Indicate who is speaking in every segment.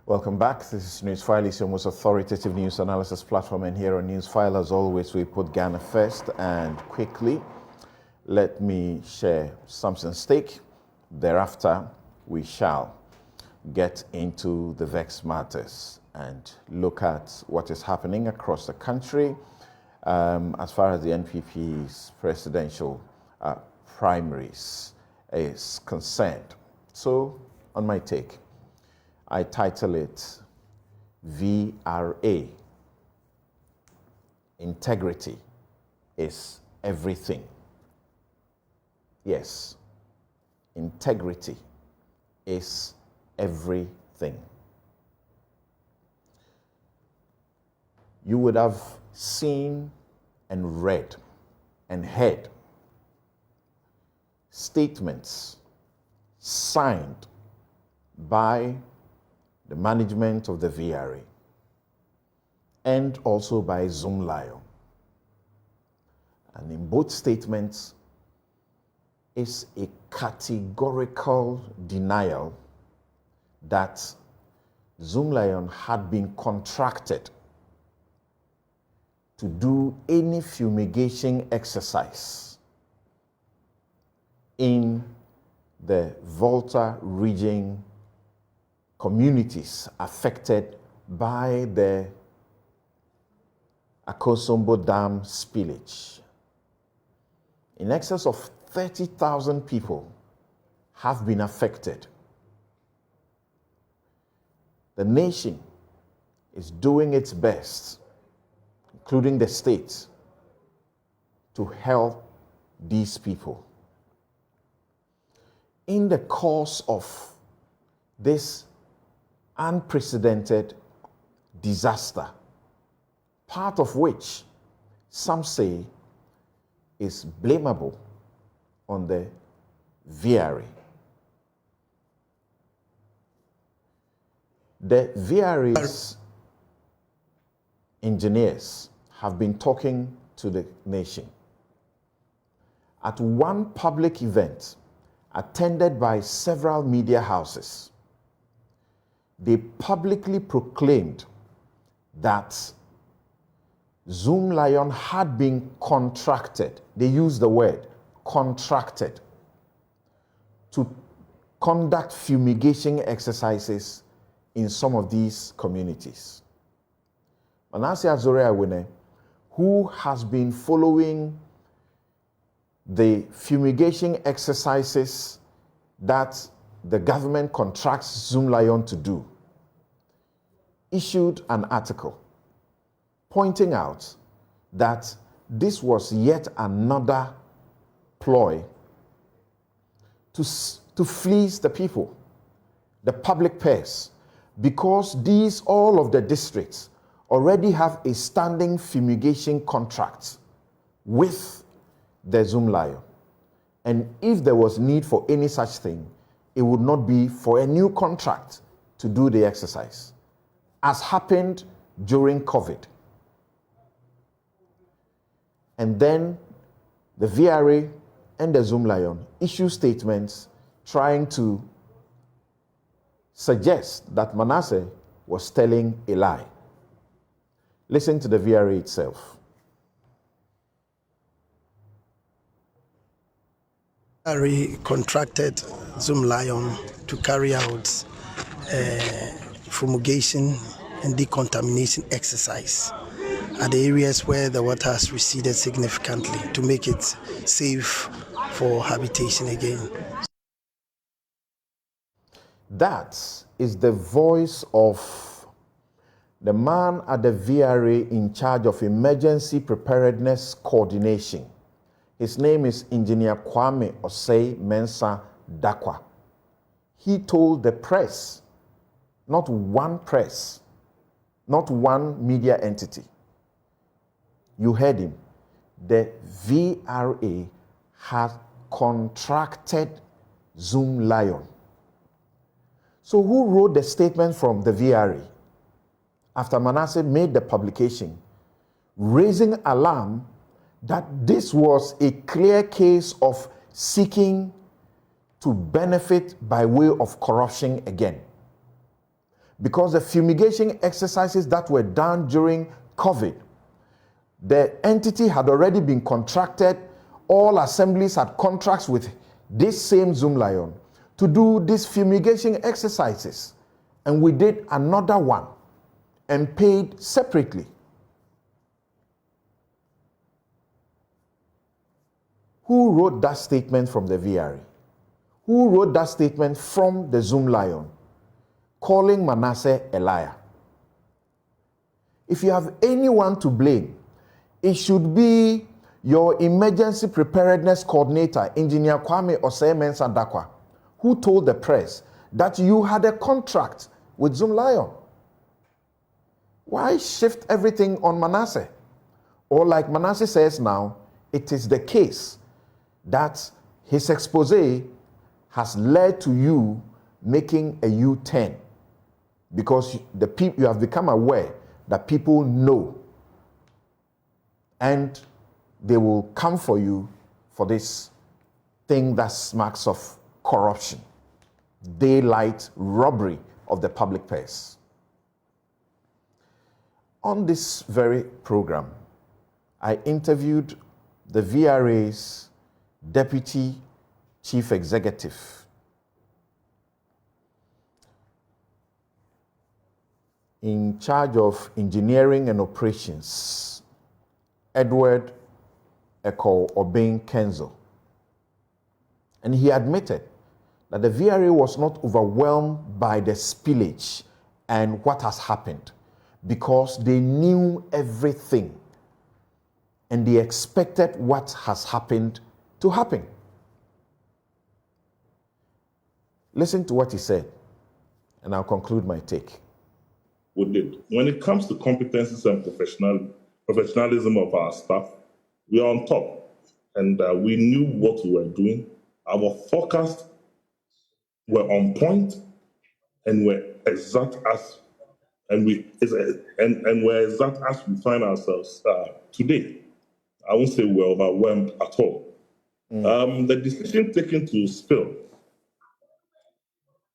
Speaker 1: Welcome back. This is Newsfile. It's your most authoritative news analysis platform, and here on Newsfile, as always, we put Ghana first. And quickly, let me share Samson's stake. Thereafter, we shall get into the vexed matters and look at what is happening across the country as far as the NPP's presidential primaries is concerned. So, on my take, I title it VRA. Integrity is everything. Yes, integrity is everything. You would have seen and read and heard statements signed by the management of the VRA and also by Zoomlion. And in both statements is a categorical denial that Zoomlion had been contracted to do any fumigation exercise in the Volta region communities affected by the Akosombo Dam spillage. In excess of 30,000 people have been affected. The nation is doing its best, including the state, to help these people. In the course of this unprecedented disaster, part of which some say is blamable on the VRA. The VRA's engineers have been talking to the nation. At one public event attended by several media houses, they publicly proclaimed that Zoomlion had been contracted, they used the word contracted, to conduct fumigation exercises in some of these communities. Manasseh Azore-Awene, who has been following the fumigation exercises that the government contracts Zoomlion to do, issued an article pointing out that this was yet another ploy to fleece the people, the public purse, because all of the districts already have a standing fumigation contract with the Zoomlion. And if there was need for any such thing, it would not be for a new contract to do the exercise, as happened during COVID. And then the VRA and the Zoomlion issue statements trying to suggest that Manasseh was telling a lie. Listen to the VRA itself.
Speaker 2: VRA contracted Zoomlion to carry out fumigation and decontamination exercise at the areas where the water has receded significantly to make it safe for habitation again.
Speaker 1: That is the voice of the man at the VRA in charge of emergency preparedness coordination. His name is Engineer Kwame Osei Mensah Dakwa. He told the press, not one press, not one media entity. You heard him. The VRA had contracted Zoomlion. So who wrote the statement from the VRA after Manasseh made the publication, raising alarm that this was a clear case of seeking to benefit by way of corruption again? because the fumigation exercises that were done during COVID, the entity had already been contracted. All assemblies had contracts with this same Zoom Lion to do these fumigation exercises. And we did another one and paid separately. Who wrote that statement from the VRA? Who wrote that statement from the Zoom Lion, calling Manasseh a liar? If you have anyone to blame, it should be your emergency preparedness coordinator, Engineer Kwame Osei-Mensah Dakwa, who told the press that you had a contract with Zoom Lion. Why shift everything on Manasseh? Or like Manasseh says now, it is the case that his expose has led to you making a U-turn because you have become aware that people know and they will come for you for this thing that smacks of corruption, daylight robbery of the public purse. On this very program, I interviewed the VRA's Deputy Chief Executive, in charge of engineering and operations, Edward Eko Obeng Kenzo. And he admitted that the VRA was not overwhelmed by the spillage and what has happened because they knew everything and they expected what has happened to happen. Listen to what he said, and I'll conclude my take.
Speaker 3: We did. When it comes to competencies and professionalism of our staff, we are on top, and we knew what we were doing. Our forecasts were on point, and were exact as, and we're exact as we find ourselves today. I won't say we're overwhelmed at all. The decision taken to spill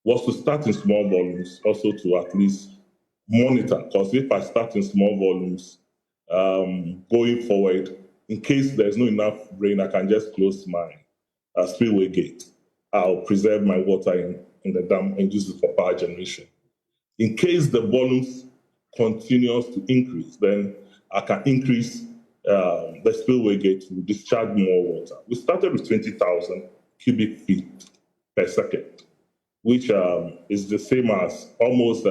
Speaker 3: was to start in small volumes, also to at least monitor, because if I start in small volumes, going forward, in case there's not enough rain, I can just close my spillway gate. I'll preserve my water in the dam and use it for power generation. In case the volumes continues to increase, then I can increase the spillway gate to discharge more water. We started with 20,000 cubic feet per second, which is the same as almost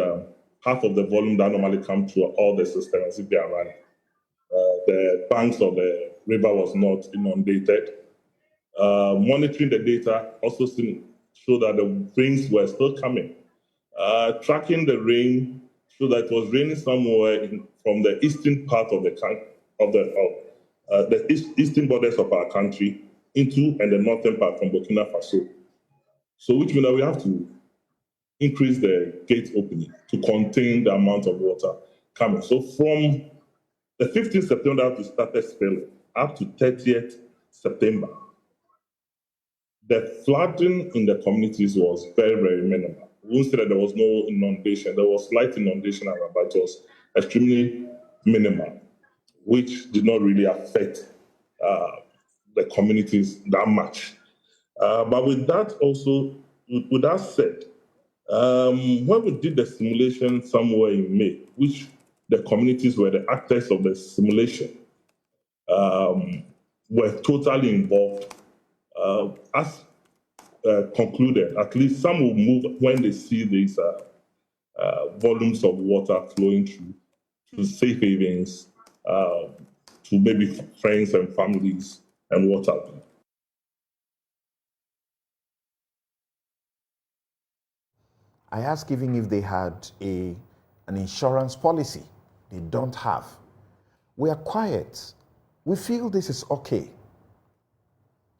Speaker 3: half of the volume that normally comes through all the systems if they are running. The banks of the river was not inundated. Monitoring the data also showed that the rains were still coming. Tracking the rain showed that it was raining somewhere from the eastern part of the eastern borders of our country into and the northern part from Burkina Faso. So which means that we have to increase the gate opening to contain the amount of water coming. So from the 15th September we started spilling up to 30th September, the flooding in the communities was very, very minimal. We won't say that there was no inundation. There was slight inundation around, but it was extremely minimal, which did not really affect the communities that much. But with that also, with that said, when we did the simulation somewhere in May, which the communities were the actors of the simulation, were totally involved, as concluded, at least some will move when they see these volumes of water flowing through to safe havens, to maybe friends and families and what have you.
Speaker 1: I asked even if they had an insurance policy. They don't have. We are quiet. We feel this is okay.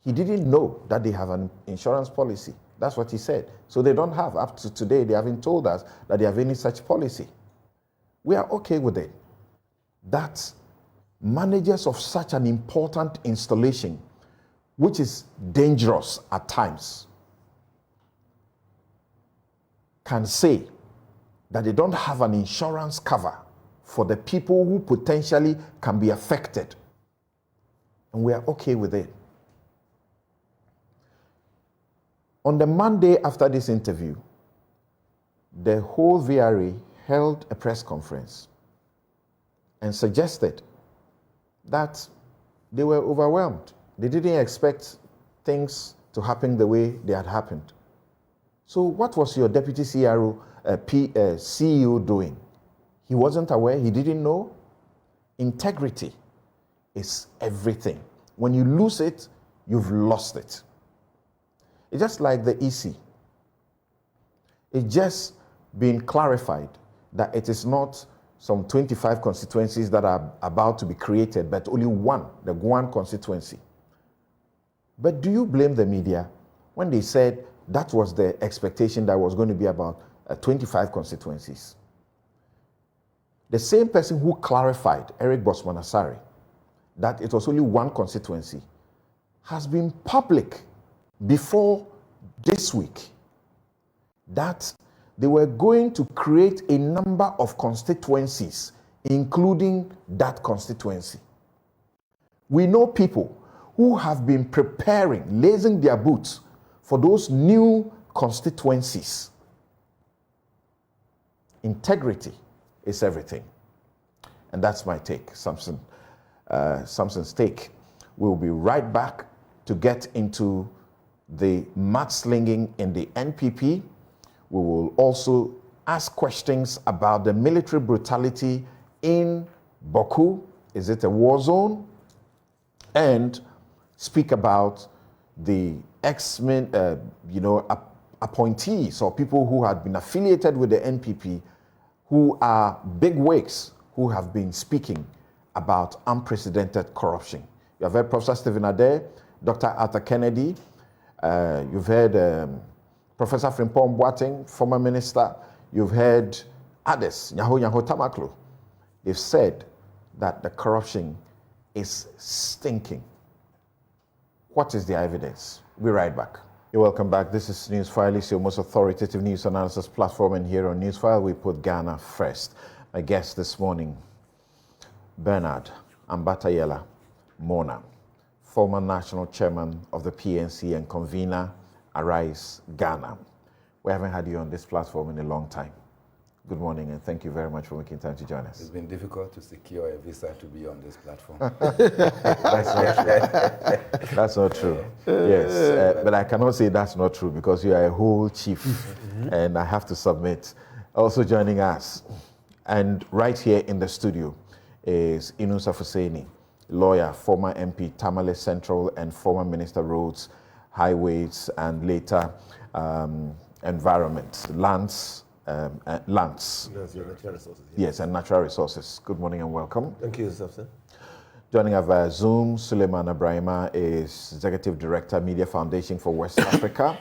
Speaker 1: He didn't know that they have an insurance policy. That's what he said. So they don't have. Up to today, they haven't told us that they have any such policy. We are okay with it. That managers of such an important installation, which is dangerous at times, can say that they don't have an insurance cover for the people who potentially can be affected. And we are okay with it. On the Monday after this interview, the whole VRA held a press conference and suggested that they were overwhelmed. They didn't expect things to happen the way they had happened. So what was your deputy CEO doing? He wasn't aware, he didn't know. Integrity is everything. When you lose it, you've lost it. It's just like the EC. It's just been clarified that it is not some 25 constituencies that are about to be created, but only one, the Guan constituency. But do you blame the media when they said that was the expectation that was going to be about 25 constituencies? The same person who clarified, Eric Bosmanasari, that it was only one constituency, has been public before this week that they were going to create a number of constituencies, including that constituency. We know people who have been preparing, lacing their boots for those new constituencies. Integrity is everything. And that's my take, Samson's take. We'll be right back to get into the mudslinging in the NPP. We will also ask questions about the military brutality in Boku. Is it a war zone? And speak about the appointees or people who had been affiliated with the NPP who are big wigs who have been speaking about unprecedented corruption. You have heard Professor Stephen Adair, Dr. Arthur Kennedy. You've heard Professor Frimpong Boateng, former minister. You've heard others, Nyaho Tamaklo. They've said that the corruption is stinking. What is the evidence? We'll be right back. You're welcome back. This is Newsfile. It's your most authoritative news analysis platform, and here on Newsfile, we put Ghana first. My guest this morning, Bernard Ambatayela Mona, former national chairman of the PNC and convener, Arise Ghana. We haven't had you on this platform in a long time. Good morning, and thank you very much for making time to join us.
Speaker 4: It's been difficult to secure a visa to be on this platform.
Speaker 1: That's not true. That's not true. Yes, but I cannot say that's not true because you are a whole chief, and I have to submit. Also joining us, and right here in the studio, is Inusa Fuseni, lawyer, former MP, Tamale Central, and former Minister Roads, Highways, and later Environment, Lands. Yes, natural resources. Yes, and natural resources. Good morning and welcome.
Speaker 5: Thank you, Samson.
Speaker 1: Joining us via Zoom, Suleiman Abrahima is Executive Director, Media Foundation for West Africa.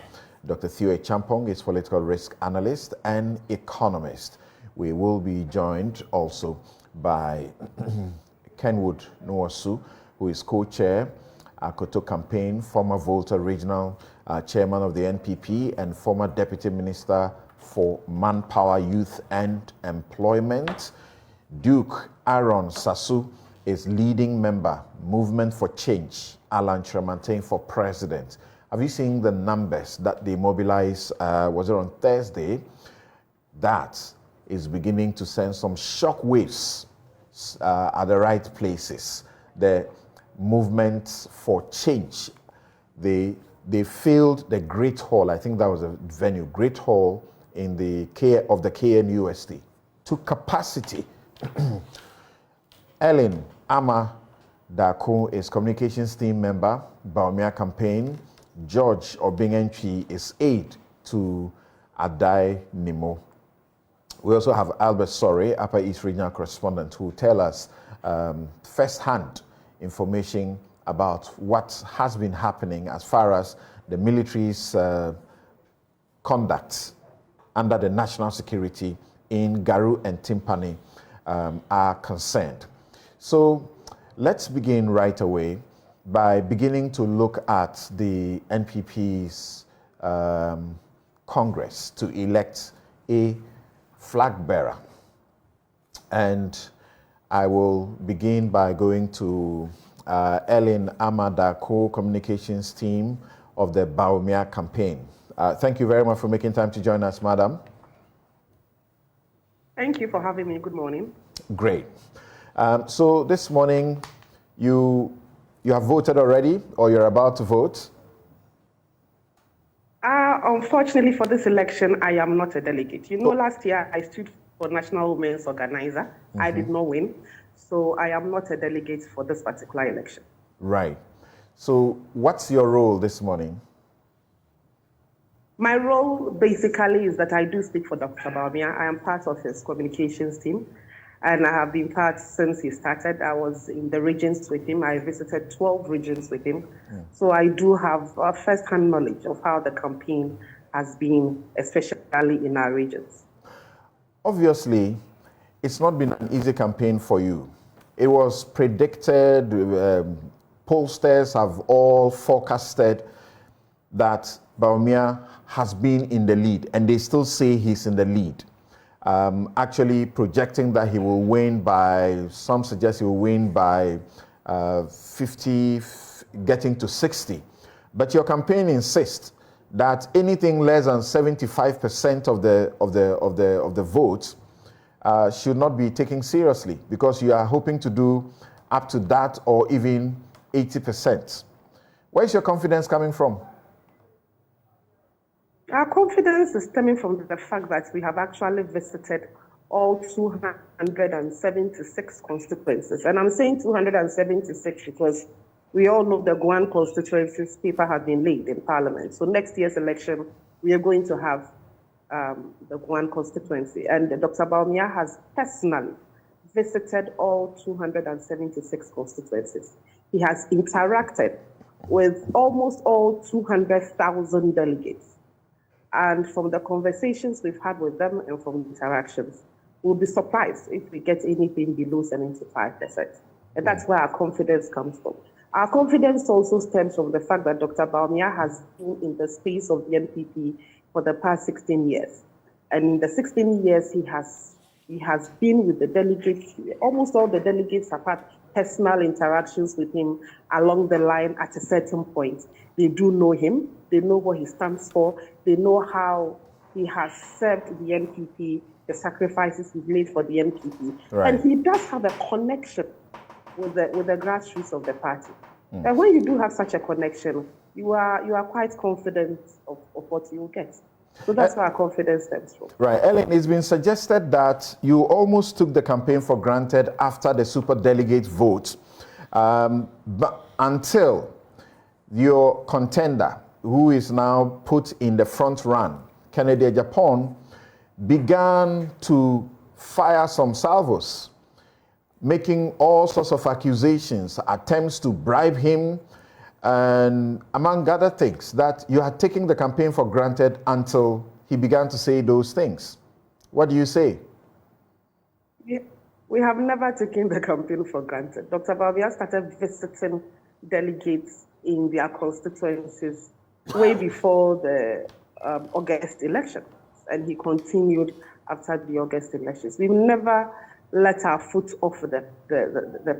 Speaker 1: Dr. Theo Champong is political risk analyst and economist. We will be joined also by Kenwood Nwosu, who is co-chair, Akoto Campaign, former Volta Regional Chairman of the NPP, and former Deputy Minister for Manpower, Youth and Employment. Duke Aaron Sasu is leading member, Movement for Change, Alan Tremantain for President. Have you seen the numbers that they mobilized, was it on Thursday? That is beginning to send some shock waves at the right places. The Movement for Change, they filled the Great Hall, I think that was a venue, Great Hall in the KNUST, to capacity. Ellen Ama Dako is communications team member, Baumia Campaign. George Obingentwi is aide to Adai Nimo. We also have Albert Sorry, Upper East Regional Correspondent, who will tell us first-hand information about what has been happening as far as the military's conduct under the national security in Garu and Timpani are concerned. So let's begin right away by beginning to look at the NPP's Congress to elect a flag bearer. And I will begin by going to Ellen Amada, co-communications team of the Bawumia campaign. Thank you very much for making time to join us, madam.
Speaker 5: Thank you for having me. Good morning.
Speaker 1: Great. So this morning, you have voted already, or you're about to vote?
Speaker 5: Unfortunately for this election, I am not a delegate. You know, last year I stood for National Women's Organizer. Mm-hmm. I did not win, so I am not a delegate for this particular election.
Speaker 1: Right. So what's your role this morning?
Speaker 5: My role basically is that I do speak for Dr. Bawumia. I am part of his communications team, and I have been part since he started. I was in the regions with him. I visited 12 regions with him. So I do have first-hand knowledge of how the campaign has been, especially in our regions.
Speaker 1: Obviously, it's not been an easy campaign for you. It was predicted, pollsters have all forecasted that Bawumia has been in the lead, and they still say he's in the lead. Actually projecting that he will win by, some suggest he will win by 50, getting to 60. But your campaign insists that anything less than 75% of the votes should not be taken seriously, because you are hoping to do up to that or even 80%. Where is your confidence coming from?
Speaker 5: Our confidence is stemming from the fact that we have actually visited all 276 constituencies. And I'm saying 276 because we all know the Guan constituency's paper has been laid in Parliament. So next year's election, we are going to have the Guan constituency. And Dr. Bawumia has personally visited all 276 constituencies. He has interacted with almost all 200,000 delegates. And from the conversations we've had with them and from the interactions, we'll be surprised if we get anything below 75%. And that's where our confidence comes from. Our confidence also stems from the fact that Dr. Bawumia has been in the space of the NPP for the past 16 years. And in the 16 years, he has been with the delegates. Almost all the delegates have had personal interactions with him along the line at a certain point. They do know him. They know what he stands for. They know how he has served the NPP, the sacrifices he's made for the NPP. Right. And he does have a connection with the grassroots of the party. And when you do have such a connection, you are quite confident of what you will get. So that's where our confidence stems from.
Speaker 1: Right. Ellen, it's been suggested that you almost took the campaign for granted after the superdelegate vote, but until your contender, who is now put in the front run, Kennedy Japan, began to fire some salvos, making all sorts of accusations, attempts to bribe him, and among other things, that you had taken the campaign for granted until he began to say those things. What do you say?
Speaker 5: Yeah, we have never taken the campaign for granted. Dr. Bawumia started visiting delegates in their constituencies way before the August elections, and he continued after the August elections. We've never let our foot off the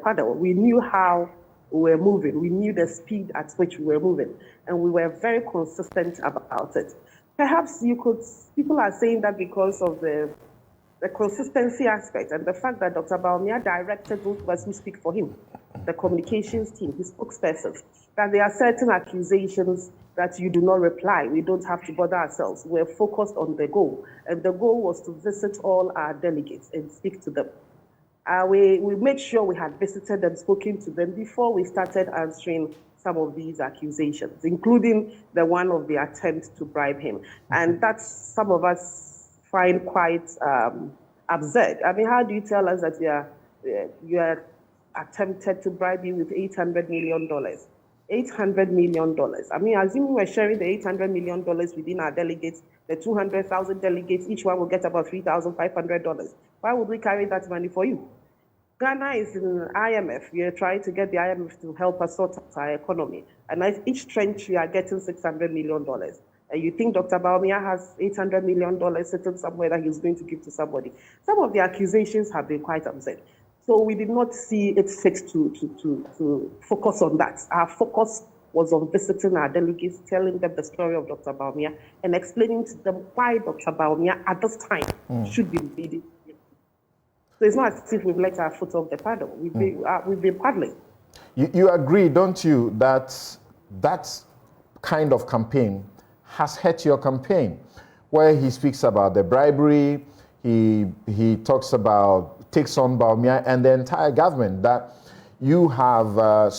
Speaker 5: pedal. We knew how we were moving. We knew the speed at which we were moving, and we were very consistent about it. Perhaps people are saying that because of the consistency aspect and the fact that Dr. Bawumia directed those of us who speak for him, the communications team, his spokespersons, that there are certain accusations that you do not reply. We don't have to bother ourselves. We're focused on the goal. And the goal was to visit all our delegates and speak to them. We made sure we had visited and spoken to them before we started answering some of these accusations, including the one of the attempt to bribe him. And that's some of us find quite absurd. I mean, how do you tell us that you are attempted to bribe you with $800 million? $800 million. I mean, assuming we're sharing the $800 million within our delegates, the 200,000 delegates, each one will get about $3,500. Why would we carry that money for you? Ghana is in IMF. We are trying to get the IMF to help us sort out our economy. And each trench, we are getting $600 million. And you think Dr. Bawumia has $800 million sitting somewhere that he's going to give to somebody. Some of the accusations have been quite absurd. So we did not see it fit to focus on that. Our focus was on visiting our delegates, telling them the story of Dr. Bawumia, and explaining to them why Dr. Bawumia at this time should be leading. So it's not as if we've let our foot off the paddle. We've been paddling.
Speaker 1: You agree, don't you, that that kind of campaign has hurt your campaign, where he speaks about the bribery, he talks about, takes on Bawumia and the entire government, that you have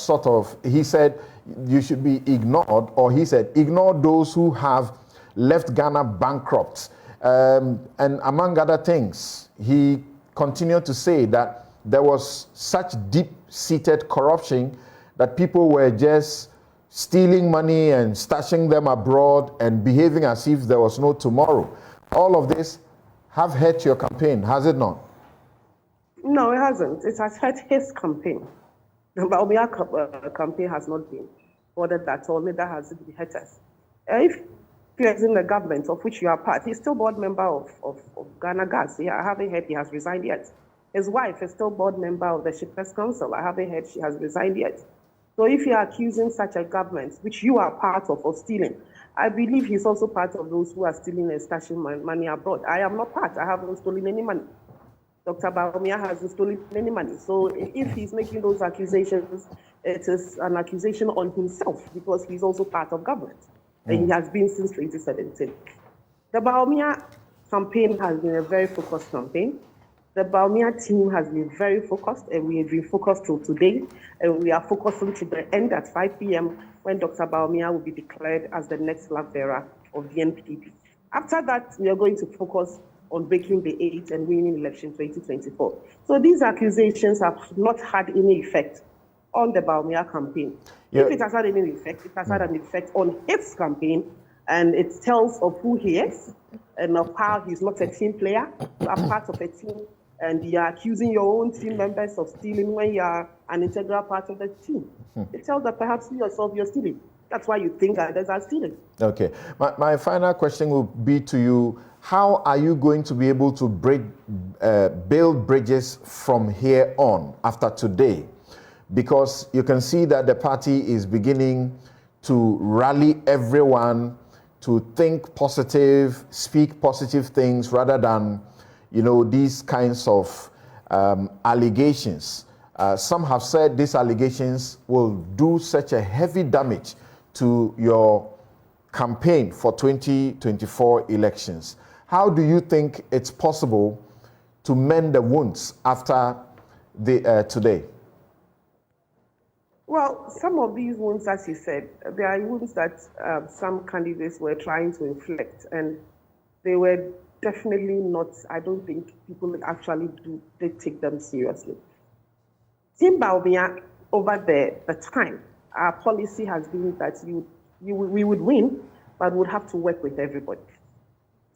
Speaker 1: he said you should be ignored, or he said, ignore those who have left Ghana bankrupt. And among other things, he continued to say that there was such deep-seated corruption that people were just stealing money and stashing them abroad and behaving as if there was no tomorrow. All of this have hurt your campaign, has it not?
Speaker 5: No, it hasn't. It has hurt his campaign. The Bawumia campaign has not been ordered at all, neither has it hurt us. If he is in the government of which you are part, he's still board member of Ghana Gas. I haven't heard he has resigned yet. His wife is still board member of the Shippers Council. I haven't heard she has resigned yet. So if you are accusing such a government, which you are part of stealing, I believe he's also part of those who are stealing and stashing money abroad. I am not part. I haven't stolen any money. Dr. Bawumia hasn't stolen any money. So if he's making those accusations, it is an accusation on himself, because he's also part of government. And he has been since 2017. The Bawumia campaign has been a very focused campaign. The Bawumia team has been very focused, and we have been focused till today. And we are focusing to the end at 5 p.m. when Dr. Bawumia will be declared as the next flag bearer of the NPP. After that, we are going to focus on breaking the 8 and winning election 2024. So these accusations have not had any effect on the Bawumia campaign. Yeah. If it has had any effect, it has had an effect on his campaign, and it tells of who he is and of how he's not a team player. You are part of a team, and you are accusing your own team members of stealing when you are an integral part of the team. It tells that perhaps you yourself you're stealing. That's why you think others are stealing.
Speaker 1: Okay. My final question will be to you: how are you going to be able to build bridges from here on after today? Because you can see that the party is beginning to rally everyone to think positive, speak positive things, rather than, these kinds of allegations. Some have said these allegations will do such a heavy damage to your campaign for 2024 elections. How do you think it's possible to mend the wounds after today?
Speaker 5: Well, some of these wounds, as you said, they are wounds that some candidates were trying to inflict, and they were definitely not, I don't think people actually did take them seriously. Team Bawumia, over the time, our policy has been that we would win, but would have to work with everybody.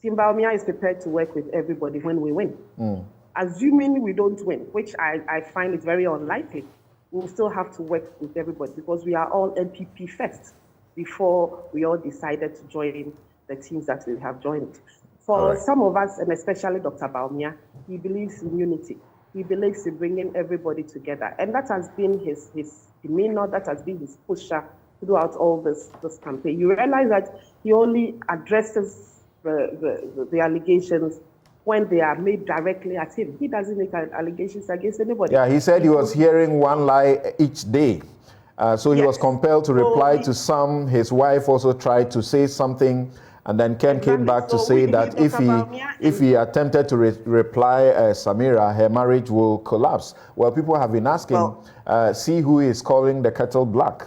Speaker 5: Team Bawumia is prepared to work with everybody when we win. Assuming we don't win, which I find it very unlikely, we'll still have to work with everybody, because we are all NPP first before we all decided to join the teams that we have joined. For some of us, and especially Dr. Bawumia, he believes in unity. He believes in bringing everybody together. And that has been his demeanor, that has been his pusher throughout all this campaign. You realize that he only addresses the allegations when they are made directly at him. He doesn't make allegations against anybody.
Speaker 1: Yeah, he said he was hearing one lie each day. So he was compelled to reply to some. His wife also tried to say something, and then Ken came back to say that if he attempted to reply Samira, her marriage will collapse. Well, people have been asking, see who is calling the kettle black.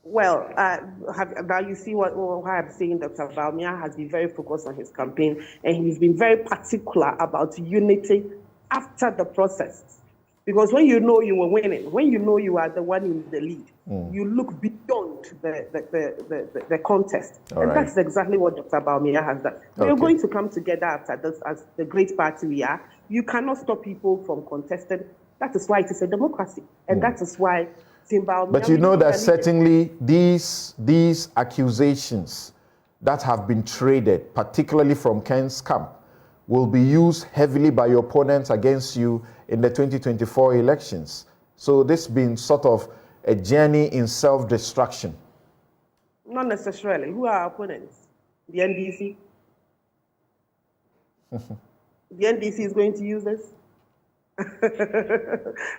Speaker 5: Well, now you see what I'm saying. Dr. Bawumia has been very focused on his campaign, and he's been very particular about unity after the process. Because when you know you were winning, when you know you are the one in the lead, you look beyond the contest. And that's exactly what Dr. Bawumia has done. We're going to come together after this as the great party we are. You cannot stop people from contesting. That is why it is a democracy. And that is why
Speaker 1: But you know that certainly these accusations that have been traded, particularly from Ken's camp, will be used heavily by your opponents against you in the 2024 elections. So this has been sort of a journey in self-destruction.
Speaker 5: Not necessarily. Who are our opponents? The NDC? The NDC is going to use this?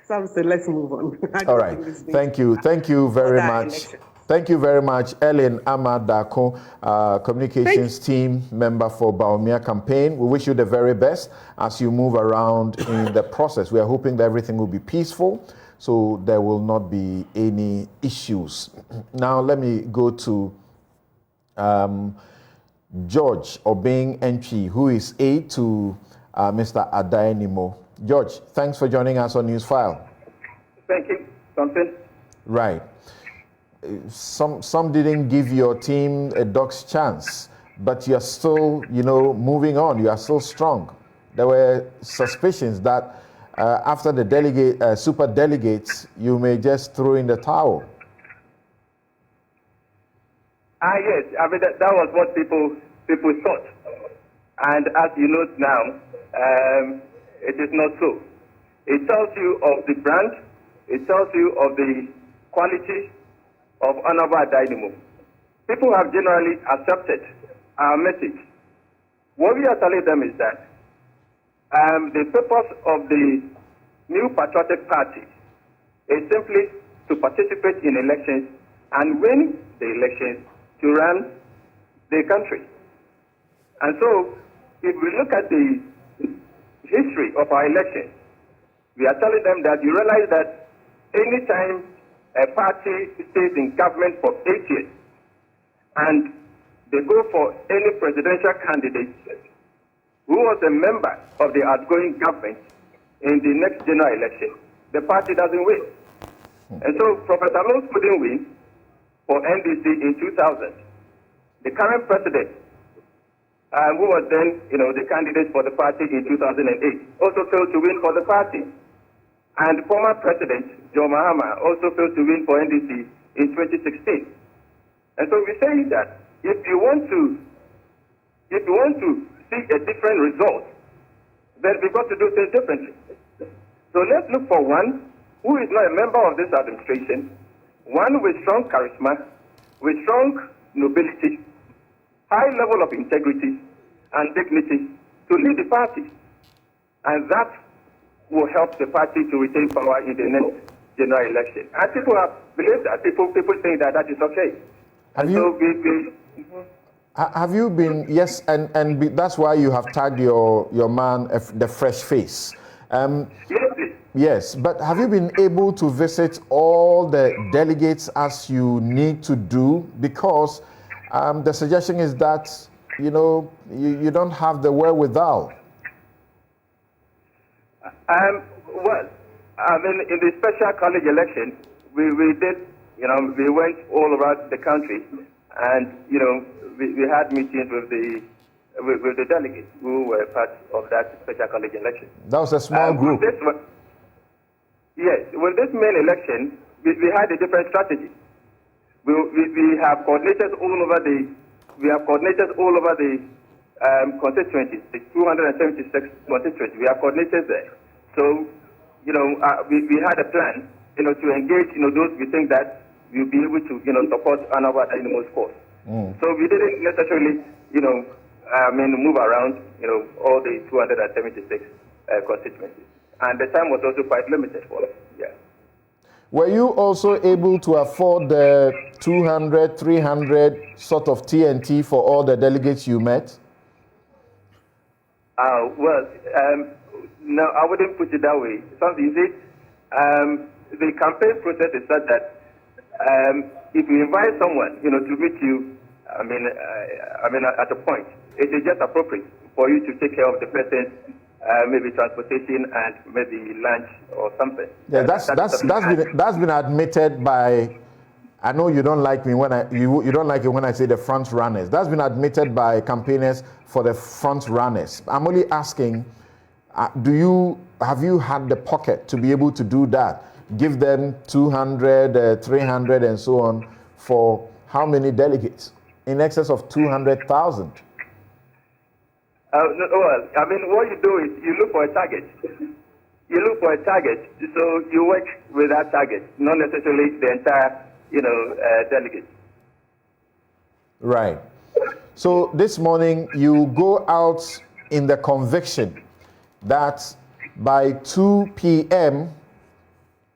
Speaker 5: Samson, let's move on.
Speaker 1: All right. Thank you. Thank you very much.
Speaker 5: Elections.
Speaker 1: Thank you very much, Ellen Amadako, communications team member for Bawumia campaign. We wish you the very best as you move around in the process. We are hoping that everything will be peaceful, so there will not be any issues. Now, let me go to George Obeng NP, who is aide to Mr. Adainimo. George, thanks for joining us on Newsfile.
Speaker 6: Thank you, Samson.
Speaker 1: Right. Some didn't give your team a dog's chance, but you're still, moving on. You are still strong. There were suspicions that after the super delegates, you may just throw in the towel.
Speaker 6: Yes, I mean that was what people thought, and as you note now, it is not so. It tells you of the brand. It tells you of the quality of Honorable Adainimo. People have generally accepted our message. What we are telling them is that the purpose of the new patriotic party is simply to participate in elections and win the elections to run the country. And so, if we look at the history of our elections, we are telling them that you realize that any time a party stays in government for 8 years and they go for any presidential candidate who was a member of the outgoing government in the next general election, the party doesn't win. And so Professor Mills couldn't win for NDC in 2000. The current president, who was then the candidate for the party in 2008, also failed to win for the party. And former President John Mahama also failed to win for NDC in 2016. And so we say that if you want to see a different result, then we've got to do things differently. So let's look for one who is not a member of this administration, one with strong charisma, with strong nobility, high level of integrity and dignity to lead the party. And that will help the party to retain power in the next general election. And people have believed that. People think that is okay.
Speaker 1: Have you been, yes, and that's why you have tagged your man, the fresh face. Yes, but have you been able to visit all the delegates as you need to do? Because the suggestion is that, you don't have the wherewithal.
Speaker 6: Well, I mean, in the special college election, we did, we went all around the country, and we had meetings with the delegates who were part of that special college election.
Speaker 1: That was a small group.
Speaker 6: Yes, with this main election, we had a different strategy. We have coordinators all over the constituencies, the 276 constituencies. We have coordinators there. So, we had a plan, to engage, those we think that we'll be able to, support Honorable Adainimo's cause. So we didn't necessarily, move around, all the 276 constituencies. And the time was also quite limited for us, yeah.
Speaker 1: Were you also able to afford the 200, 300 sort of TNT for all the delegates you met?
Speaker 6: No, I wouldn't put it that way. Something is the campaign process is such that if you invite someone, to meet you, at a point, it is just appropriate for you to take care of the person's maybe transportation and maybe lunch or something.
Speaker 1: Yeah, that's been admitted by. I know you don't like me when you don't like it when I say the front runners. That's been admitted by campaigners for the front runners. I'm only asking. Have you had the pocket to be able to do that? Give them 200, 300 and so on for how many delegates in excess of 200,000.
Speaker 6: Well, I mean, what you do is you look for a target. You look for a target, so you work with that target, not necessarily the entire, delegate.
Speaker 1: Right. So this morning you go out in the conviction that by 2 p.m.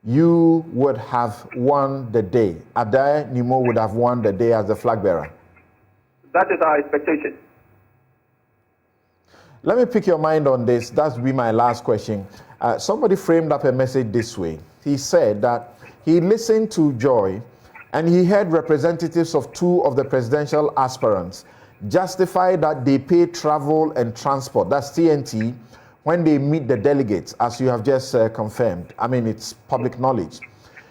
Speaker 1: you would have won the day. Anyenini would have won the day as the flag bearer.
Speaker 6: That is our expectation.
Speaker 1: Let me pick your mind on this. That's be my last question. Somebody framed up a message this way. He said that he listened to Joy and he heard representatives of 2 of the presidential aspirants justify that they pay travel and transport, that's TNT, when they meet the delegates, as you have just confirmed. I mean, it's public knowledge.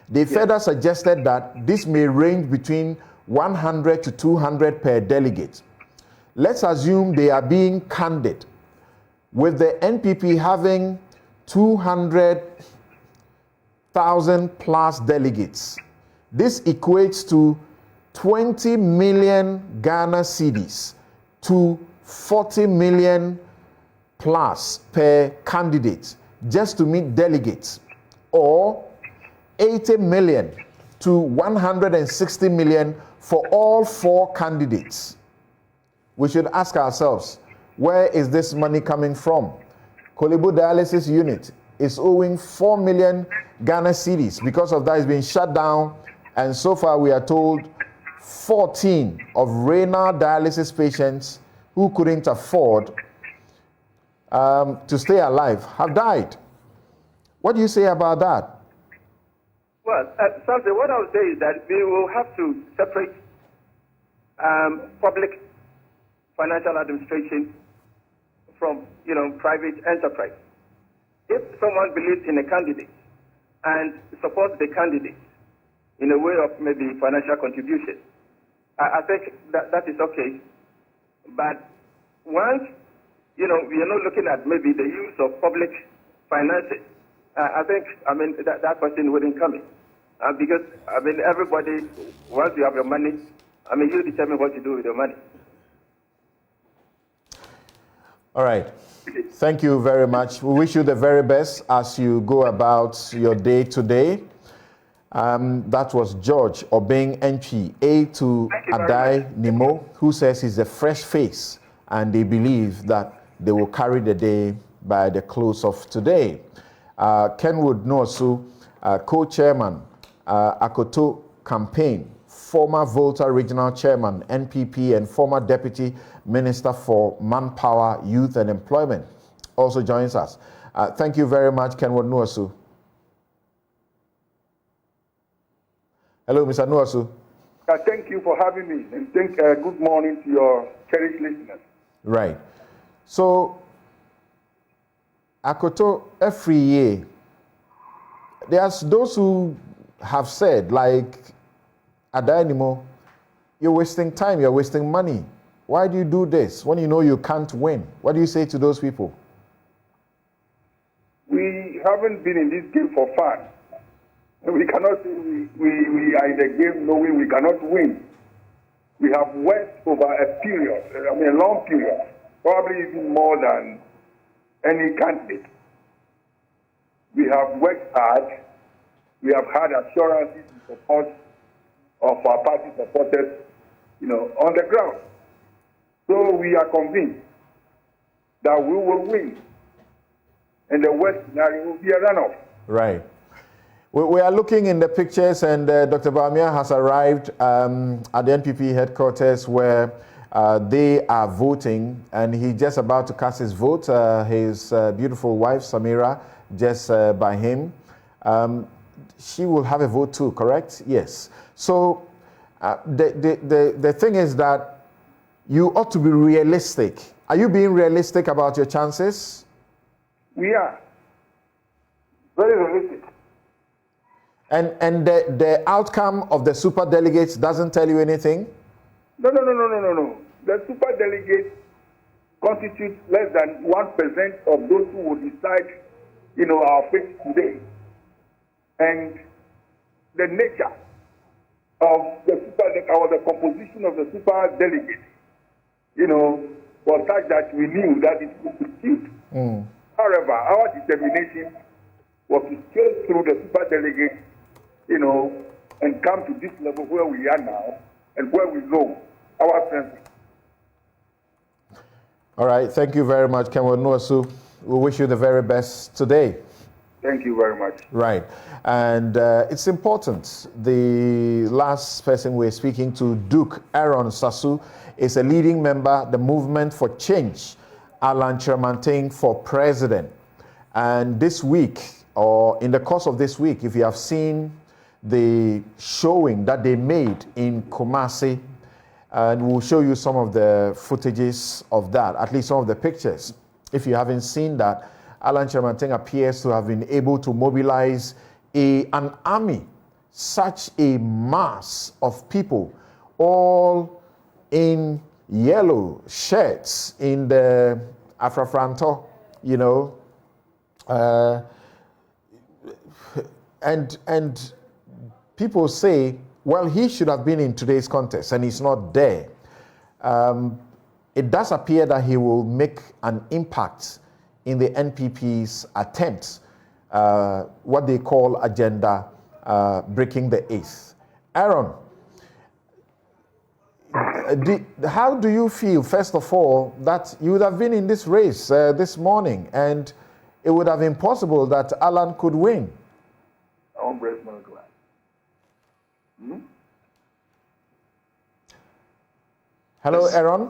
Speaker 1: They further suggested that this may range between 100 to 200 per delegate. Let's assume they are being candid, with the NPP having 200,000 plus delegates. This equates to 20 million Ghana cedis to 40 million plus per candidate just to meet delegates, or 80 million to 160 million for all 4 candidates. We should ask ourselves, where is this money coming from? Kolebu dialysis unit is owing 4 million Ghana cedis. Because of that, it's been shut down, and so far we are told 14 of renal dialysis patients who couldn't afford to stay alive have died. What do you say about that?
Speaker 6: Well, Samson, what I would say is that we will have to separate public financial administration from, private enterprise. If someone believes in a candidate and supports the candidate in a way of maybe financial contribution, I think that is okay. But once, we are not looking at maybe the use of public finances, I think, that person wouldn't come in. Because, everybody, once you have your money, you determine what you do with your money.
Speaker 1: All right. Thank you very much. We wish you the very best as you go about your day today. That was George Obeng NP, to Anyenini, who says he's a fresh face, and they believe that they will carry the day by the close of today. Kenwood Nosu, co-chairman, Akoto campaign, former Volta regional chairman, NPP, and former deputy minister for manpower, youth, and employment, also joins us. Thank you very much, Kenwood Nosu. Hello, Mr. Nosu.
Speaker 7: Thank you for having me, and good morning to your cherished listeners.
Speaker 1: Right. So, Akoto, every year, there's those who have said, like Anyenini, you're wasting time, you're wasting money. Why do you do this when you know you can't win? What do you say to those people?
Speaker 7: We haven't been in this game for fun. We cannot say we are in the game knowing we cannot win. We have worked over a period, a long period, probably even more than any candidate. We have worked hard. We have had assurances and support of our party supporters, on the ground. So we are convinced that we will win, and the worst scenario will be a runoff. Right.
Speaker 1: We are looking in the pictures, and Dr. Bawumia has arrived at the NPP headquarters where they are voting, and he's just about to cast his vote. His beautiful wife, Samira, just by him. She will have a vote too, correct? Yes. So the thing is that you ought to be realistic. Are you being realistic about your chances?
Speaker 7: We are. Very realistic.
Speaker 1: And the outcome of the super delegates doesn't tell you anything?
Speaker 7: No. The super delegates constitute less than 1% of those who will decide, our fate today. And the nature of the composition of the super delegates, was such that we knew that it would succeed. However, our determination was to scale through the super delegates, and come to this level where we are now and where we know our strength.
Speaker 1: All right, thank you very much, Kenwo Nwosu. We wish you the very best today.
Speaker 7: Thank you very much.
Speaker 1: Right, and it's important. The last person we're speaking to, Duke Aaron Sasu, is a leading member, the Movement for Change, Alan Chermanting for President. And this week, or in the course of this week, if you have seen the showing that they made in Kumasi, and we'll show you some of the footages of that, at least some of the pictures. If you haven't seen that, Alan Chermanting appears to have been able to mobilize an army, such a mass of people, all in yellow shirts, in the Afrafranto, and people say, well, he should have been in today's contest, and he's not there. It does appear that he will make an impact in the NPP's attempt, what they call agenda breaking the eighth. Aaron, how do you feel, first of all, that you would have been in this race this morning, and it would have been possible that Alan could win?
Speaker 7: I won't break my glass.
Speaker 1: Hello,
Speaker 8: Yes.
Speaker 1: Aaron?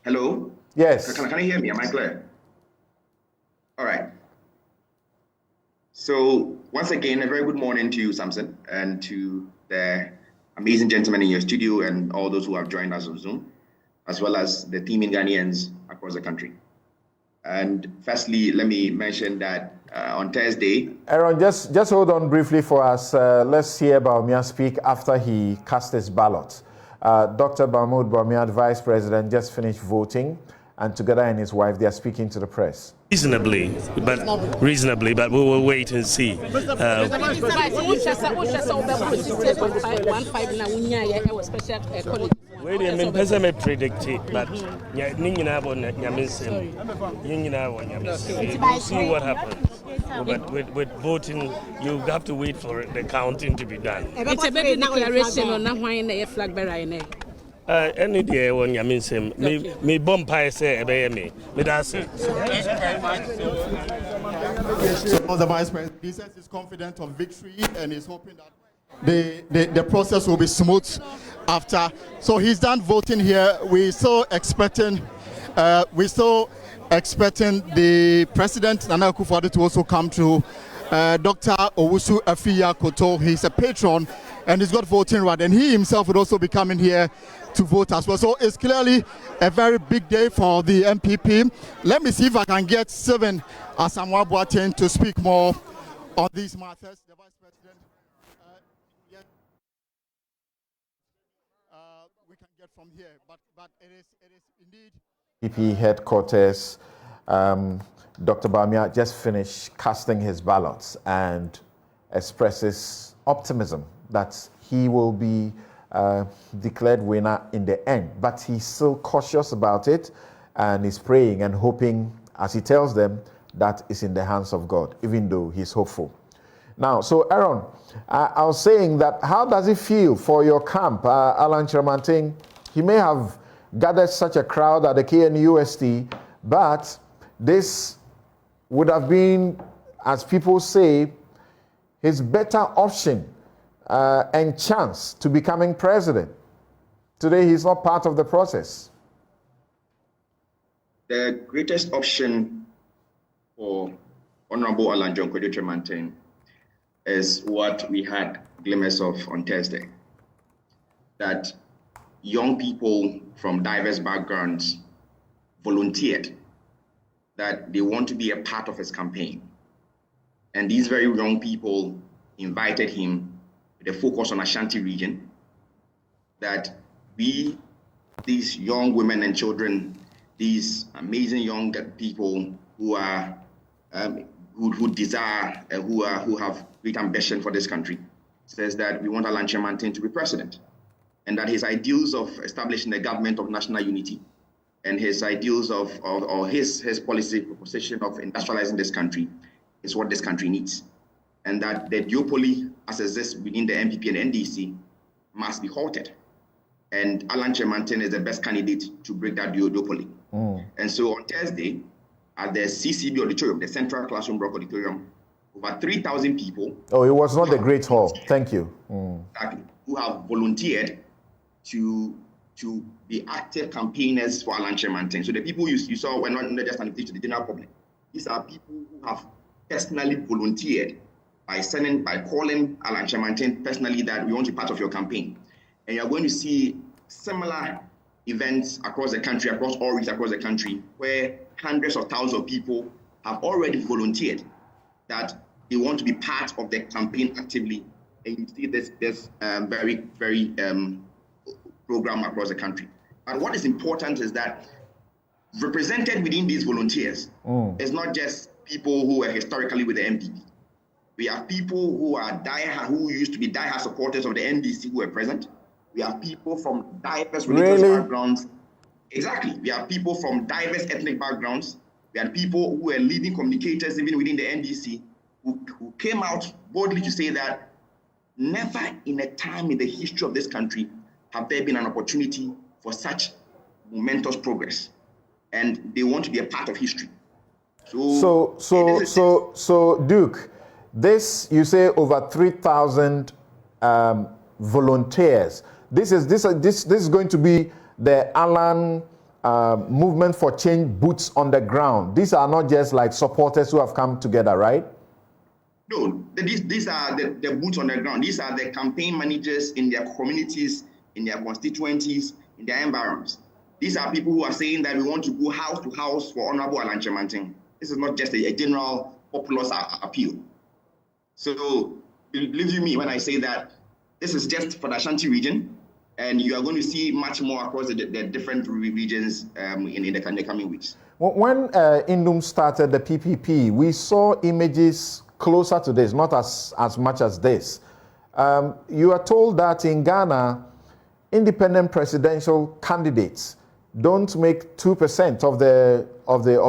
Speaker 8: Hello?
Speaker 1: Yes.
Speaker 8: Can you hear me? Am I clear? All right. So once again, a very good morning to you, Samson, and to the amazing gentlemen in your studio and all those who have joined us on Zoom, as well as the teaming Ghanaians across the country. And firstly, let me mention that on Thursday...
Speaker 1: Aaron, just hold on briefly for us. Let's hear Bawumia speak after he cast his ballot. Dr. Mahmoud Bawumia, Vice President, just finished voting, and together and his wife, they are speaking to the press.
Speaker 9: Reasonably, but we will wait and see. Wait a minute, person may predict it, but we'll see what happens. But with voting, you have to wait for the counting to be done.
Speaker 10: It's a baby declaration on that wine a flag bearer.
Speaker 9: Any day when you miss him, me bomb pie say, me that's it.
Speaker 11: So the Vice President, he says he's confident of victory and is hoping that the process will be smooth after. So he's done voting here. We're still expecting the President Nana Akufo-Addo to also come to. Dr. Owusu Afiya Koto, he's a patron and he's got voting right, and he himself would also be coming here to vote as well. So it's clearly a very big day for the NPP. Let me see if I can get Steven Asamoah Boateng to speak more on these matters. The Vice President, we can get from here, but it is indeed.
Speaker 1: NPP headquarters. Dr. Bawumia just finished casting his ballots and expresses optimism that he will be declared winner in the end. But he's still cautious about it, and he's praying and hoping, as he tells them, that it's in the hands of God, even though he's hopeful. Now, so Aaron, I was saying that how does it feel for your camp, Alan Chermanting? He may have gathered such a crowd at the KNUST, but this would have been, as people say, his better option and chance to becoming president. Today, he's not part of the process.
Speaker 8: The greatest option for Honorable Alan John Kwadwo Chermanting is what we had glimmers of on Thursday, that young people from diverse backgrounds volunteered that they want to be a part of his campaign. And these very young people invited him with a focus on Ashanti region, that we, these young women and children, these amazing young people who are who desire, who have great ambition for this country, says that we want Alan Kyerematen to be president, and that his ideals of establishing a government of national unity and his ideals of his policy proposition of industrializing this country is what this country needs, and that the duopoly as exists within the NPP and NDC must be halted. And Alan Kyerematen is the best candidate to break that duopoly. And so on Thursday, at the CCB auditorium, the Central Classroom Block Auditorium, over 3,000 people. Oh, it was not the Great Hall. Thank you. Exactly. Who have volunteered to be active campaigners for Alan Kyerematen. So the people you saw were not just an invitation to the general public. These are people who have personally volunteered by calling Alan Kyerematen personally that we want to be part of your campaign. And you're going to see similar events across the country, across all regions across the country, where hundreds of thousands of people have already volunteered that they want to be part of the campaign actively. And you see this very, very program across the country. But what is important is that represented within these volunteers is not just people who were historically with the NPP. We have people who used to be diehard supporters of the NDC who were present. We have people from diverse religious backgrounds. Exactly. We have people from diverse ethnic backgrounds. We have people who were leading communicators even within the NDC who came out boldly to say that never in a time in the history of this country have there been an opportunity for such momentous progress. And they want to be a part of history. So Duke, this, you say over 3,000 volunteers. This is going to be the Alan movement for change boots on the ground. These are not just like supporters who have come together, right? No, these are the boots on the ground. These are the campaign managers in their communities, in their constituencies, in their environments. These are people who are saying that we want to go house to house for Honorable Alan Kyerematen. This is not just a general populist appeal. So believe you me when I say that this is just for the Ashanti region, and you are going to see much more across the different regions in the coming weeks. When Indum started the PPP, we saw images closer to this, not as much as this. You are told that in Ghana, independent presidential candidates don't make 2% of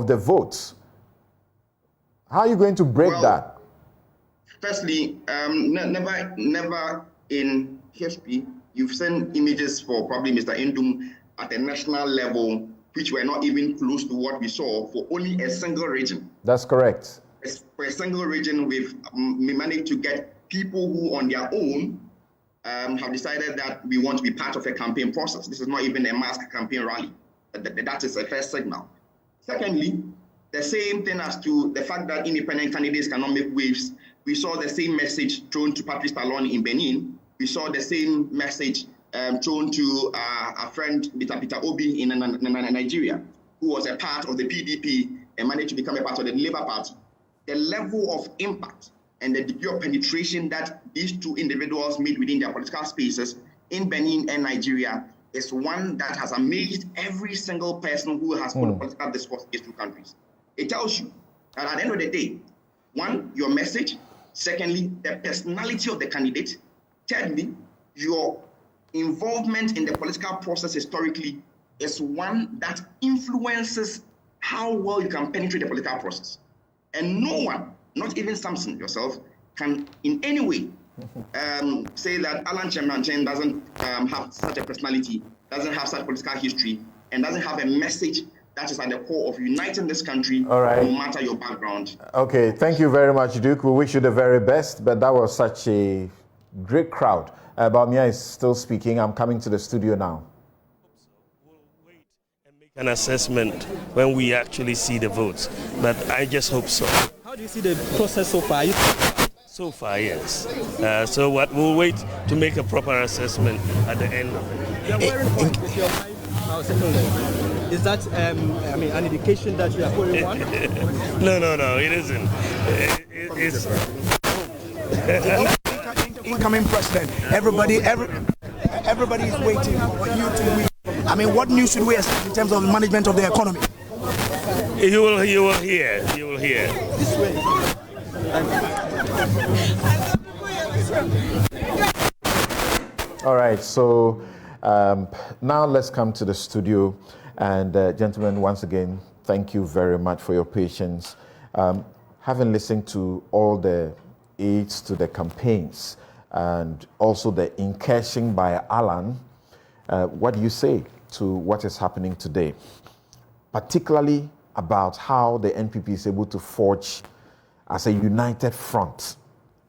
Speaker 8: the votes. How are you going to break that? Firstly, never in history, you've seen images for probably Mr. Indum at a national level, which were not even close to what we saw for only a single region. That's correct. For a single region, we managed to get people who on their own have decided that we want to be part of a campaign process. This is not even a mass campaign rally. That is a first signal. Secondly, the same thing as to the fact that independent candidates cannot make waves. We saw the same message thrown to Patrice Talon in Benin. We saw the same message thrown to a friend, Peter Obi in Nigeria, who was a part of the PDP and managed to become a part of the Labour Party. The level of impact and the degree of penetration that these two individuals made within their political spaces in Benin and Nigeria is one that has amazed every single person who has followed political discourse in these two countries. It tells you that at the end of the day, one, your message. Secondly, the personality of the candidate. Thirdly, your involvement in the political process historically is one that influences how well you can penetrate the political process. And no one, not even Samson yourself, can in any way say that Alan Kyerematen doesn't have such a personality, doesn't have such political history, and doesn't have a message that is at the core of uniting this country, all right, no matter your background. Okay, thank you very much, Duke. We wish you the very best, but that was such a great crowd. Bawumia is still speaking. I'm coming to the studio now.
Speaker 9: We'll wait and make an assessment when we actually see the votes, but I just hope so.
Speaker 12: How do you see the process so far?
Speaker 9: So far, yes. So we'll wait to make a proper assessment at the end of it.
Speaker 12: You are wearing white with your wife. Is that, an indication that you are holding one?
Speaker 9: No, it isn't. It's
Speaker 13: incoming president. Everybody is waiting for you to win. I mean, what news should we expect in terms of management of the economy?
Speaker 9: You will hear. This way.
Speaker 1: All right, so now let's come to the studio. And gentlemen, once again, thank you very much for your patience. Having listened to all the aids to the campaigns and also the incursion by Alan, what do you say to what is happening today? Particularly about how the NPP is able to forge as a united front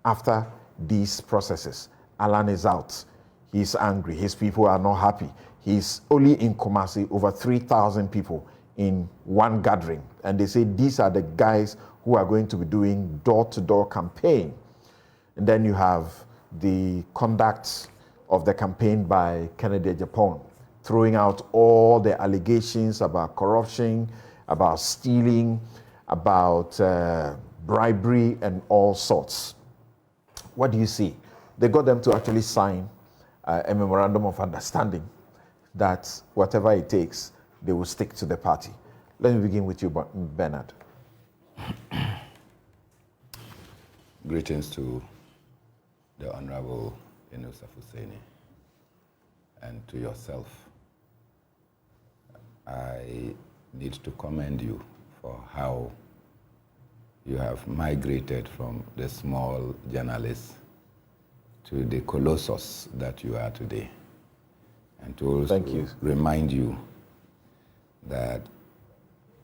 Speaker 1: after these processes. Alan is out. He's angry. His people are not happy. He's only in Kumasi, over 3,000 people in one gathering. And they say these are the guys who are going to be doing door-to-door campaign. And then you have the conduct of the campaign by Kennedy Japan, throwing out all the allegations about corruption, about stealing, about bribery, and all sorts. What do you see? They got them to actually sign a memorandum of understanding that whatever it takes, they will stick to the party. Let me begin with you, Bernard.
Speaker 4: Greetings to the Honorable Yusuf Husseini and to yourself. I need to commend you for how you have migrated from the small journalist to the colossus that you are today. And to also remind you that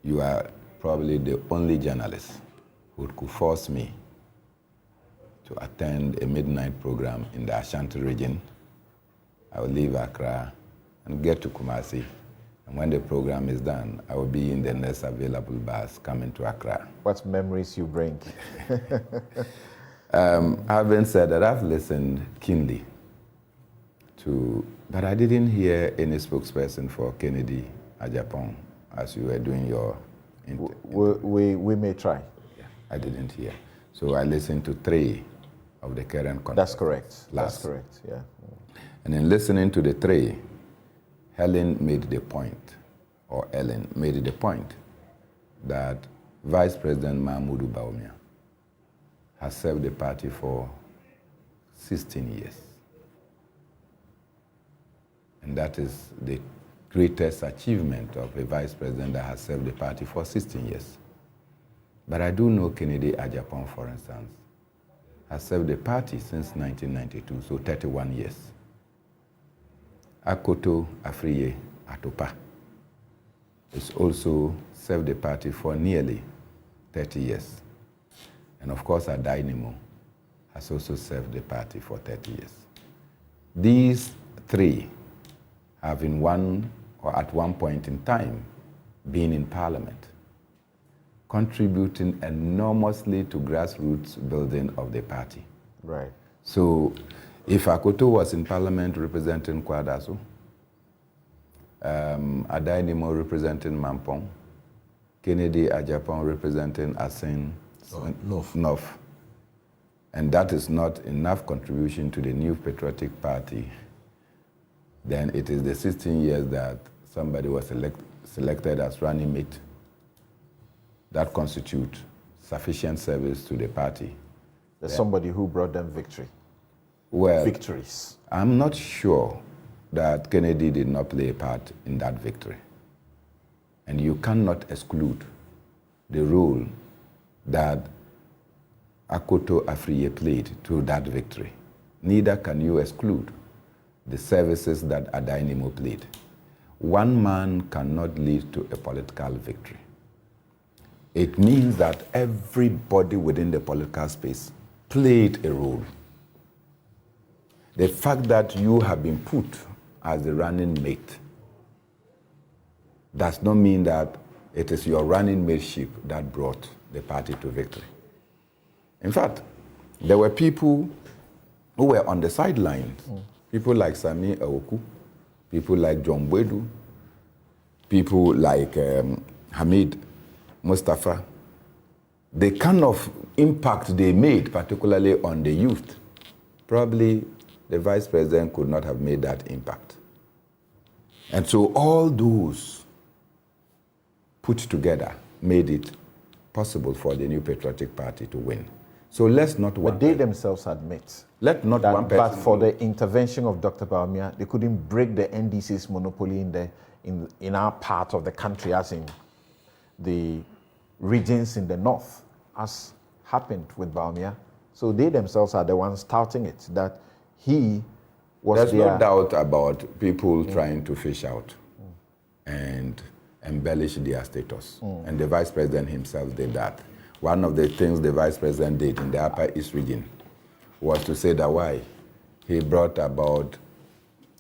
Speaker 4: you are probably the only journalist who could force me to attend a midnight program in the Ashanti region. I will leave Accra and get to Kumasi. And when the program is done, I will be in the next available bus coming to Accra.
Speaker 1: What memories you bring?
Speaker 4: Having said that, I've listened keenly to, but I didn't hear any spokesperson for Kennedy Japan as you were doing your
Speaker 1: we may try.
Speaker 4: Yeah, I didn't hear. So I listened to 3 of the current contestants.
Speaker 1: That's correct. That's correct, yeah.
Speaker 4: And in listening to the 3, Ellen made the point that Vice President Mahmoud Bawumia has served the party for 16 years. And that is the greatest achievement of a vice president that has served the party for 16 years. But I do know Kennedy Japan, for instance, has served the party since 1992, so 31 years. Akoto Afriye Atopa has also served the party for nearly 30 years. And of course, Adainimo has also served the party for 30 years. These 3 have in one or at one point in time been in parliament, contributing enormously to grassroots building of the party.
Speaker 1: Right.
Speaker 4: So if Akoto was in parliament representing Kwadaso, Adainimo representing Mampong, Kennedy Ajapan representing Asin North, and that is not enough contribution to the new patriotic party, then it is the 16 years that somebody was selected as running mate that constitute sufficient service to the party.
Speaker 1: There's somebody who brought them victory.
Speaker 4: Well,
Speaker 1: victories.
Speaker 4: I'm not sure that Kennedy did not play a part in that victory. And you cannot exclude the role that Akoto Afriye played to that victory. Neither can you exclude the services that Adainimo played. One man cannot lead to a political victory. It means that everybody within the political space played a role. The fact that you have been put as the running mate does not mean that it is your running mateship that brought the party to victory. In fact, there were people who were on the sidelines. People like Sami Awoku, people like John Bwedu, people like Hamid Mustafa. The kind of impact they made, particularly on the youth, probably the vice president could not have made that impact. And so all those put together made it possible for the New Patriotic Party to win. So let's not.
Speaker 1: But they themselves admit
Speaker 4: let not
Speaker 1: that,
Speaker 4: one person.
Speaker 1: but for the intervention of Dr. Bawumia, they couldn't break the NDC's monopoly in our part of the country, as in the regions in the north, as happened with Bawumia. So they themselves are the ones touting it, that he was
Speaker 4: There's
Speaker 1: their...
Speaker 4: no doubt about people trying to fish out and embellish their status. And the vice president himself did that. One of the things the vice president did in the Upper East region was to say that why he brought about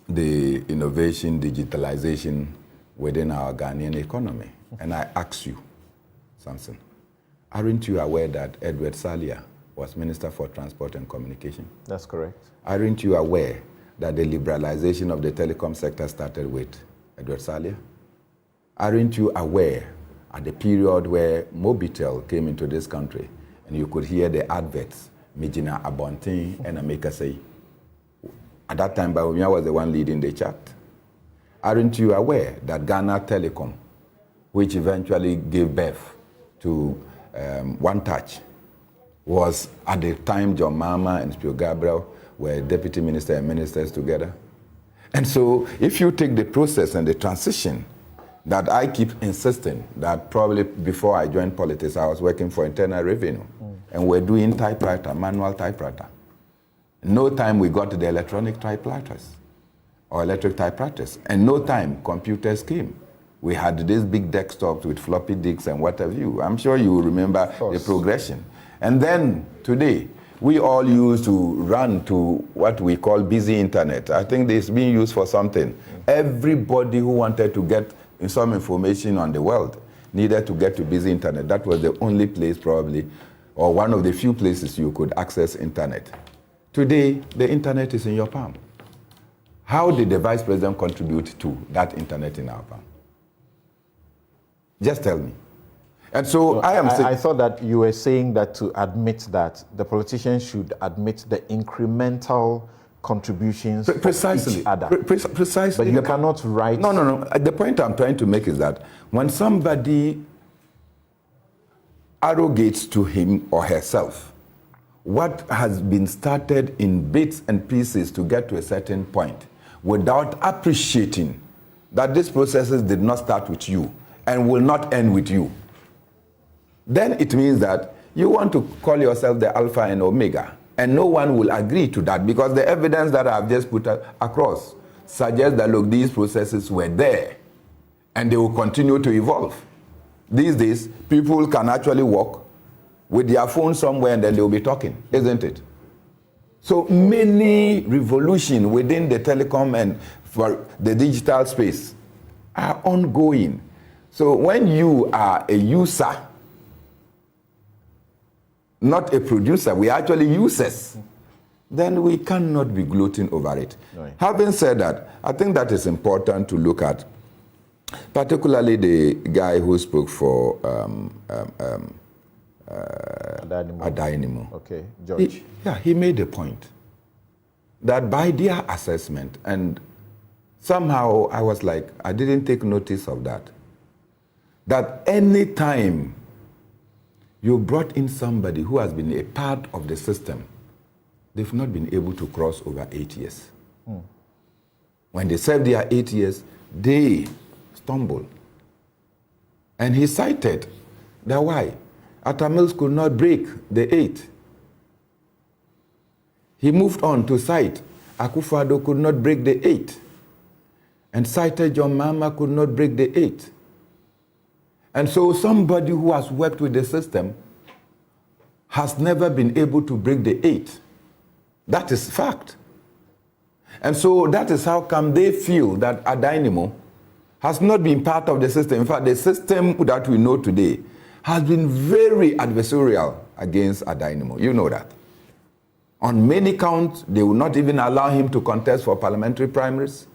Speaker 4: the innovation, digitalization within our Ghanaian economy. And I ask you, Samson, aren't you aware that Edward Salia was Minister for Transport and Communication?
Speaker 1: That's correct.
Speaker 4: Aren't you aware that the liberalization of the telecom sector started with Edward Salia? Aren't you aware at the period where Mobitel came into this country and you could hear the adverts, Mijina Abontin and Ameka say, at that time Bawumia was the one leading the chat? Aren't you aware that Ghana Telecom, which eventually gave birth to One Touch, was at the time John Mahama and Spio Gabriel were deputy minister and ministers together? And so if you take the process and the transition that I keep insisting that probably before I joined politics, I was working for Internal Revenue and we're doing typewriter, manual typewriter. No time we got the electronic typewriters or electric typewriters, and no time computers came. We had these big desktops with floppy disks and what have you. I'm sure you remember the progression. And then today, we all used to run to what we call busy internet. I think it's being used for something. Everybody who wanted to get some information on the world needed to get to busy internet. That was the only place probably, or one of the few places you could access internet. Today, the internet is in your palm. How did the vice president contribute to that internet in our palm? Just tell me. And so
Speaker 1: I thought that you were saying that to admit that the politicians should admit the incremental contributions
Speaker 4: precisely
Speaker 1: of each other.
Speaker 4: Precisely.
Speaker 1: But you cannot write...
Speaker 4: No. The point I'm trying to make is that when somebody arrogates to him or herself what has been started in bits and pieces to get to a certain point without appreciating that these processes did not start with you and will not end with you, then it means that you want to call yourself the Alpha and Omega. And no one will agree to that because the evidence that I've just put across suggests that, look, these processes were there and they will continue to evolve. These days, people can actually walk with their phone somewhere and then they'll be talking, isn't it? So many revolutions within the telecom and for the digital space are ongoing. So when you are a user, not a producer, we are actually users, then we cannot be gloating over it. Right. Having said that, I think that is important to look at, particularly the guy who spoke for Adainimo.
Speaker 1: Okay, George.
Speaker 4: He made a point that by their assessment, and somehow I was like, I didn't take notice of that, that any time you brought in somebody who has been a part of the system, they've not been able to cross over 8 years. When they serve their 8 years, they stumble. And he cited that why Atta Mills could not break the 8. He moved on to cite Akufo-Addo could not break the 8. And cited John Mahama could not break the 8. And so somebody who has worked with the system has never been able to break the 8. That is fact. And so that is how come they feel that Adainimo has not been part of the system. In fact, the system that we know today has been very adversarial against Adainimo. You know that. On many counts, they will not even allow him to contest for parliamentary primaries.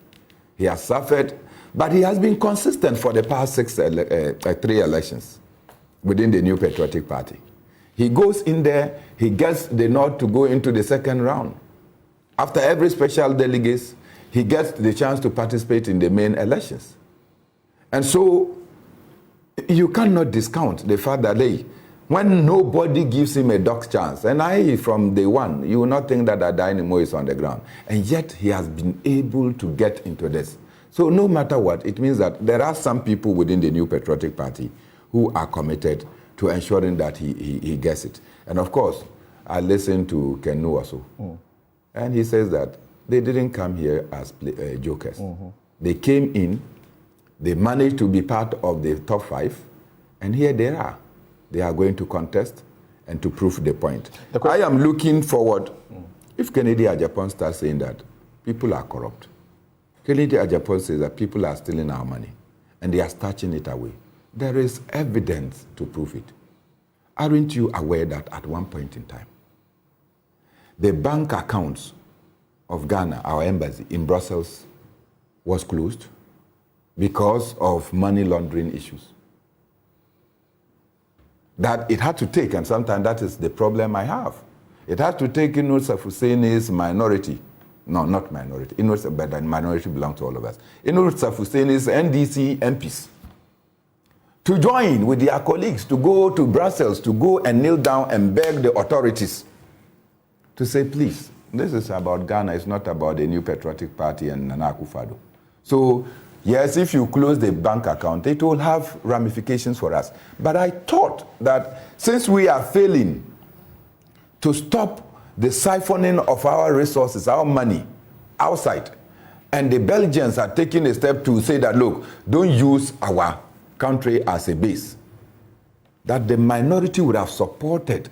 Speaker 4: He has suffered. But he has been consistent for the past 3 elections within the New Patriotic Party. He goes in there, he gets the nod to go into the second round. After every special delegate, he gets the chance to participate in the main elections. And so you cannot discount the fact that When nobody gives him a dog's chance. And I, from day one, you will not think that a dynamo is on the ground. And yet he has been able to get into this. So no matter what, it means that there are some people within the New Patriotic Party who are committed to ensuring that he gets it. And of course, I listened to Ken Nuwaso, and he says that they didn't come here as jokers. They came in, they managed to be part of the top 5, and here they are. They are going to contest and to prove the point. I am looking forward, if Kennedy Agyapong starts saying that people are corrupt. Kennedy Agyapong says that people are stealing our money, and they are snatching it away. There is evidence to prove it. Aren't you aware that at one point in time, the bank accounts of Ghana, our embassy in Brussels, was closed because of money laundering issues? That it had to take, and sometimes that is the problem I have. It had to take Inus Husseini's minority, no, not minority, but the minority belongs to all of us, Inus Husseini's NDC MPs, to join with their colleagues to go to Brussels, to go and kneel down and beg the authorities to say, please, this is about Ghana, it's not about the New Patriotic Party and Nana Akufo-Addo. So, yes, if you close the bank account, it will have ramifications for us. But I thought that since we are failing to stop the siphoning of our resources, our money, outside, and the Belgians are taking a step to say that, look, don't use our country as a base, that the minority would have supported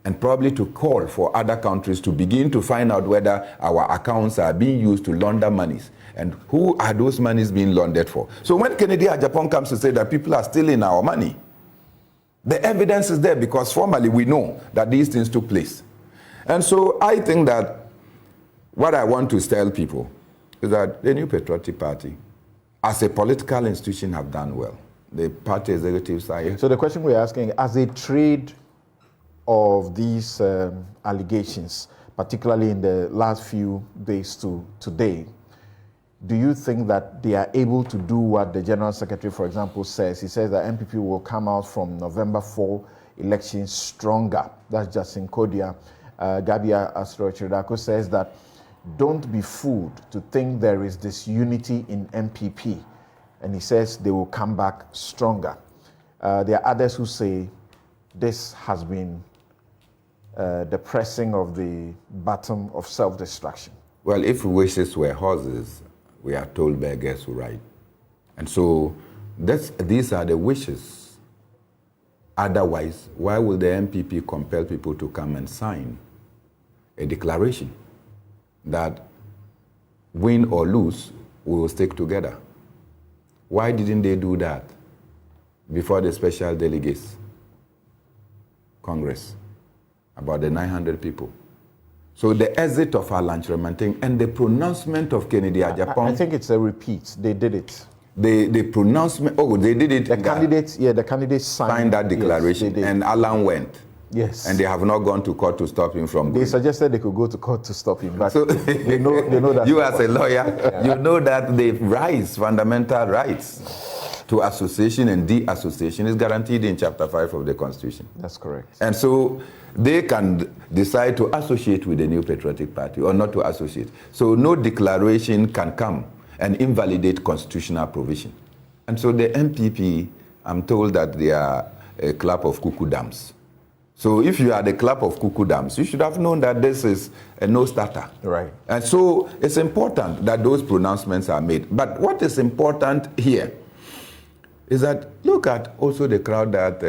Speaker 4: and probably to call for other countries to begin to find out whether our accounts are being used to launder monies and who are those monies being laundered for. So when Kennedy Agyapong comes to say that people are stealing our money, the evidence is there because formally we know that these things took place. And so I think that what I want to tell people is that the New Patriotic Party, as a political institution, have done well. The party executives are here.
Speaker 1: So the question we're asking, as a trade of these allegations, particularly in the last few days to today, do you think that they are able to do what the General Secretary, for example, says? He says that NPP will come out from November 4 elections stronger. That's Justin Kodia. Gabia Asro-Chiridako says that don't be fooled to think there is this unity in NPP. And he says they will come back stronger. There are others who say this has been the pressing of the button of self-destruction.
Speaker 4: Well, if wishes were horses, we are told beggars who ride. And so these are the wishes. Otherwise, why will the NPP compel people to come and sign a declaration that win or lose, we will stick together? Why didn't they do that before the special delegates Congress, about the 900 people? So the exit of Alan Tremantin and the pronouncement of Kennedy Agyapong.
Speaker 1: I think it's a repeat. They did it.
Speaker 4: The pronouncement, they did it.
Speaker 1: The candidates signed
Speaker 4: that declaration, yes, and Alan went.
Speaker 1: Yes.
Speaker 4: And they have not gone to court to stop him from going.
Speaker 1: They suggested they could go to court to stop him, but so, they know that.
Speaker 4: You as a lawyer, you know that the rights, fundamental rights to association and de-association is guaranteed in Chapter 5 of the Constitution.
Speaker 1: That's correct.
Speaker 4: And so they can decide to associate with the New Patriotic Party or not to associate. So no declaration can come and invalidate constitutional provision. And so the NPP, I'm told that they are a club of cuckoo dams. So if you are the club of cuckoo dams, you should have known that this is a no-starter.
Speaker 1: Right.
Speaker 4: And so it's important that those pronouncements are made. But what is important here is that look at also the crowd that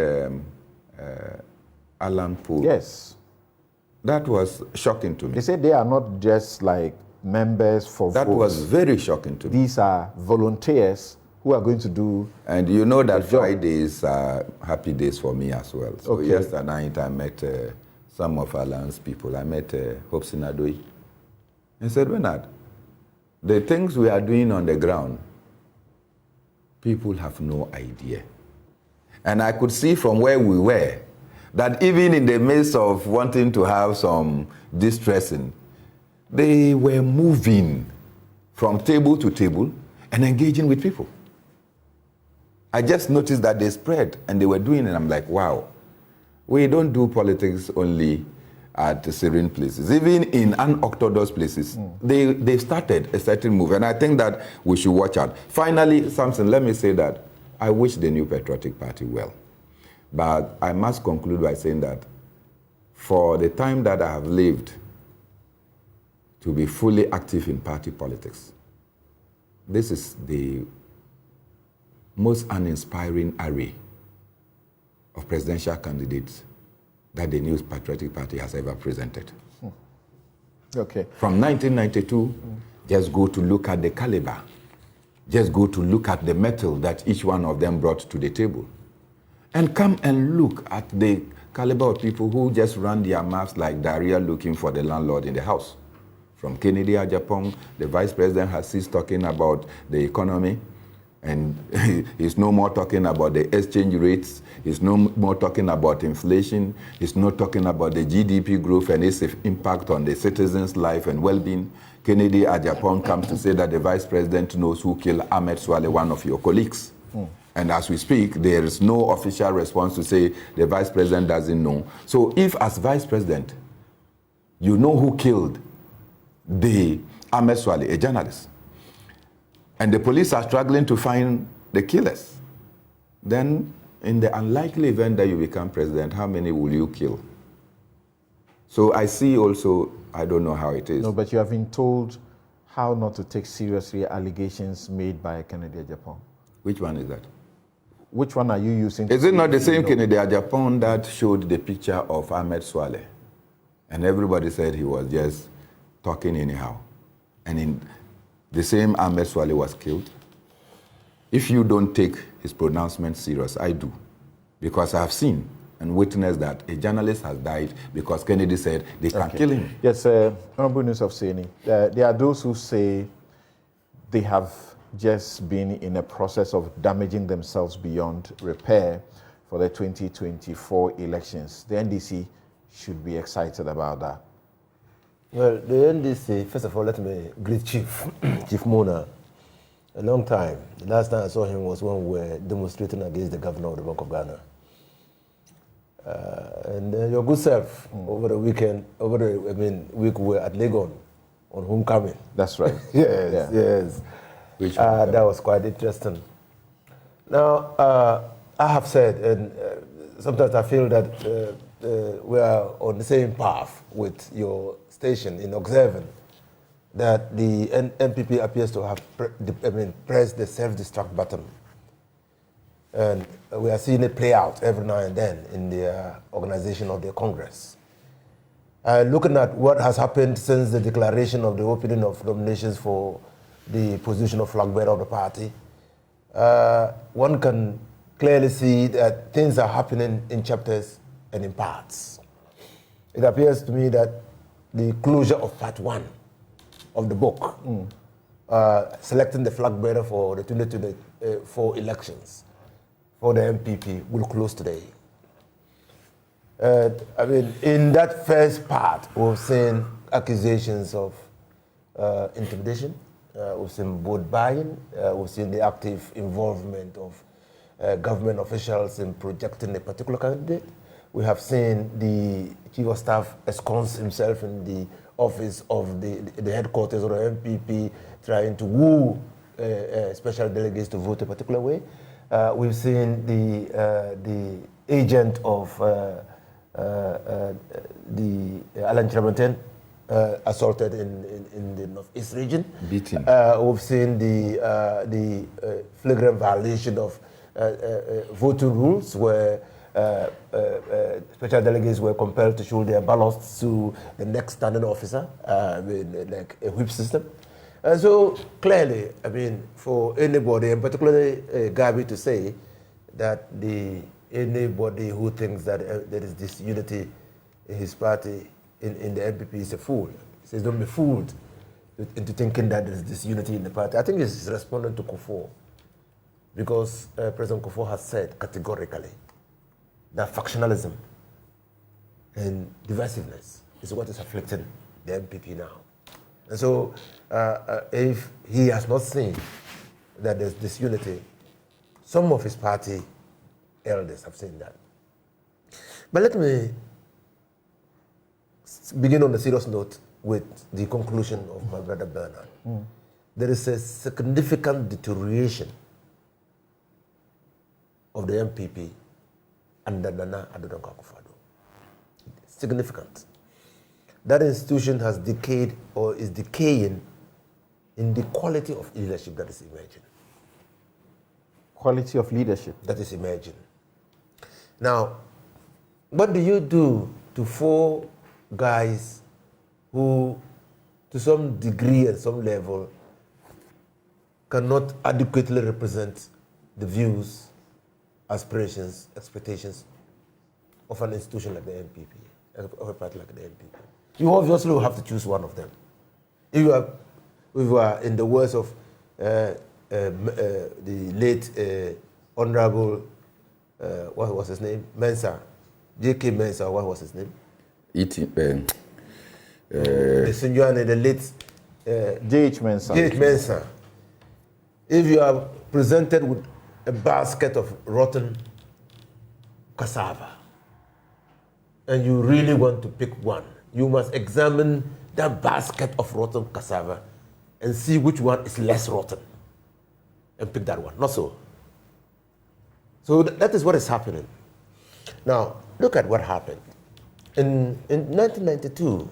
Speaker 4: Alan pulled.
Speaker 1: Yes.
Speaker 4: That was shocking to me.
Speaker 1: They said they are not just like members for
Speaker 4: that votes. Was very shocking to me.
Speaker 1: These are volunteers who are going to do.
Speaker 4: And you know that Fridays are happy days for me as well. So
Speaker 1: okay.
Speaker 4: Yesterday night I met some of Alan's people. I met Hobson Adoi. I said, Bernard, the things we are doing on the ground, people have no idea. And I could see from where we were that even in the midst of wanting to have some distressing, they were moving from table to table and engaging with people. I just noticed that they spread and they were doing it, and I'm like, wow, We don't do politics only at serene places. Even in unorthodox places, they started a certain move, and I think that we should watch out. Finally, Samson, let me say that I wish the New Patriotic Party well, but I must conclude by saying that for the time that I have lived to be fully active in party politics, this is the most uninspiring array of presidential candidates that the New Patriotic Party has ever presented.
Speaker 1: Okay.
Speaker 4: From 1992, just go to look at the caliber. Just go to look at the metal that each one of them brought to the table. And come and look at the caliber of people who just run their mouths like diarrhea looking for the landlord in the house. From Kennedy Agyapong, the vice president has ceased talking about the economy, and he's no more talking about the exchange rates. He's no more talking about inflation. He's not talking about the GDP growth and its impact on the citizens' life and well-being. Kennedy Agyapong comes to say that the vice president knows who killed Ahmed Swale, one of your colleagues. And as we speak, there is no official response to say the vice president doesn't know. So if as vice president, you know who killed the Ahmed Swale, a journalist, and the police are struggling to find the killers, then in the unlikely event that you become president, how many will you kill? So I see also, I don't know how it is.
Speaker 1: No, but you have been told how not to take seriously allegations made by Kennedy Agyapong.
Speaker 4: Which one is that?
Speaker 1: Which one are you using?
Speaker 4: Is it not the same Kennedy Agyapong that showed the picture of Ahmed Swale? And everybody said he was just talking anyhow. And in the same Ahmed Swale was killed. If you don't take his pronouncement serious, I do. Because I have seen and witnessed that a journalist has died because Kennedy said they can kill him.
Speaker 1: Yes, Honorable News of Seni. There are those who say they have just been in a process of damaging themselves beyond repair for the 2024 elections. The NDC should be excited about that.
Speaker 14: Well, the NDC, first of all, let me greet Chief Mona. A long time. The last time I saw him was when we were demonstrating against the governor of the Bank of Ghana. And your good self over the weekend, week we were at Legon on homecoming.
Speaker 1: That's right.
Speaker 14: Yes. That was quite interesting. Now, I have said, and sometimes I feel that we are on the same path with your station in observing that the NPP appears to have pressed the self-destruct button. And we are seeing it play out every now and then in the organization of the Congress. Looking at what has happened since the declaration of the opening of nominations for the position of flag bearer of the party, one can clearly see that things are happening in chapters and in parts. It appears to me that the closure of part 1 of the book, selecting the flag bearer for the 2024 elections for the NPP, will close today. In that first part, we've seen accusations of intimidation, we've seen vote buying, we've seen the active involvement of government officials in projecting a particular candidate. We have seen the Chief of Staff ensconce himself in the office of the headquarters of the NPP, trying to woo special delegates to vote a particular way. We've seen the agent of the Alan Tremonten assaulted in the Northeast region.
Speaker 4: Beaten.
Speaker 14: We've seen the flagrant violation of voting rules where special delegates were compelled to show their ballots to the next standing officer, like a whip system. So clearly, for anybody, and particularly Gabi, to say that anybody who thinks that there is this unity in his party, in the NPP, is a fool. He says, don't be fooled into thinking that there is this unity in the party. I think it's responding to Kufuor, because President Kufuor has said categorically that factionalism and divisiveness is what is afflicting the NPP now. And so if he has not seen that there's disunity, some of his party elders have seen that. But let me begin on a serious note with the conclusion of my brother Bernard. There is a significant deterioration of the NPP under Nana Addo Dankwa Akufo-Addo. Significant. That institution has decayed or is decaying in the quality of leadership that is emerging.
Speaker 1: Quality of leadership?
Speaker 14: That is emerging. Now, what do you do to 4 guys who, to some degree and some level, cannot adequately represent the views, aspirations, expectations of an institution like the NPP, of a party like the NPP? You obviously will have to choose one of them. If you are in the words of the late Honorable, what was his name? Mensah, J.K. Mensah, what was his name?
Speaker 4: The
Speaker 14: Sunjuan, the late
Speaker 1: J.H. Mensah.
Speaker 14: J.H. Mensah. If you are presented with a basket of rotten cassava and you really want to pick one, you must examine that basket of rotten cassava and see which one is less rotten and pick that one. Not so. So that is what is happening. Now, look at what happened. In 1992,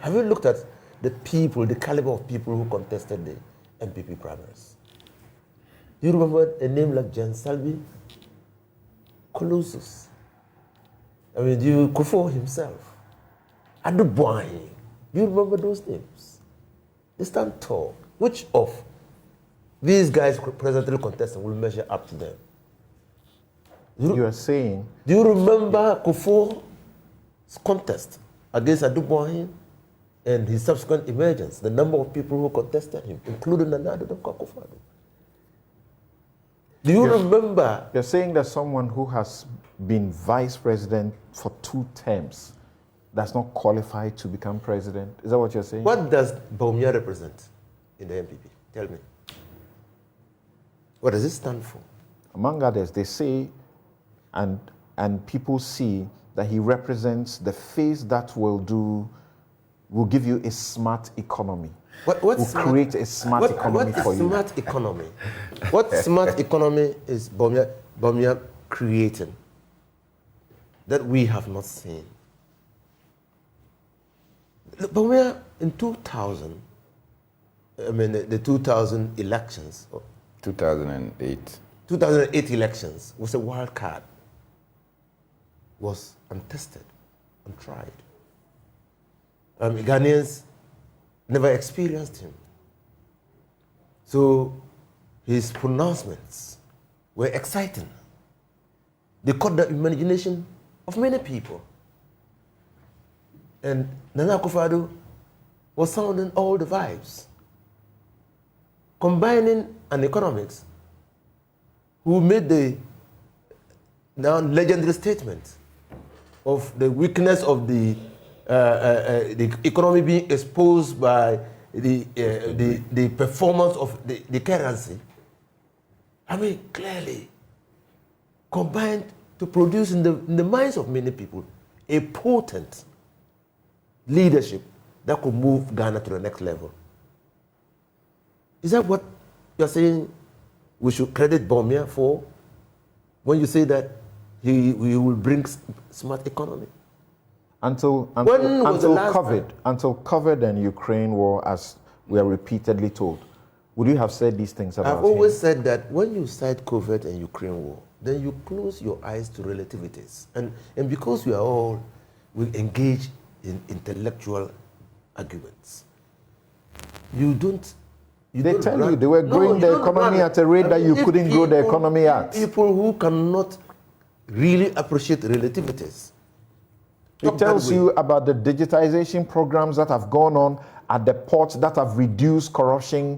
Speaker 14: have you looked at the people, the caliber of people who contested the NPP primaries? Do you remember a name like Jan Salvi? Colossus. I mean, Kufo himself. Adubuahi. Do you remember those names? They stand tall. Which of these guys presently contesting will measure up to them?
Speaker 1: You are saying...
Speaker 14: Do you remember Kufuor's contest against Adubuahi and his subsequent emergence? The number of people who contested him, including Nana Addo Dankwa Akufo-Addo. Do you remember?
Speaker 1: You're saying that someone who has been vice president for 2 terms does not qualify to become president? Is that what you're saying?
Speaker 14: What does Bawumia represent in the NPP? Tell me. What does it stand for?
Speaker 1: Among others, they say, and people see that he represents the face that will give you a smart economy. Will create a smart economy for you.
Speaker 14: What smart economy? What smart economy is Bawumia creating that we have not seen? Bawumia in 2000, I mean the 2000 elections.
Speaker 4: 2008.
Speaker 14: 2008 elections was a wild card. Was untested, untried. Ghanaians never experienced him. So his pronouncements were exciting. They caught the imagination of many people. And Nana Akufo-Addo was sounding all the vibes. Combining an economics who made the now legendary statement of the weakness of the economy being exposed by the performance of the currency. I mean, clearly combined to produce in the minds of many people a potent leadership that could move Ghana to the next level. Is that what you're saying we should credit Bawumia for when you say that he will bring smart economy?
Speaker 1: Until COVID and Ukraine war, as we are repeatedly told, would you have said these things about him?
Speaker 14: I've always said that when you cite COVID and Ukraine war, then you close your eyes to relativities. And because we engage in intellectual arguments,
Speaker 1: they tell you they were growing the economy at a rate that you couldn't grow the economy at.
Speaker 14: People who cannot really appreciate relativities.
Speaker 1: It tells you about the digitization programs that have gone on at the ports that have reduced corruption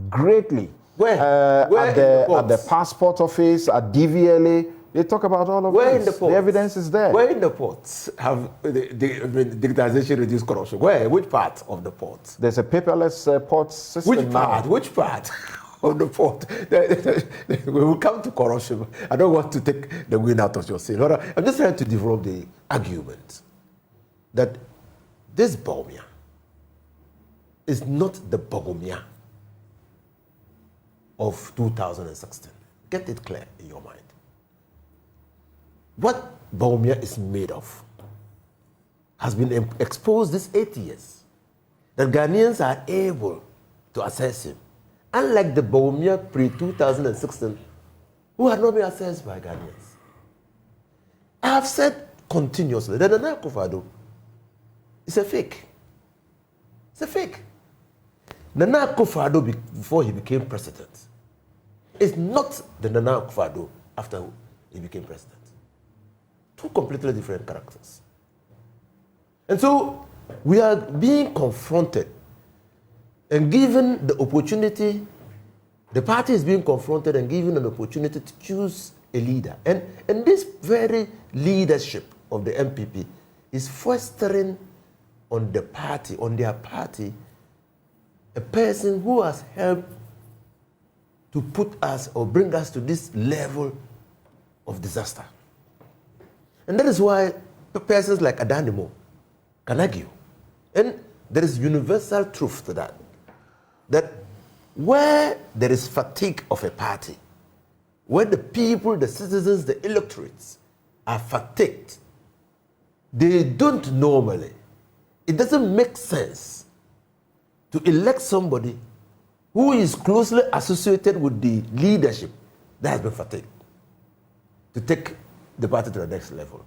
Speaker 1: greatly.
Speaker 14: Where?
Speaker 1: At the passport office, at DVLA. They talk about all of
Speaker 14: Where
Speaker 1: this.
Speaker 14: In the ports?
Speaker 1: The evidence is there.
Speaker 14: Where in the ports have the digitization reduced corruption? Where? Which part of the ports?
Speaker 1: There's a paperless port system
Speaker 14: Which part?
Speaker 1: now.
Speaker 14: Which part? on the port. We will come to corruption. I don't want to take the wind out of your sail. I'm just trying to develop the argument that this Bawumia is not the Bawumia of 2016. Get it clear in your mind. What Bawumia is made of has been exposed these 8 years, that Ghanaians are able to assess him. Unlike the Bawumia pre-2016, who had not been assessed by Ghanaians. I have said continuously that Nana Akufo-Addo is a fake. It's a fake. Nana Akufo-Addo, before he became president, is not the Nana Akufo-Addo after he became president. Two completely different characters. And so we are being confronted and given the opportunity, the party is being confronted and given an opportunity to choose a leader. And this very leadership of the NPP is fostering on the party, on their party, a person who has helped to put us or bring us to this level of disaster. And that is why persons like Adanimo can argue. And there is universal truth to that. That where there is fatigue of a party, where the people, the citizens, the electorates are fatigued, they don't normally, it doesn't make sense to elect somebody who is closely associated with the leadership that has been fatigued to take the party to the next level.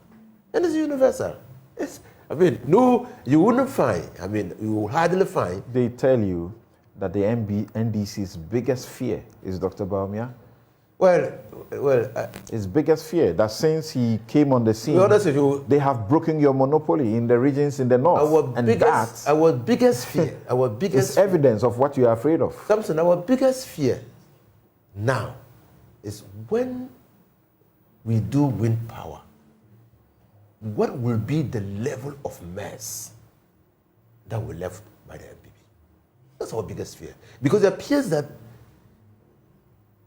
Speaker 14: And it's universal. No, you wouldn't find, you will hardly find.
Speaker 1: They tell you that the NDC's biggest fear is Dr. Bawumia. His biggest fear, that since he came on the scene, they have broken your monopoly in the regions in the north.
Speaker 14: Our biggest fear
Speaker 1: is evidence of what you are afraid of.
Speaker 14: Samson, our biggest fear now is when we do win power, what will be the level of mess that will be left by the NPP? That's our biggest fear. Because it appears that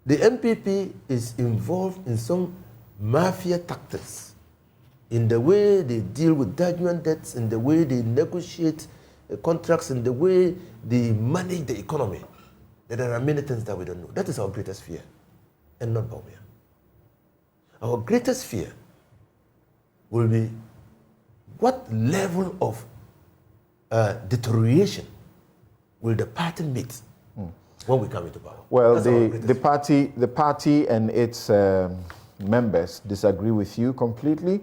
Speaker 14: the NPP is involved in some mafia tactics in the way they deal with judgment debts, in the way they negotiate contracts, in the way they manage the economy. There are many things that we don't know. That is our greatest fear, and not Bawumia. Our greatest fear will be what level of deterioration will the party meet when we come into power?
Speaker 1: Well, the party and its members disagree with you completely.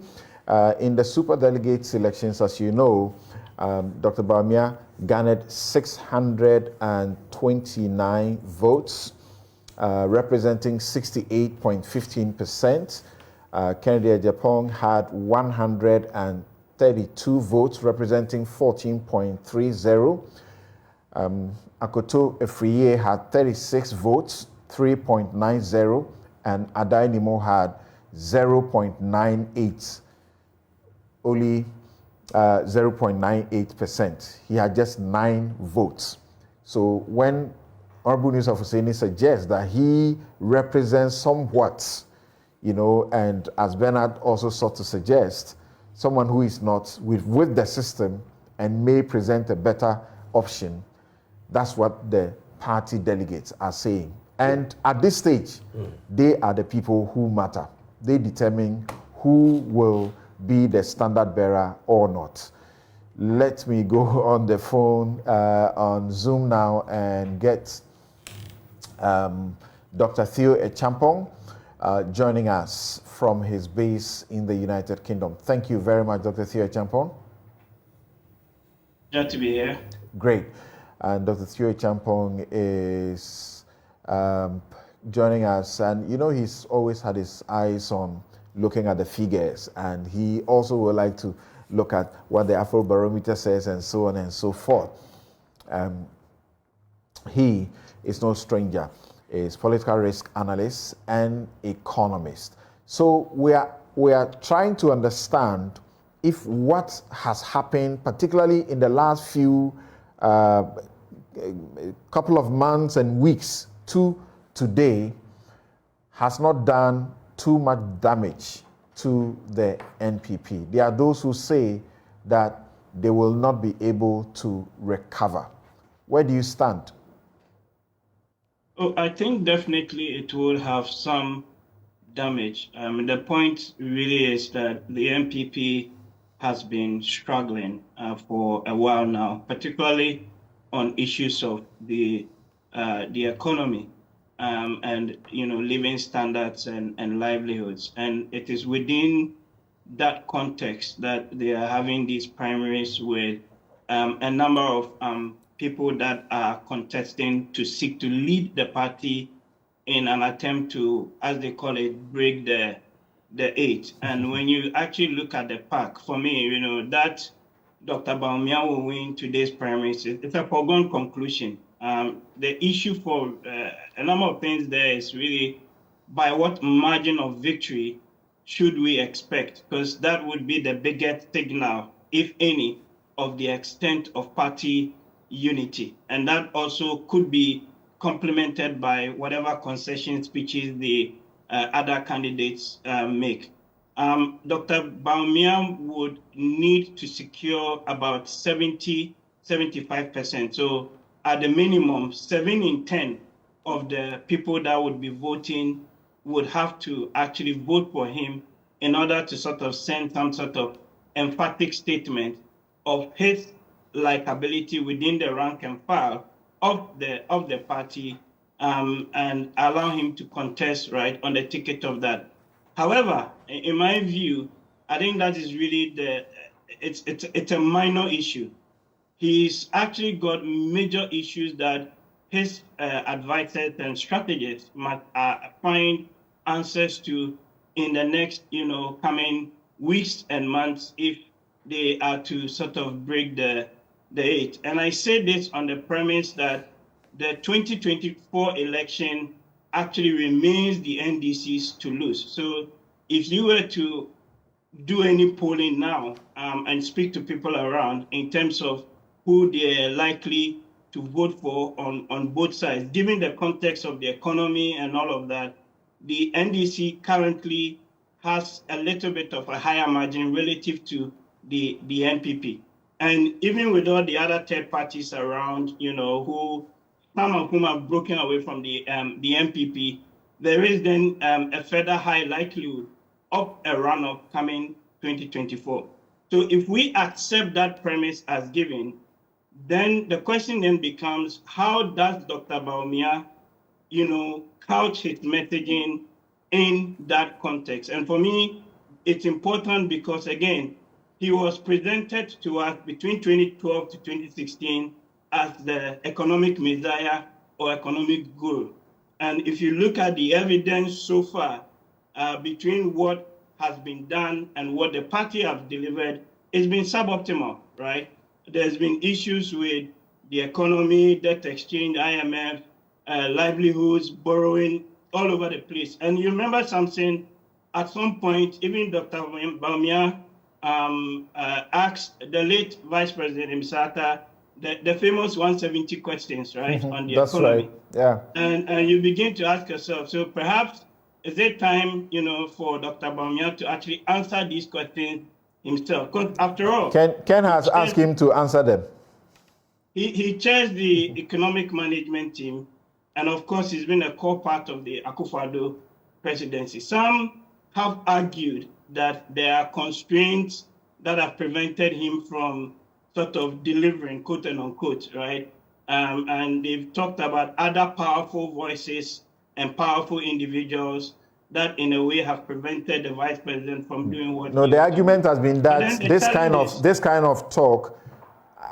Speaker 1: In the superdelegates elections, as you know, Dr. Bawumia garnered 629 votes, representing 68.15%. Kennedy Agyapong had 132 votes, representing 14.30%. Akoto Efriye had 36 votes, 3.90%, and Adainimo had 0.98%, only 0.98%. He had just 9 votes. So when Honorable News of Hussaini suggests that he represents somewhat, and as Bernard also sought to suggest, someone who is not with the system and may present a better option, that's what the party delegates are saying. And at this stage, they are the people who matter. They determine who will be the standard bearer or not. Let me go on the phone on Zoom now and get Dr. Theo Echampong joining us from his base in the United Kingdom. Thank you very much, Dr. Theo Echampong.
Speaker 15: Glad to be here.
Speaker 1: Great. And Dr. Theo Echampong is joining us, and he's always had his eyes on looking at the figures, and he also would like to look at what the Afrobarometer says and so on and so forth. He is no stranger, is political risk analyst and economist. So we are trying to understand if what has happened, particularly in the last few couple of months and weeks to today has not done too much damage to the NPP. There are those who say that they will not be able to recover. Where do you stand?
Speaker 15: Oh, I think definitely it will have some damage. The point really is that the NPP has been struggling for a while now, particularly on issues of the economy and living standards and livelihoods. And it is within that context that they are having these primaries with a number of people that are contesting to seek to lead the party in an attempt to, as they call it, break the eight. And when you actually look at the pack, for me, that Dr. Bawumia will win today's primaries, it's a foregone conclusion. The issue for a number of things there is really by what margin of victory should we expect? Because that would be the biggest signal, if any, of the extent of party unity. And that also could be complemented by whatever concession speeches the other candidates make. Dr. Bawumia would need to secure about 75%. So at the minimum, 7 in 10 of the people that would be voting would have to actually vote for him in order to sort of send some sort of emphatic statement of his likability within the rank and file of the party and allow him to contest right on the ticket of that. However, in my view, I think that is really it's a minor issue. He's actually got major issues that his advisors and strategists must find answers to in the next, coming weeks and months if they are to sort of break the eight. And I say this on the premise that the 2024 election actually remains the NDC's to lose. So if you were to do any polling now and speak to people around in terms of who they're likely to vote for on both sides, given the context of the economy and all of that, the NDC currently has a little bit of a higher margin relative to the NPP. And even with all the other third parties around, who some of whom have broken away from the NPP, there is then a further high likelihood of a runoff coming 2024. So if we accept that premise as given, then the question then becomes, how does Dr. Bawumia, couch his messaging in that context? And for me, it's important because, again, he was presented to us between 2012 to 2016 as the economic messiah or economic guru. And if you look at the evidence so far between what has been done and what the party has delivered, it's been suboptimal, right? There's been issues with the economy, debt exchange, IMF, livelihoods, borrowing, all over the place. And you remember Samson, at some point, even Dr. Bawumia asked the late Vice President Imsata the famous 170 questions, right, on the
Speaker 1: That's
Speaker 15: economy.
Speaker 1: Right. Yeah.
Speaker 15: And you begin to ask yourself, so perhaps is it time, for Dr. Bawumia to actually answer these questions himself? Because after all,
Speaker 1: Ken has asked him to answer them.
Speaker 15: He chairs the economic management team, and of course, he's been a core part of the Akufo-Addo presidency. Some have argued that there are constraints that have prevented him from sort of delivering, quote and unquote, right? And they've talked about other powerful voices and powerful individuals that in a way have prevented the vice president from doing what
Speaker 1: No, the argument has been that this kind of talk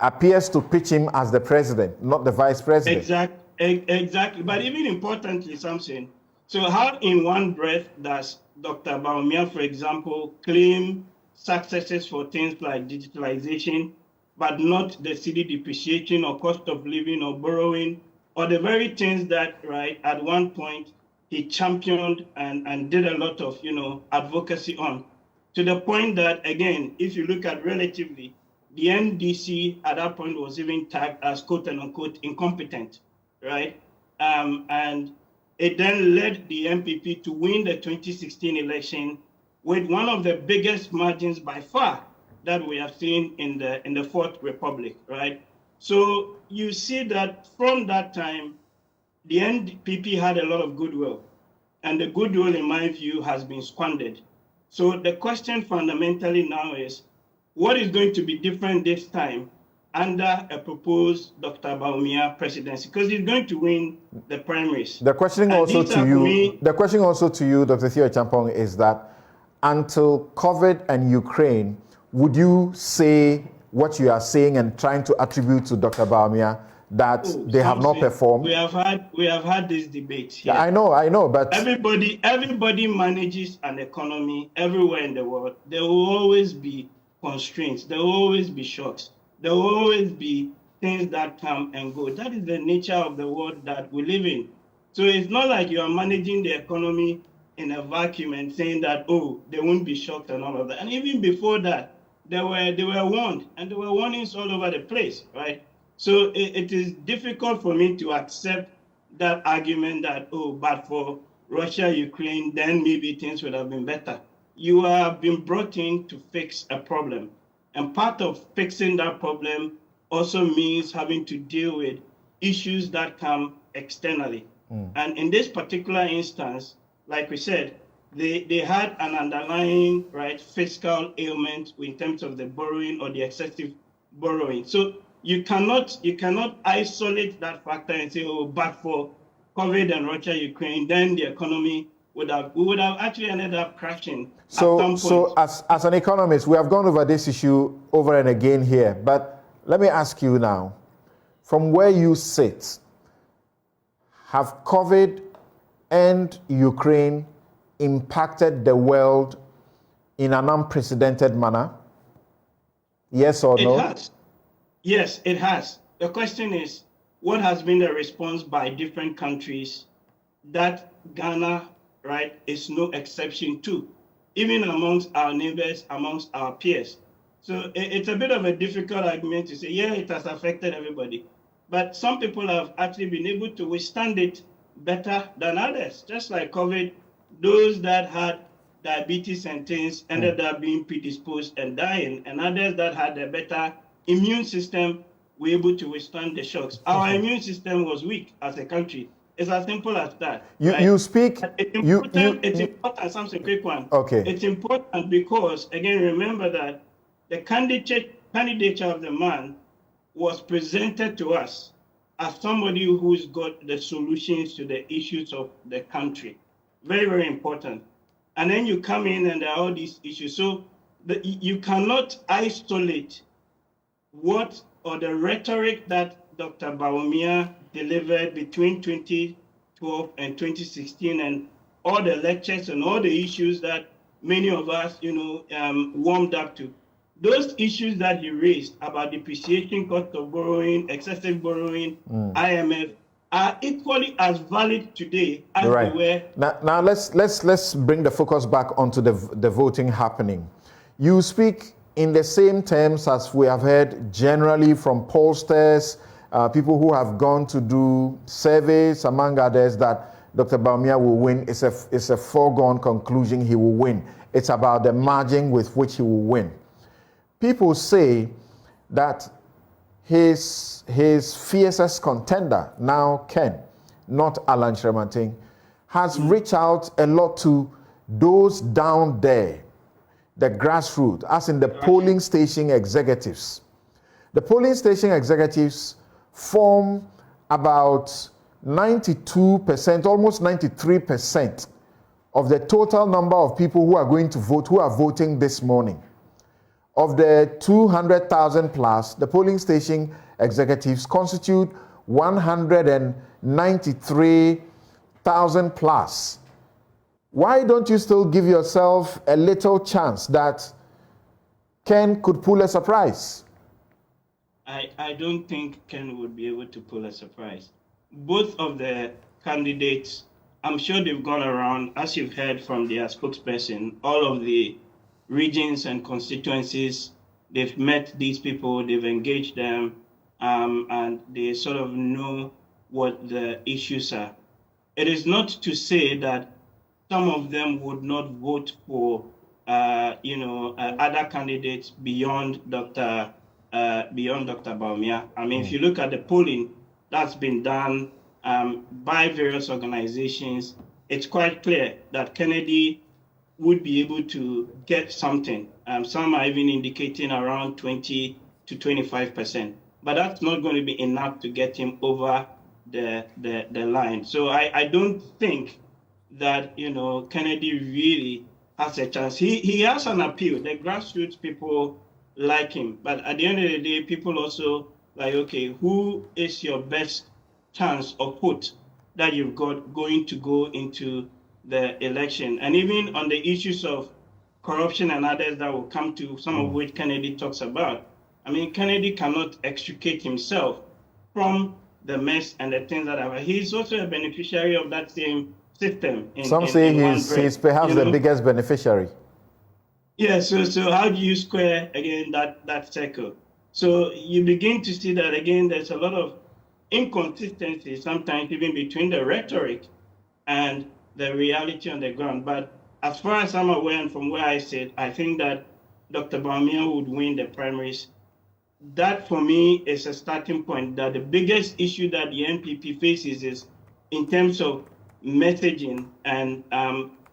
Speaker 1: appears to pitch him as the president, not the vice president.
Speaker 15: Exactly. But even importantly, Samson, so how in one breath does Dr. Bawumia, for example, claim successes for things like digitalization, but not the cedi depreciation or cost of living or borrowing, or the very things that, right, at one point he championed and did a lot of, advocacy on, to the point that, again, if you look at relatively, the NDC at that point was even tagged as quote and unquote incompetent, right? And It then led the NPP to win the 2016 election with one of the biggest margins by far that we have seen in the Fourth Republic, right? So you see that from that time, the NPP had a lot of goodwill, and the goodwill, in my view, has been squandered. So the question fundamentally now is, what is going to be different this time under a proposed Dr. Bawumia presidency? Because he's going to win the primaries.
Speaker 1: The question also to you, Dr. Theo Champong, is that until COVID and Ukraine, would you say what you are saying and trying to attribute to Dr. Bawumia that they have not performed?
Speaker 15: We have had this debate here.
Speaker 1: Yeah, I know, but
Speaker 15: everybody manages an economy everywhere in the world. There will always be constraints. There will always be shocks. There will always be things that come and go. That is the nature of the world that we live in. So it's not like you are managing the economy in a vacuum and saying that, oh, there won't be shocks and all of that. And even before that, they were warned, and there were warnings all over the place, right? So it is difficult for me to accept that argument that, oh, but for Russia, Ukraine, then maybe things would have been better. You have been brought in to fix a problem. And part of fixing that problem also means having to deal with issues that come externally. And in this particular instance, like we said, they had an underlying fiscal ailment in terms of the borrowing or the excessive borrowing. So you cannot isolate that factor and say, oh, but for COVID and Russia, Ukraine, then the economy would have actually ended up crashing.
Speaker 1: So as an economist, we have gone over this issue over and again here, but let me ask you now, from where you sit, have COVID and Ukraine impacted the world in an unprecedented manner? Yes or no?
Speaker 15: It has. Yes, it has. The question is, what has been the response by different countries that Ghana, is no exception to, even amongst our neighbors, amongst our peers? So it's a bit of a difficult argument to say, yeah, it has affected everybody. But some people have actually been able to withstand it better than others. Just like COVID, those that had diabetes and things ended up being predisposed and dying, and others that had a better immune system were able to withstand the shocks. Our immune system was weak as a country. It's as simple as that.
Speaker 1: You speak.
Speaker 15: It's important, Samson, quick one.
Speaker 1: Okay.
Speaker 15: It's important because, again, remember that the candidature of the man was presented to us as somebody who's got the solutions to the issues of the country. Very, very important. And then you come in and there are all these issues. So you cannot isolate what or the rhetoric that Dr. Bawumia delivered between 2012 and 2016 and all the lectures and all the issues that many of us, warmed up to. Those issues that he raised about depreciation, cost of borrowing, excessive borrowing, IMF, are equally as valid today as they were.
Speaker 1: Now let's bring the focus back onto the voting happening. You speak in the same terms as we have heard generally from pollsters, people who have gone to do surveys, among others, that Dr. Bawumia will win. It's a foregone conclusion he will win. It's about the margin with which he will win. People say that his fiercest contender, now Ken, not Alan Shremanting, has reached out a lot to those down there, the grassroots, as in the polling station executives. The polling station executives form about 92%, almost 93% of the total number of people who are going to vote, who are voting this morning. Of the 200,000 plus, the polling station executives constitute 193,000 plus. Why don't you still give yourself a little chance that Ken could pull a surprise?
Speaker 15: I don't think Ken would be able to pull a surprise. Both of the candidates, I'm sure they've gone around, as you've heard from their spokesperson, all of the regions and constituencies. They've met these people, they've engaged them, and they sort of know what the issues are. it is not to say that some of them would not vote for, other candidates beyond Dr. Bawumia. I mean, if you look at the polling that's been done by various organizations, it's quite clear that Kennedy would be able to get something. Some are even indicating around 20 to 25%, but that's not going to be enough to get him over the line. So I don't think that Kennedy really has a chance. He has an appeal. The grassroots people like him, but at the end of the day, people also like, okay, who is your best chance or put that you've got going to go into the election? And even on the issues of corruption and others that will come to, some of which Kennedy talks about. I mean, Kennedy cannot extricate himself from the mess and the things that are. He's also a beneficiary of that same system.
Speaker 1: Some say he's perhaps the biggest beneficiary.
Speaker 15: Yeah, so how do you square, again, that circle? So you begin to see that, again, there's a lot of inconsistency sometimes even between the rhetoric and the reality on the ground. But as far as I'm aware and from where I sit, I think that Dr. Bawumia would win the primaries. That, for me, is a starting point, that the biggest issue that the NPP faces is in terms of messaging and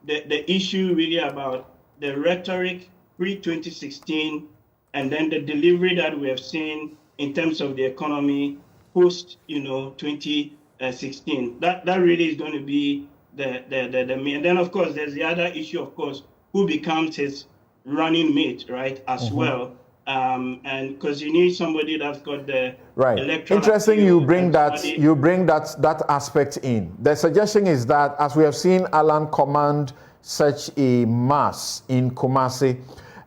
Speaker 15: the issue really about the rhetoric pre-2016 and then the delivery that we have seen in terms of the economy post, 2016. That really is going to be the main. And then, of course, there's the other issue, of course, who becomes his running mate, right, as well. And because you need somebody that's got the electoral.
Speaker 1: Interesting, you bring that aspect in. The suggestion is that, as we have seen Alan command such a mass in Kumasi,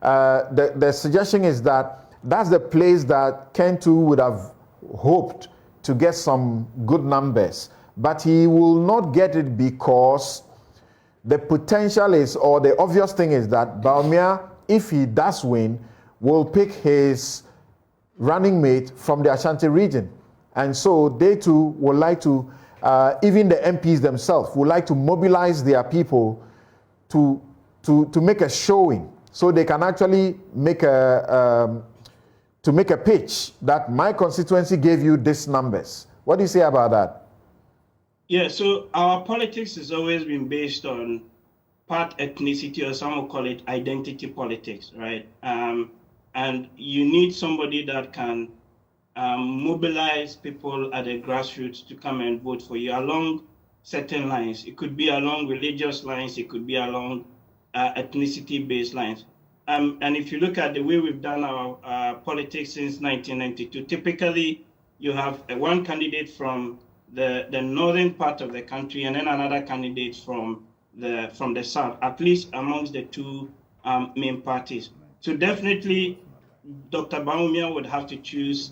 Speaker 1: the suggestion is that that's the place that Kentu would have hoped to get some good numbers, but he will not get it because the potential is, or the obvious thing is that Bawumia, if he does win, will pick his running mate from the Ashanti region. And so they too would like to, even the MPs themselves, would like to mobilize their people to make a showing so they can actually make a pitch that my constituency gave you these numbers. What do you say about that?
Speaker 15: Yeah, so our politics has always been based on part ethnicity, or some will call it identity politics, right? And you need somebody that can mobilize people at the grassroots to come and vote for you along certain lines. It could be along religious lines, it could be along ethnicity-based lines. And if you look at the way we've done our politics since 1992, typically you have one candidate from the northern part of the country and then another candidate from the south, at least amongst the two main parties. So definitely, Dr. Bawumia would have to choose,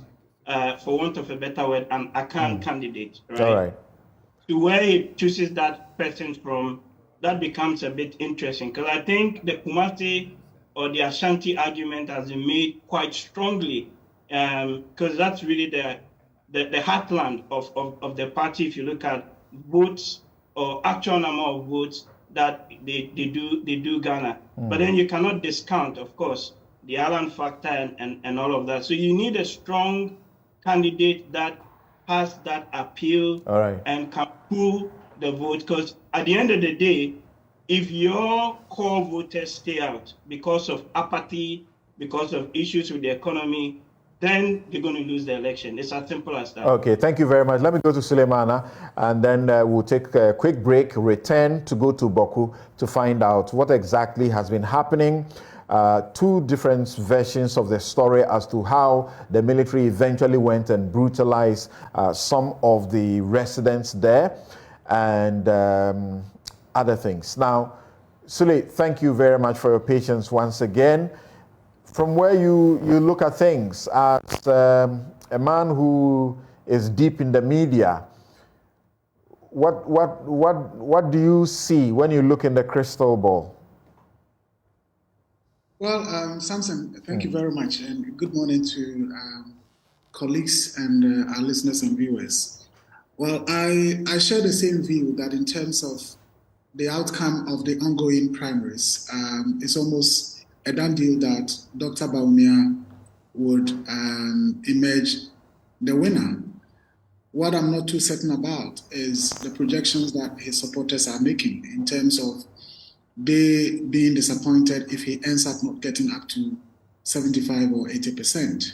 Speaker 15: for want of a better word, an Akan candidate, right?
Speaker 1: All right.
Speaker 15: To where he chooses that person from, that becomes a bit interesting, because I think the Kumasi or the Ashanti argument has been made quite strongly, because that's really the heartland of the party. If you look at votes or actual number of votes that they do garner. But then you cannot discount, of course, the Alan factor and all of that. So you need a strong candidate that has that appeal and can pull the vote. Because at the end of the day, if your core voters stay out because of apathy, because of issues with the economy, then you're going to lose the election. It's as simple as that.
Speaker 1: Okay, thank you very much. Let me go to Suleimana, and then we'll take a quick break, return to go to Boku to find out what exactly has been happening. Two different versions of the story as to how the military eventually went and brutalized some of the residents there and other things. Now, Sule, thank you very much for your patience once again. From where you look at things as a man who is deep in the media, what do you see when you look in the crystal ball?
Speaker 16: Well, Samson, thank you very much, and good morning to colleagues and our listeners and viewers. Well, I share the same view that in terms of the outcome of the ongoing primaries, it's almost a done deal that Dr. Bawumia would emerge the winner. What I'm not too certain about is the projections that his supporters are making in terms of they being disappointed if he ends up not getting up to 75 or 80%.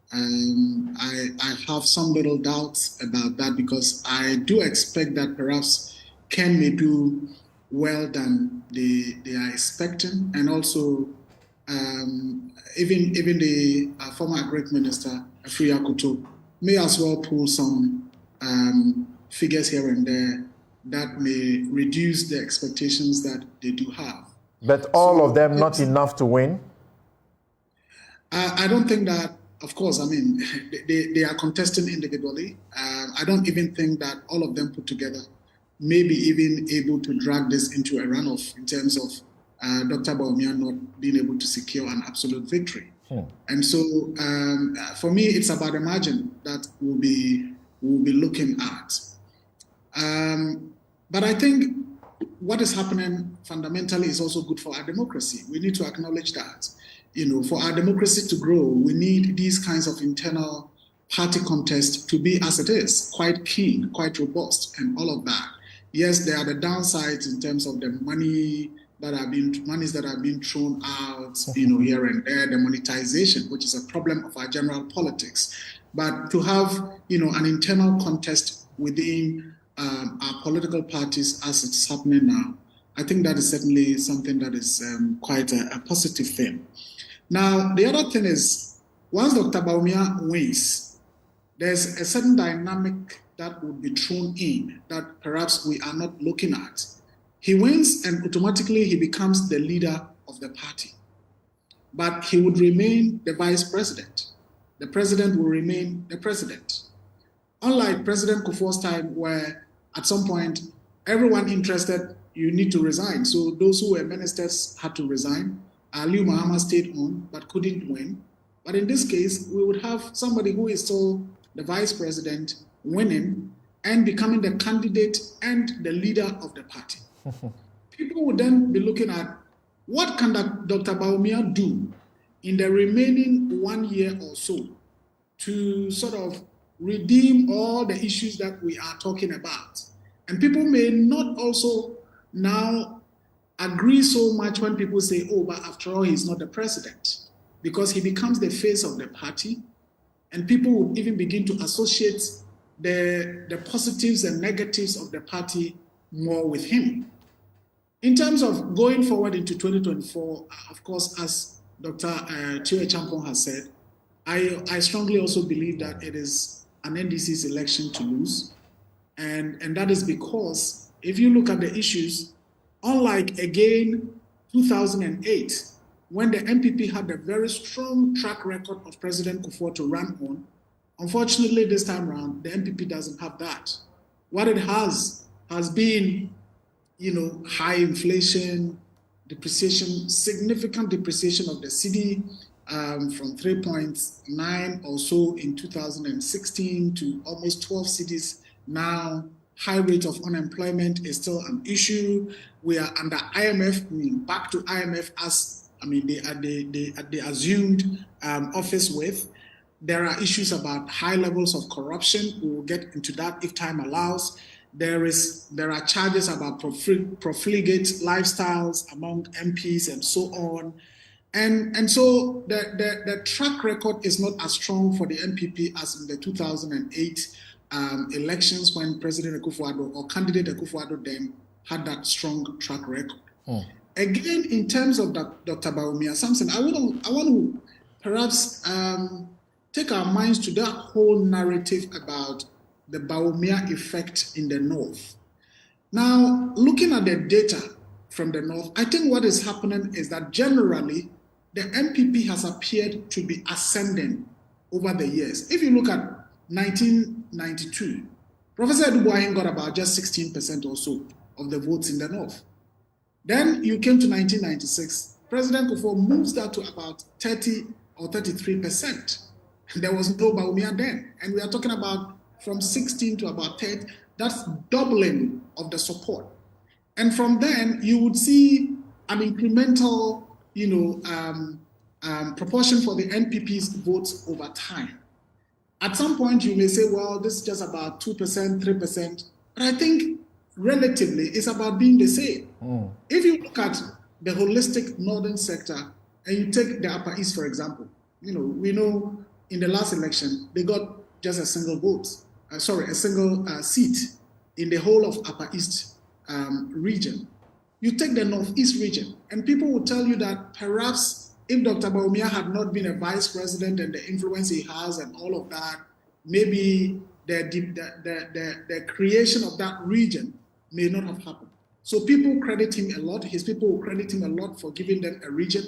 Speaker 16: I have some little doubts about that because I do expect that perhaps Ken may do well than they are expecting, and also even the former Agric Minister Afriya Koto may as well pull some figures here and there that may reduce the expectations that they do have.
Speaker 1: But all of them not enough to win?
Speaker 16: I don't think that. Of course, I mean, they are contesting individually. I don't even think that all of them put together may be even able to drag this into a runoff in terms of Dr. Bawumia not being able to secure an absolute victory. And so, for me, it's about the margin that we'll be looking at. But I think what is happening fundamentally is also good for our democracy. We need to acknowledge that. You know, for our democracy to grow, we need these kinds of internal party contests to be, as it is, quite keen, quite robust, and all of that. Yes, there are the downsides in terms of the monies that are being thrown out, you know, here and there, the monetization, which is a problem of our general politics. But to have, you know, an internal contest within our political parties as it's happening now, I think that is certainly something that is quite a positive thing. Now, the other thing is, once Dr. Bawumia wins, there's a certain dynamic that would be thrown in that perhaps we are not looking at. He wins and automatically he becomes the leader of the party. But he would remain the vice president. The president will remain the president. Unlike President Kufuor's time, where at some point, everyone interested, you need to resign. So those who were ministers had to resign. Aliu Mahama stayed on but couldn't win. But in this case, we would have somebody who is still the vice president winning and becoming the candidate and the leader of the party. People would then be looking at what can Dr. Bawumia do in the remaining 1 year or so to sort of redeem all the issues that we are talking about. And people may not also now agree so much when people say, oh, but after all, he's not the president, because he becomes the face of the party, and people would even begin to associate the positives and negatives of the party more with him. In terms of going forward into 2024, of course, as Dr. Chiwe Champong has said, I strongly also believe that it is an NDC's election to lose. And that is because if you look at the issues, unlike, again, 2008, when the NPP had a very strong track record of President Kufuor to run on, unfortunately, this time around, the NPP doesn't have that. What it has been, you know, high inflation, depreciation, significant depreciation of the cedi from 3.9 or so in 2016 to almost 12 cedis now. High rate of unemployment is still an issue. We are under IMF, back to IMF as they assumed office with. There are issues about high levels of corruption. We will get into that if time allows. There are charges about profligate lifestyles among MPs and so on. And so the track record is not as strong for the NPP as in the 2008 elections when President Akufo-Addo or candidate Akufo-Addo then had that strong track record. Again, in terms of Dr. Bawumia, Samson, I want to perhaps take our minds to that whole narrative about the Bawumia effect in the North. Now, looking at the data from the North, I think what is happening is that generally the NPP has appeared to be ascending over the years. If you look at 1992, Professor Eduboahin got about just 16% or so of the votes in the North. Then you came to 1996, President Kufuor moves that to about 30 or 33%. There was no Bawumia then. And we are talking about from 16 to about 30. That's doubling of the support. And from then, you would see an incremental, proportion for the NPP's votes over time. At some point, you may say, well, this is just about 2%, 3%. But I think relatively, it's about being the same. If you look at the holistic northern sector, and you take the Upper East, for example, we know in the last election, they got just a single seat in the whole of Upper East region. You take the Northeast region, and people will tell you that perhaps if Dr. Bawumia had not been a vice president and the influence he has and all of that, maybe the creation of that region may not have happened. So people credit him a lot. His people will credit him a lot for giving them a region.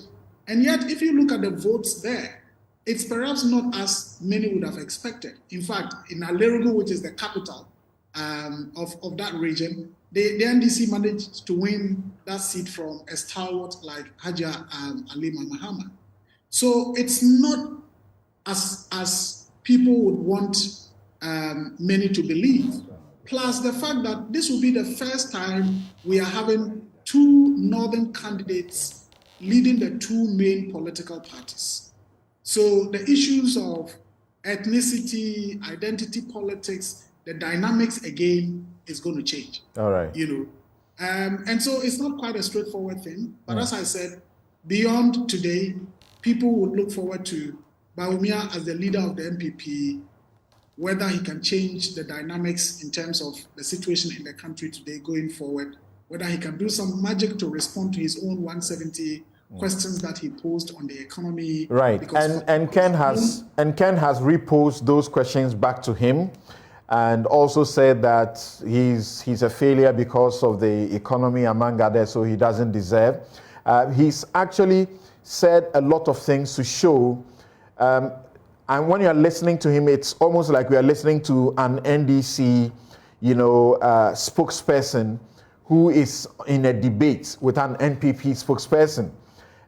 Speaker 16: And yet, if you look at the votes there, it's perhaps not as many would have expected. In fact, in Alerugu, which is the capital of that region, the NDC managed to win that seat from a stalwart like Haja Alima Mahama. So it's not as people would want many to believe. Plus the fact that this will be the first time we are having two northern candidates leading the two main political parties. So the issues of ethnicity, identity politics, the dynamics again is going to change.
Speaker 1: All right.
Speaker 16: And so it's not quite a straightforward thing. But as I said, beyond today, people would look forward to Bawumia as the leader of the NPP, whether he can change the dynamics in terms of the situation in the country today going forward, whether he can do some magic to respond to his own 170 questions that he posed on the economy.
Speaker 1: Right, and Ken has reposed those questions back to him, and also said that he's a failure because of the economy, among others, so he doesn't deserve. He's actually said a lot of things to show, and when you're listening to him, it's almost like we are listening to an NDC, spokesperson who is in a debate with an NPP spokesperson.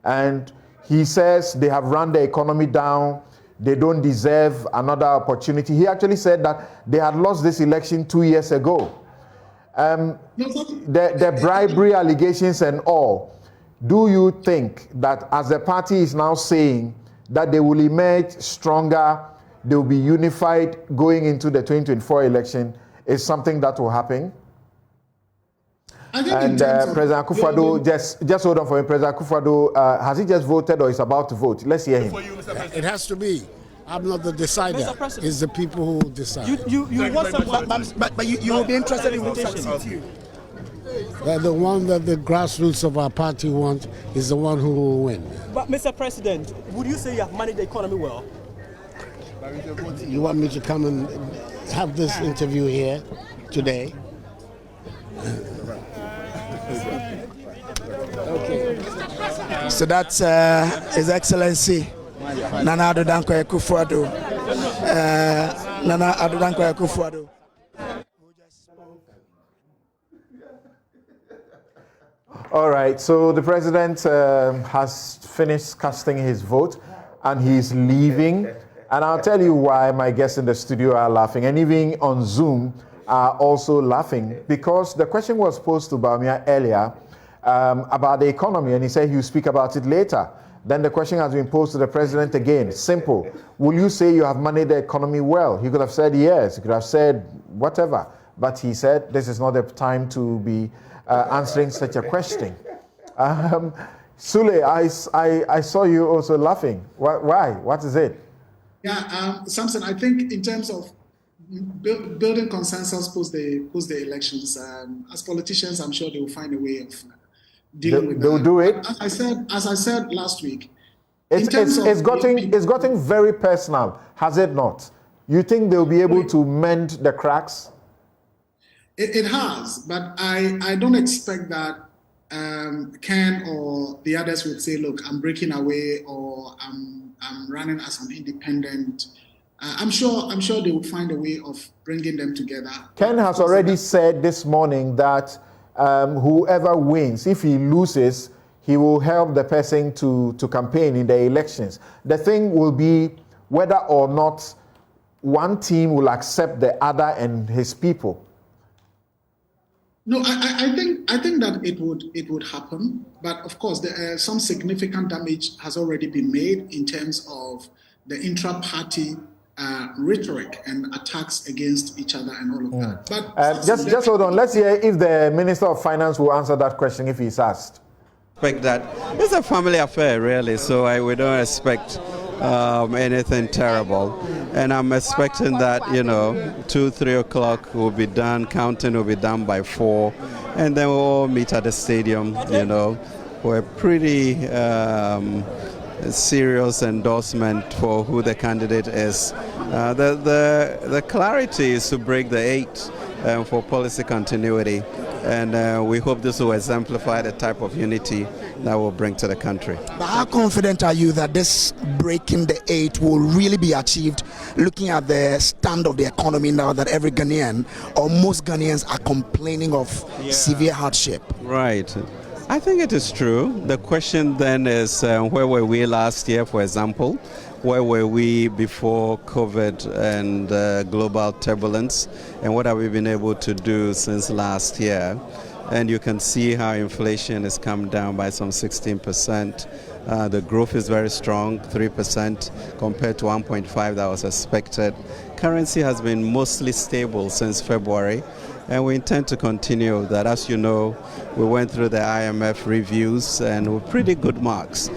Speaker 1: And he says they have run the economy down, they don't deserve another opportunity. He actually said that they had lost this election 2 years ago. The bribery allegations and all, do you think that as the party is now saying that they will emerge stronger, they will be unified going into the 2024 election, is something that will happen? And President Akufo-Addo, just hold on for him. President Akufo-Addo, has he just voted or is about to vote? Let's hear him.
Speaker 17: It has to be. I'm not the decider. It's the people who decide.
Speaker 12: You want someone,
Speaker 13: but you will be interested in who succeeds you.
Speaker 17: The one that the grassroots of our party want is the one who will win.
Speaker 12: But Mr. President, would you say you have managed the economy well?
Speaker 17: You want me to come and have this interview here today?
Speaker 13: Okay. So that's His Excellency Nana Addo Dankwa Akufo-Addo. Nana Addo Dankwa Akufo-Addo.
Speaker 1: All right, so the president has finished casting his vote and he's leaving. And I'll tell you why my guests in the studio are laughing, and even on Zoom are also laughing, because the question was posed to Bawumia earlier about the economy, and he said he'll speak about it later. Then the question has been posed to the president again. Simple. Will you say you have managed the economy well? He could have said yes. He could have said whatever. But he said this is not the time to be answering such a question. Sule, I saw you also laughing. Why? What is it?
Speaker 16: Yeah, Samson, I think in terms of building consensus post the elections, as politicians, I'm sure they will find a way of dealing with that.
Speaker 1: They'll do it.
Speaker 16: As I said last week,
Speaker 1: it's gotten very personal, has it not? You think they'll be able to mend the cracks?
Speaker 16: It has, but I don't expect that Ken or the others would say, look, I'm breaking away, or I'm running as an independent. I'm sure they would find a way of bringing them together.
Speaker 1: Ken has already said this morning that whoever wins, if he loses, he will help the person to campaign in the elections. The thing will be whether or not one team will accept the other and his people?
Speaker 16: No, I think that it would happen, but of course, some significant damage has already been made in terms of the intra-party rhetoric and attacks against each other and all of that. But
Speaker 1: just hold on. Let's hear if the Minister of Finance will answer that question if he's asked.
Speaker 18: That it's a family affair, really. So we don't expect anything terrible, and I'm expecting that 2-3 o'clock will be done. Counting will be done by 4, and then we'll all meet at the stadium. We're pretty serious endorsement for who the candidate is. The clarity is to break the 8 for policy continuity, and we hope this will exemplify the type of unity that will bring to the country.
Speaker 13: But how confident are you that this breaking the 8 will really be achieved, looking at the stand of the economy now that every Ghanaian or most Ghanaians are complaining of severe hardship?
Speaker 18: Right. I think it is true. The question then is, where were we last year, for example? Where were we before COVID and global turbulence? And what have we been able to do since last year? And you can see how inflation has come down by some 16%. The growth is very strong, 3% compared to 1.5% that was expected. Currency has been mostly stable since February, and we intend to continue that. As you know, we went through the IMF reviews and with pretty good marks,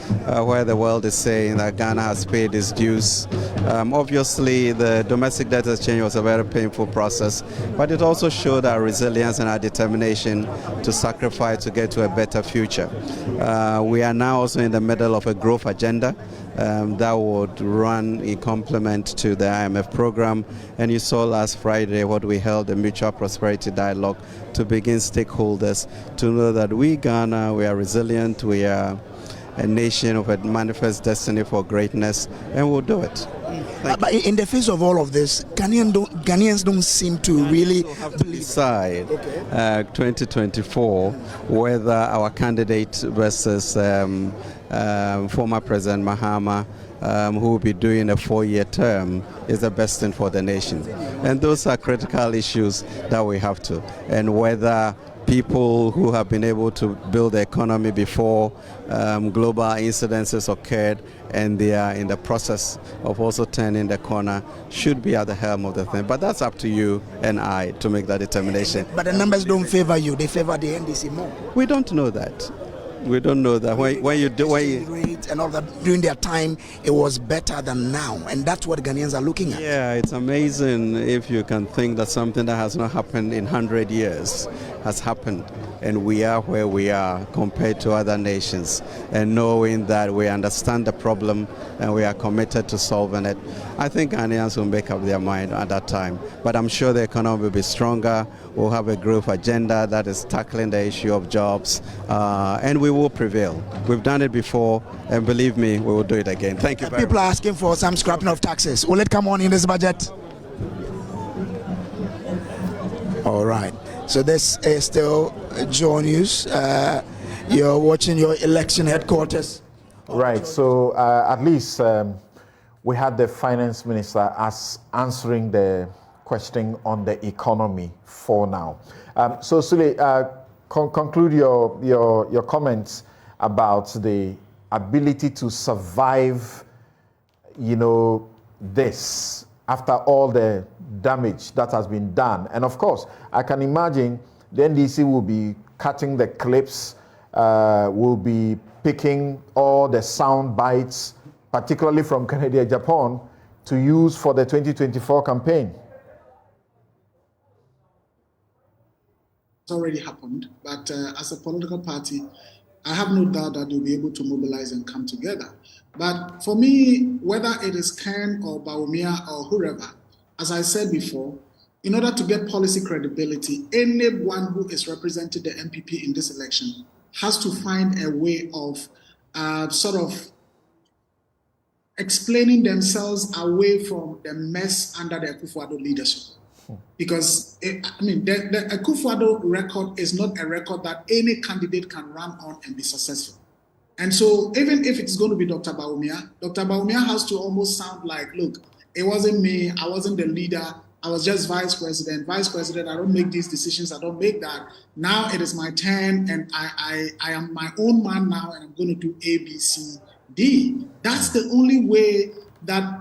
Speaker 18: where the world is saying that Ghana has paid its dues. Obviously, the domestic debt exchange was a very painful process, but it also showed our resilience and our determination to sacrifice to get to a better future. We are now also in the middle of a growth agenda that would run in complement to the IMF program. And you saw last Friday what we held, a mutual prosperity dialogue, to begin stakeholders to know that we, Ghana, we are resilient, we are a nation of a manifest destiny for greatness, and we'll do it.
Speaker 13: But in the face of all of this, Ghanaians don't seem to really
Speaker 18: decide 2024 whether our candidate versus former President Mahama, who will be doing a 4-year term, is the best thing for the nation. And those are critical issues that we have to. And whether people who have been able to build the economy before global incidences occurred and they are in the process of also turning the corner should be at the helm of the thing. But that's up to you and I to make that determination.
Speaker 13: But the numbers don't favor you, they favor the NDC more.
Speaker 18: We don't know that. We don't know that.
Speaker 13: And all that during their time, it was better than now, and that's what Ghanaians are looking at.
Speaker 18: Yeah, it's amazing if you can think that something that has not happened in 100 years has happened, and we are where we are compared to other nations, and knowing that we understand the problem and we are committed to solving it. I think Ghanaians will make up their mind at that time, but I'm sure the economy will be stronger. We'll have a growth agenda that is tackling the issue of jobs, and we will prevail. We've done it before, and believe me, we will do it again. Thank you very much.
Speaker 13: People are asking for some scrapping of taxes. Will it come on in this budget? All right. So this is still Joe News. You're watching your election headquarters.
Speaker 1: Right. So at least we had the finance minister as answering the question on the economy for now. So Sule, conclude your comments about the ability to survive, this after all the damage that has been done. And of course, I can imagine the NDC will be cutting the clips, will be picking all the sound bites, particularly from Canada, Japan, to use for the 2024 campaign.
Speaker 16: It's already happened, but as a political party, I have no doubt that they'll be able to mobilize and come together. But for me, whether it is Ken or Bawumia or whoever, as I said before, in order to get policy credibility, anyone who is representing the NPP in this election has to find a way of sort of explaining themselves away from the mess under the Akufo-Addo leadership. Because, the Akufo-Addo record is not a record that any candidate can run on and be successful. And so even if it's going to be Dr. Bawumia has to almost sound like, look, It wasn't me. I wasn't the leader. I was just vice president. Vice president, I don't make these decisions. I don't make that. Now it is my turn, and I am my own man now, and I'm going to do A, B, C, D. That's the only way that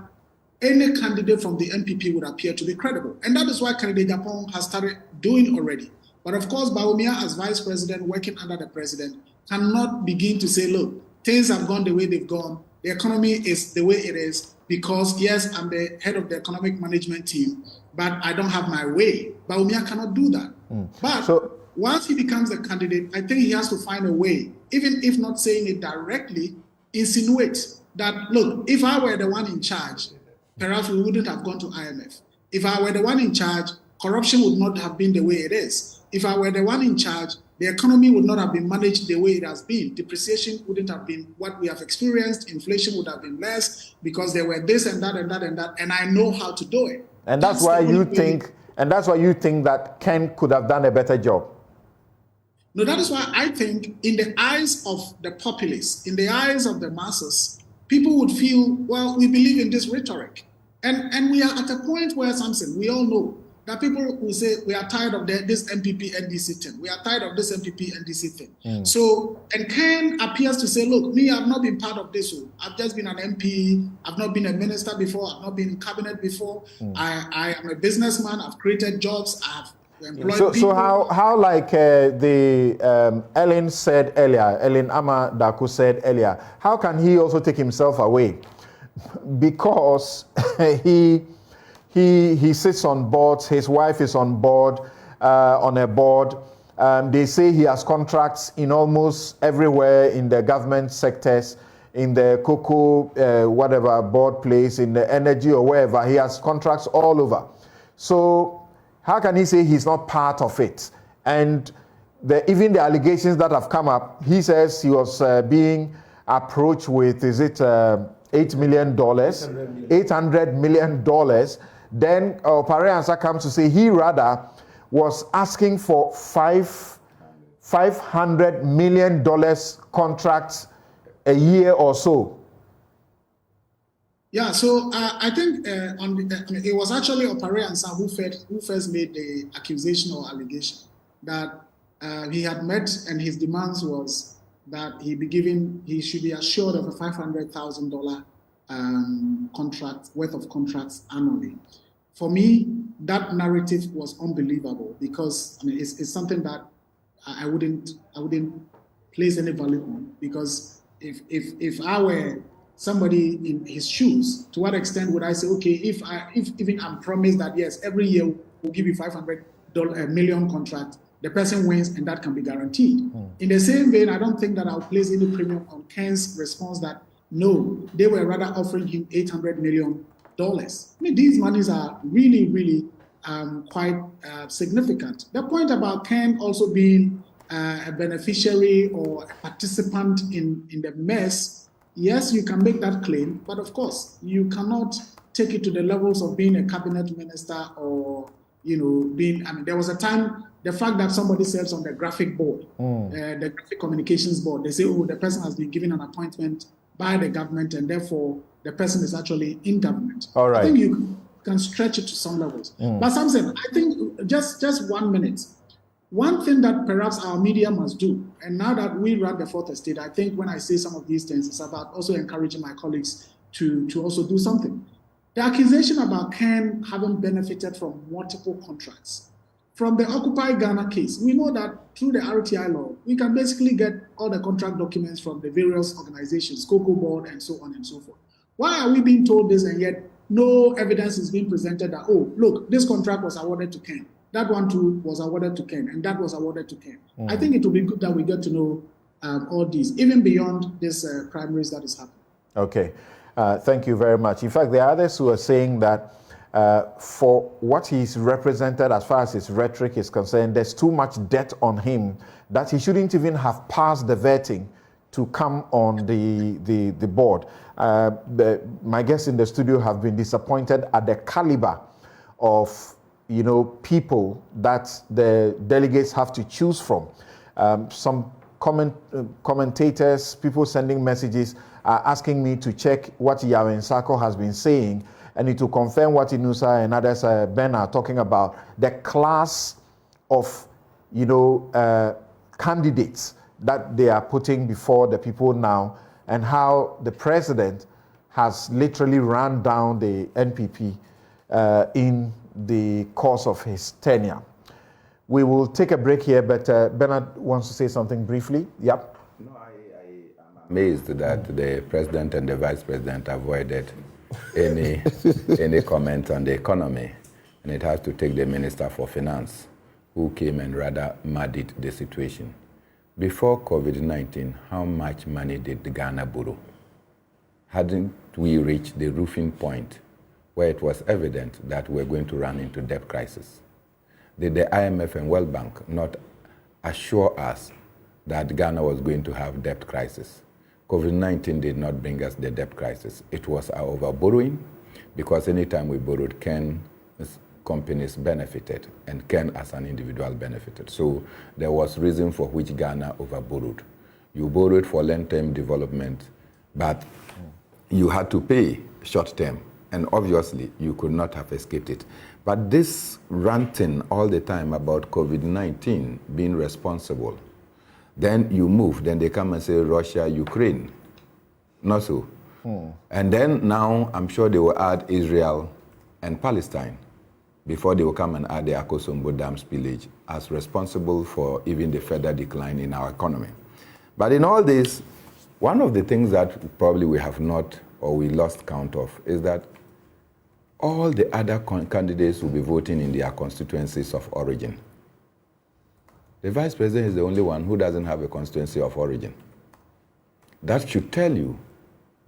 Speaker 16: any candidate from the NPP would appear to be credible. And that is why candidate Japan has started doing already. But of course, Bawumia, as vice president, working under the president, cannot begin to say, look, things have gone the way they've gone. The economy is the way it is because, yes, I'm the head of the economic management team, but I don't have my way. Bawumia cannot do that. But once he becomes a candidate, I think he has to find a way, even if not saying it directly, insinuate that, look, if I were the one in charge, perhaps we wouldn't have gone to IMF. If I were the one in charge, corruption would not have been the way it is. If I were the one in charge, the economy would not have been managed the way it has been. Depreciation wouldn't have been what we have experienced. Inflation would have been less because there were this and that and that and that, and I know how to do it.
Speaker 1: And that's why you think that Ken could have done a better job.
Speaker 16: No, that is why I think in the eyes of the populace, in the eyes of the masses, people would feel, well, we believe in this rhetoric. And we are at a point where, Samson, we all know that people will say, we are tired of this NPP NDC thing. We are tired of this NPP NDC thing. So, and Ken appears to say, look, me, I've not been part of this. I've just been an MP. I've not been a minister before. I've not been in cabinet before. I am a businessman. I've created jobs. I've employed people.
Speaker 1: So how like Ellen said earlier, Ellen Ama Daku said earlier, how can he also take himself away? Because he sits on boards, his wife is on board, on a board. They say he has contracts in almost everywhere in the government sectors, in the cocoa, whatever board place, in the energy or wherever. He has contracts all over. So how can he say he's not part of it? And even the allegations that have come up, he says he was being approached with, is it $8 million? $800 million. Then Opare Ansah comes to say he rather was asking for $500 million contracts a year or so.
Speaker 16: Yeah, so I think it was actually Opare Ansah who first made the accusation or allegation that he had met, and his demands was that he should be assured of a $500,000 contract worth of contracts annually. For me, that narrative was unbelievable because it's something that I wouldn't place any value on, because if I were somebody in his shoes, to what extent would I say, okay, if even I'm promised that yes, every year we'll give you $500 million contract, the person wins and that can be guaranteed. In the same vein, I don't think that I'll place any premium on Ken's response that no, they were rather offering him $800 million. I mean, these monies are really, really quite significant. The point about Ken also being a beneficiary or a participant in the mess, yes, you can make that claim, but of course, you cannot take it to the levels of being a cabinet minister or, there was a time, the fact that somebody serves on the graphic board, the graphic communications board, they say, oh, the person has been given an appointment by the government and therefore the person is actually in government.
Speaker 1: All right.
Speaker 16: I think you can stretch it to some levels. But Samson, I think just 1 minute. One thing that perhaps our media must do, and now that we run the fourth estate, I think when I say some of these things, it's about also encouraging my colleagues to also do something. The accusation about Ken having benefited from multiple contracts. From the Occupy Ghana case, we know that through the RTI law, we can basically get all the contract documents from the various organizations, Cocoa Board, and so on and so forth. Why are we being told this and yet no evidence is being presented that, oh, look, this contract was awarded to Ken, that one too was awarded to Ken, and that was awarded to Ken. I think it will be good that we get to know all these, even beyond this primaries that is happening.
Speaker 1: Okay, thank you very much. In fact, there are others who are saying that for what he's represented as far as his rhetoric is concerned, there's too much debt on him that he shouldn't even have passed the vetting to come on the board. My guests in the studio have been disappointed at the caliber of people that the delegates have to choose from. Some commentators, people sending messages, are asking me to check what Yawensako has been saying, and it will confirm what Inusa and others, Ben, are talking about, the class of, candidates that they are putting before the people now, and how the president has literally run down the NPP in the course of his tenure. We will take a break here, but Bernard wants to say something briefly. Yep.
Speaker 4: No, I'm amazed that the president and the vice president avoided any comment on the economy, and it has to take the Minister for Finance, who came and rather muddied the situation. Before COVID-19, how much money did Ghana borrow? Hadn't we reached the roofing point where it was evident that we're going to run into debt crisis? Did the IMF and World Bank not assure us that Ghana was going to have debt crisis? COVID-19 did not bring us the debt crisis. It was our overborrowing, because anytime we borrowed, companies benefited, and Ken as an individual benefited. So there was reason for which Ghana overborrowed. You borrowed for long-term development, but you had to pay short-term, and obviously you could not have escaped it. But this ranting all the time about COVID-19 being responsible, then you move, then they come and say Russia, Ukraine. Not so. And then now I'm sure they will add Israel and Palestine before they will come and add the Akosombo Dam spillage as responsible for even the further decline in our economy. But in all this, one of the things that probably we have not, or we lost count of, is that all the other candidates will be voting in their constituencies of origin. The vice president is the only one who doesn't have a constituency of origin. That should tell you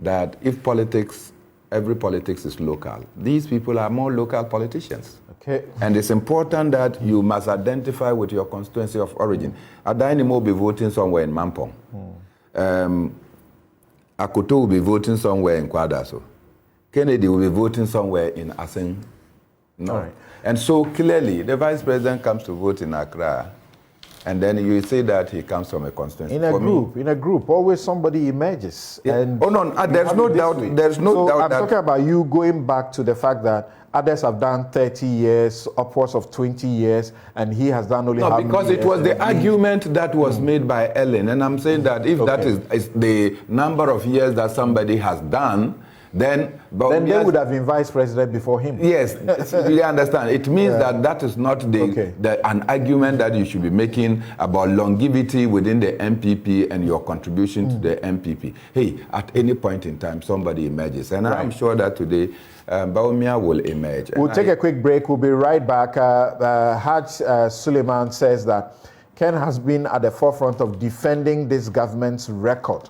Speaker 4: that if politics, every politics is local, these people are more local politicians.
Speaker 1: Okay.
Speaker 4: And it's important that you must identify with your constituency of origin. Adaini will be voting somewhere in Mampong. Akoto will be voting somewhere in Kwadaso. Kennedy will be voting somewhere in Aseng. No.
Speaker 1: Right.
Speaker 4: And so clearly, the vice president comes to vote in Accra, and then you say that he comes from a constituency.
Speaker 1: In a group, always somebody emerges.
Speaker 4: Yeah.
Speaker 1: And
Speaker 4: there's no doubt. There's no doubt.
Speaker 1: I'm talking about you going back to the fact that others have done 30 years, upwards of 20 years, and he has done only how
Speaker 4: because
Speaker 1: many
Speaker 4: it was
Speaker 1: years?
Speaker 4: the argument that was made by Ellen, and I'm saying that if that is the number of years that somebody has done, then
Speaker 1: they would have been vice president before him.
Speaker 4: Yes, you understand. It means that is not an argument that you should be making about longevity within the NPP and your contribution to the NPP. Hey, at any point in time, somebody emerges. And I'm sure that today, Baumia will emerge.
Speaker 1: We'll take a quick break. We'll be right back. Haj Suleiman says that Ken has been at the forefront of defending this government's record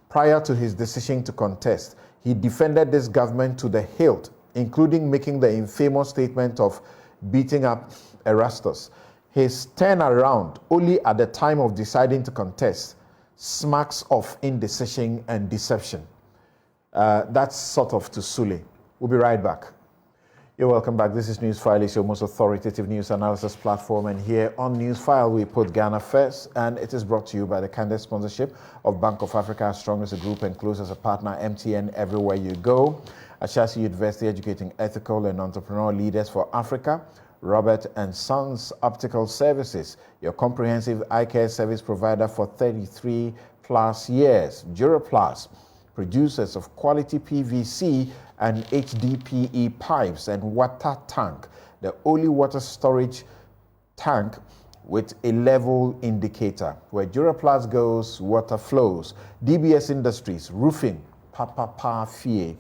Speaker 1: prior to his decision to contest. He defended this government to the hilt, including making the infamous statement of beating up Erastus. His turnaround, only at the time of deciding to contest, smacks of indecision and deception. That's sort of to Sule. We'll be right back. You're welcome back. This is Newsfile. It's your most authoritative news analysis platform. And here on Newsfile, we put Ghana first. And it is brought to you by the candid sponsorship of Bank of Africa, as strong as a group and close as a partner, MTN, everywhere you go. Ashasi University, educating ethical and entrepreneurial leaders for Africa. Robert and Sons Optical Services, your comprehensive eye care service provider for 33 plus years. Duraplast, producers of quality PVC and HDPE pipes and water tank, the only water storage tank with a level indicator. Where Duraplast goes, water flows. DBS Industries, roofing, Papa Fie.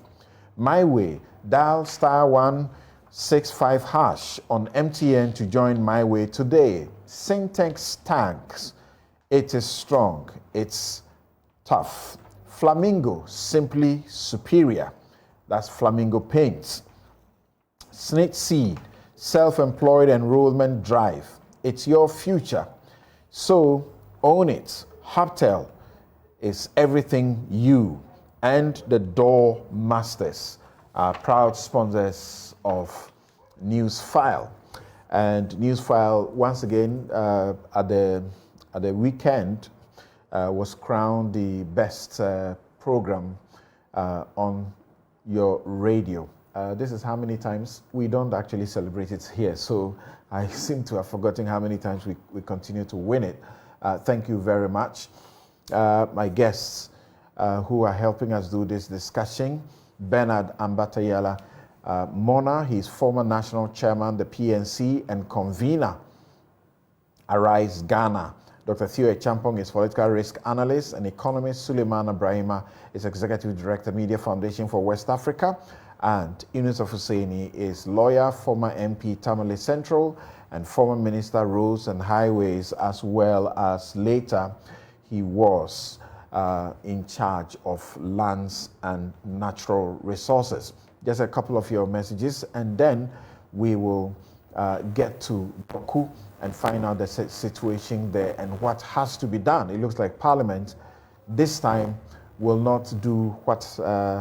Speaker 1: My Way, dial *165# on MTN to join My Way today. Syntex tanks, it is strong, it's tough. Flamingo, simply superior. That's Flamingo Paints. Snake Seed, self-employed enrollment drive. It's your future. So own it. Hubtel is everything you. And the Door Masters are proud sponsors of Newsfile. And Newsfile, once again, at the weekend, was crowned the best program on your radio. This is how many times we don't actually celebrate it here. So I seem to have forgotten how many times we continue to win it. Thank you very much. My guests who are helping us do this discussion, Bernard Ambatayala Mona, he's former national chairman, the PNC, and convener, Arise Ghana. Dr. Theo Echampong is political risk analyst, and economist Suleiman Ibrahima is executive director, Media Foundation for West Africa. And Yunus Husseini is lawyer, former MP Tamale Central, and former Minister Roads and Highways, as well as later he was in charge of lands and natural resources. Just a couple of your messages, and then we will get to Boku and find out the situation there and what has to be done. It looks like Parliament this time will not do what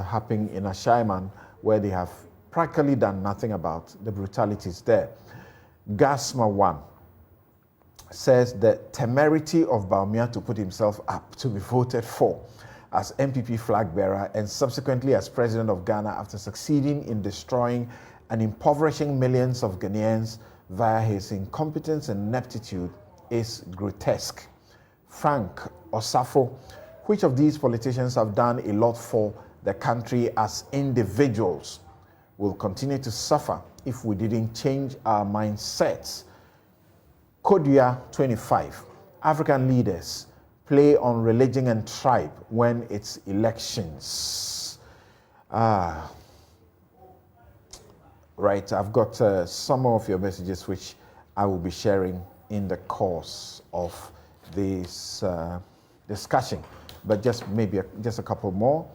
Speaker 1: happened in Ashaiman, where they have practically done nothing about the brutalities there. Gasma 1 says the temerity of Bawumia to put himself up to be voted for as NPP flag bearer and subsequently as president of Ghana after succeeding in destroying and impoverishing millions of Ghanaians via his incompetence and ineptitude is grotesque. Frank Osafo, which of these politicians have done a lot for the country as individuals will continue to suffer if we didn't change our mindsets? Kodia 25, African leaders play on religion and tribe when it's elections. Right, I've got some of your messages which I will be sharing in the course of this discussion, but just maybe just a couple more.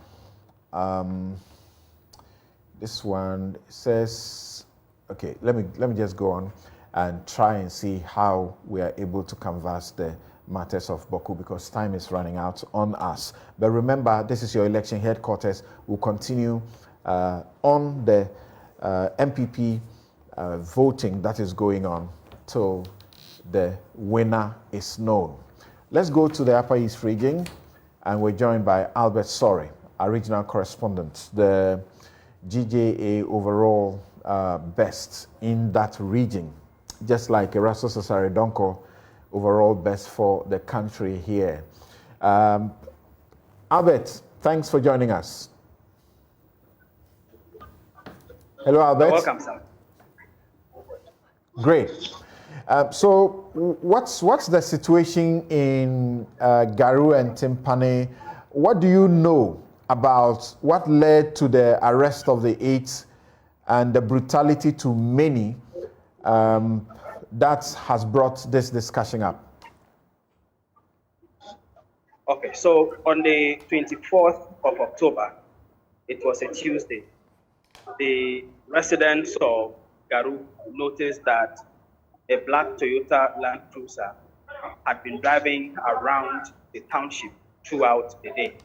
Speaker 1: This one says, okay, let me just go on and try and see how we are able to canvass the matters of Boku, because time is running out on us. But remember, this is your election headquarters. We'll continue on the NPP voting that is going on till the winner is known. Let's go to the Upper East region, and we're joined by Albert Sori, our regional correspondent, the GJA overall best in that region, just like Erasto Sosare Donko overall best for the country here. Albert, thanks for joining us. Hello, Albert.
Speaker 19: You're welcome, sir.
Speaker 1: Great. So what's the situation in Garu and Timpane? What do you know about what led to the arrest of the 8 and the brutality to many that has brought this discussion up?
Speaker 19: Okay, so on the 24th of October, it was a Tuesday, the residents of Garu noticed that a black Toyota Land Cruiser had been driving around the township throughout the day.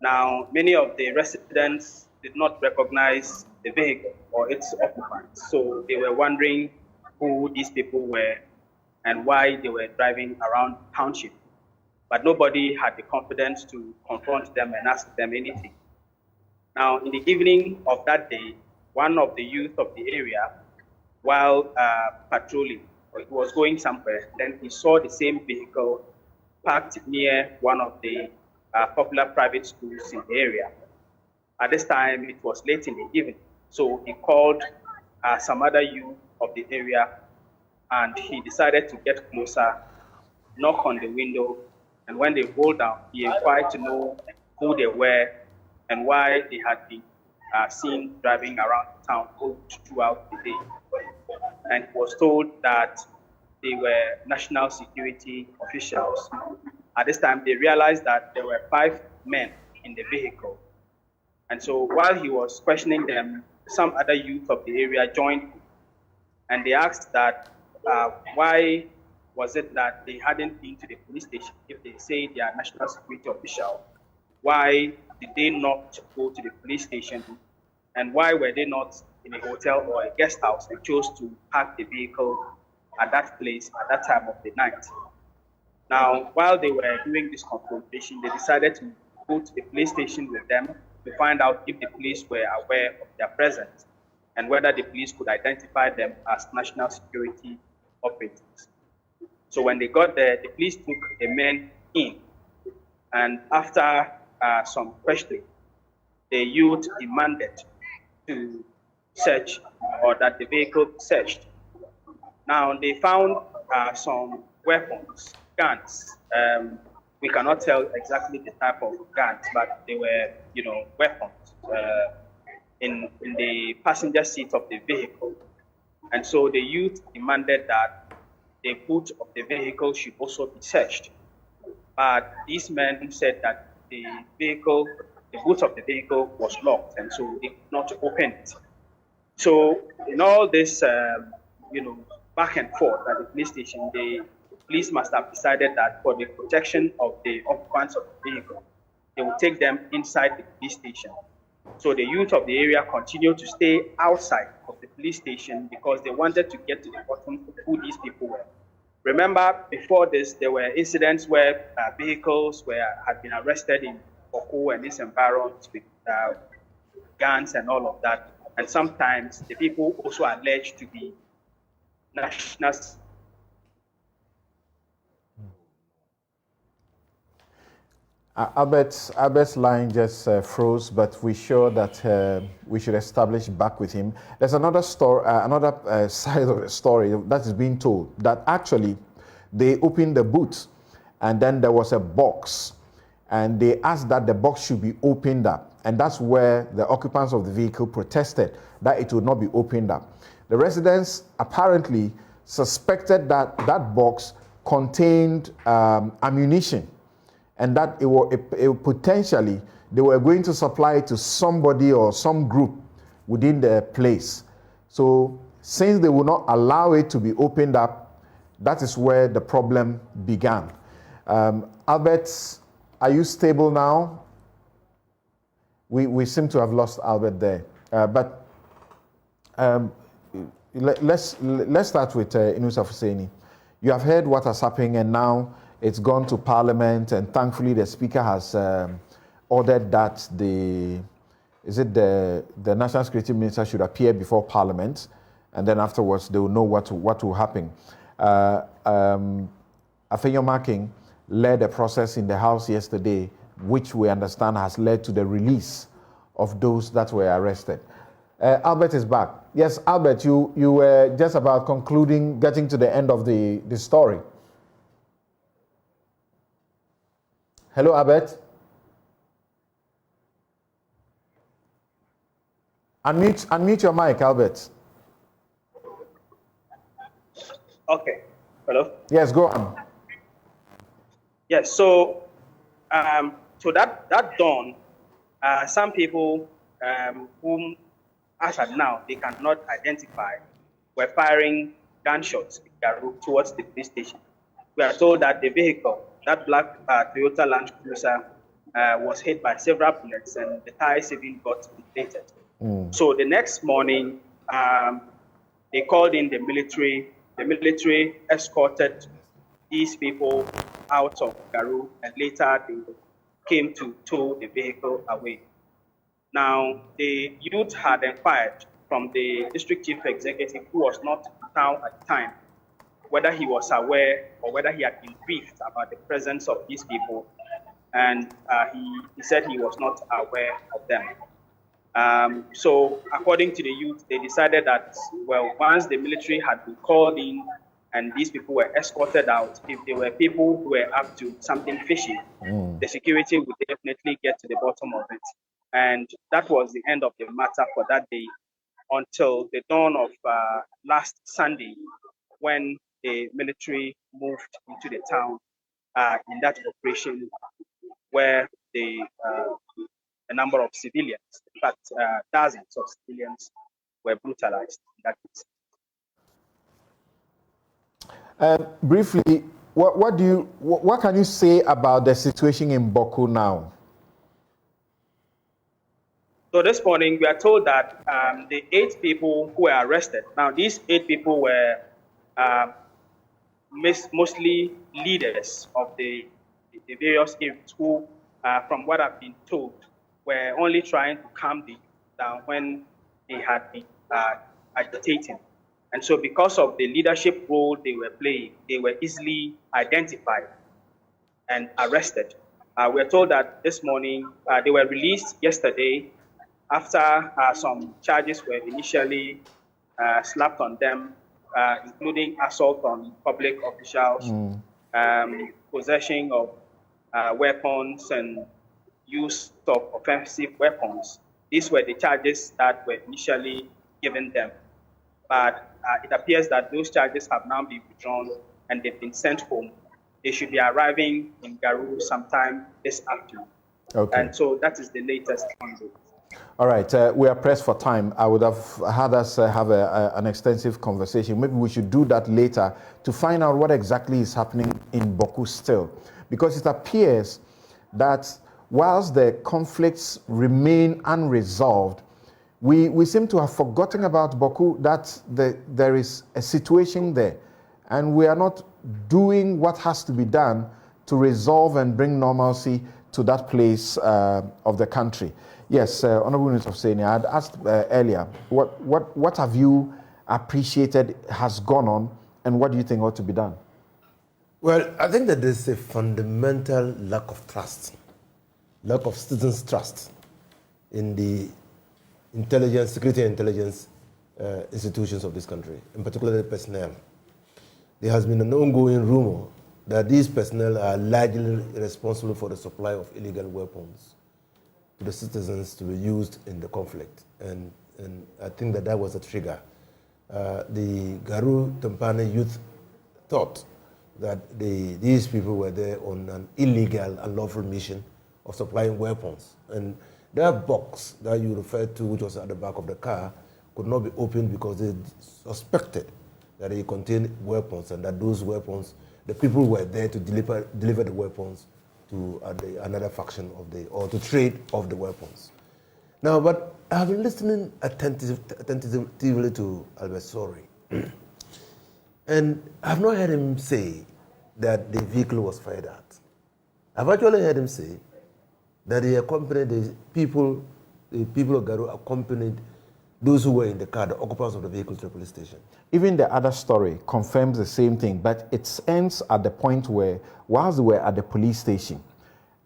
Speaker 19: Now, many of the residents did not recognize the vehicle or its occupants, so they were wondering who these people were and why they were driving around the township. But nobody had the confidence to confront them and ask them anything. Now, in the evening of that day, one of the youth of the area, while patrolling, or he was going somewhere, then he saw the same vehicle parked near one of the popular private schools in the area. At this time, it was late in the evening, so he called some other youth of the area, and he decided to get closer, knock on the window, and when they rolled down, he inquired to know who they were and why they had been seen driving around town throughout the day. And he was told that they were national security officials. At this time, they realized that there were 5 men in the vehicle. And so while he was questioning them, some other youth of the area joined him. And they asked that why was it that they hadn't been to the police station? If they say they are national security official, why did they not go to the police station? And why were they not in a hotel or a guest house and chose to park the vehicle at that place at that time of the night? Now, while they were doing this confrontation, they decided to go to the police station with them to find out if the police were aware of their presence and whether the police could identify them as national security operatives. So when they got there, the police took the men in, and after some questioning, the youth demanded to search, or that the vehicle searched. Now they found some weapons, guns. We cannot tell exactly the type of guns, but they were, weapons in the passenger seat of the vehicle. And so the youth demanded that the boot of the vehicle should also be searched. But these men said that the boot of the vehicle was locked, and so they could not open it. So in all this, back and forth at the police station, the police must have decided that for the protection of the occupants of the vehicle, they would take them inside the police station. So the youth of the area continued to stay outside of the police station because they wanted to get to the bottom of who these people were. Remember, before this, there were incidents where vehicles had been arrested in Boku and its environs with guns and all of that. And sometimes the people also alleged to be national.
Speaker 1: Albert's line just froze, but we're sure that we should establish back with him. There's another story, another side of the story that is being told, that actually they opened the boot and then there was a box, and they asked that the box should be opened up, and that's where the occupants of the vehicle protested that it would not be opened up. The residents apparently suspected that that box contained ammunition, and that it potentially they were going to supply it to somebody or some group within the place. So since they would not allow it to be opened up, that is where the problem began. Albert, are you stable now? We seem to have lost Albert there. But let's start with Inusa Fuseni. You have heard what has happened, and now it's gone to Parliament, and thankfully the Speaker has ordered that the National Security Minister should appear before Parliament, and then afterwards they will know what will happen. Afenyo King led a process in the House yesterday, which we understand has led to the release of those that were arrested. Albert is back. Yes, Albert, you were just about getting to the end of the story. Hello, Albert. Unmute your mic, Albert.
Speaker 19: Okay. Hello?
Speaker 1: Yes, go on.
Speaker 19: Yes, so that dawn, some people whom, as at now, they cannot identify, were firing gunshots towards the police station. We are told that the vehicle, that black Toyota Land Cruiser, was hit by several bullets, and the tires even got deflated. So the next morning, they called in the military. The military escorted these people out of Garu, and later they came to tow the vehicle away. Now, the youth had inquired from the district chief executive, who was not in town at the time, whether he was aware or whether he had been briefed about the presence of these people, and he said he was not aware of them. So according to the youth, they decided that, well, once the military had been called in and these people were escorted out, if there were people who were up to something fishy, the security would definitely get to the bottom of it. And that was the end of the matter for that day, until the dawn of last Sunday, when the military moved into the town in that operation, where a number of civilians, in fact, dozens of civilians, were brutalized in that case.
Speaker 1: Briefly, what can you say about the situation in Boku now?
Speaker 19: So this morning, we are told that the 8 people who were arrested, now these 8 people were mostly leaders of the various areas who, from what I've been told, were only trying to calm the youth down when they had been agitating. And so because of the leadership role they were playing, they were easily identified and arrested. We're told that this morning they were released yesterday after some charges were initially slapped on them, including assault on public officials, possession of weapons, and use of offensive weapons. These were the charges that were initially given them. But it appears that those charges have now been withdrawn and they've been sent home. They should be arriving in Garu sometime this afternoon.
Speaker 1: Okay.
Speaker 19: And so that is the latest on this.
Speaker 1: All right, we are pressed for time. I would have had us have an extensive conversation. Maybe we should do that later to find out what exactly is happening in Boku still. Because it appears that whilst the conflicts remain unresolved, we seem to have forgotten about Boku, that there is a situation there. And we are not doing what has to be done to resolve and bring normalcy to that place of the country. Yes, Honorable Minister of Senior, I had asked earlier, what have you appreciated has gone on, and what do you think ought to be done?
Speaker 14: Well, I think that there's a fundamental lack of trust, lack of citizens' trust in the intelligence, security and intelligence institutions of this country, in particular the personnel. There has been an ongoing rumor that these personnel are largely responsible for the supply of illegal weapons to the citizens to be used in the conflict. And I think that was a trigger. The Garu Tempane youth thought that these people were there on an illegal, unlawful mission of supplying weapons. And that box that you referred to, which was at the back of the car, could not be opened because they suspected that it contained weapons, and that those weapons, the people were there to deliver the weapons to another faction or to trade off the weapons. Now, but I've been listening attentively to Albert Sori, and I've not heard him say that the vehicle was fired at. I've actually heard him say that he accompanied the people of Garu accompanied those who were in the car, the occupants of the vehicle, to the police station.
Speaker 1: Even the other story confirms the same thing, but it ends at the point where, whilst they were at the police station,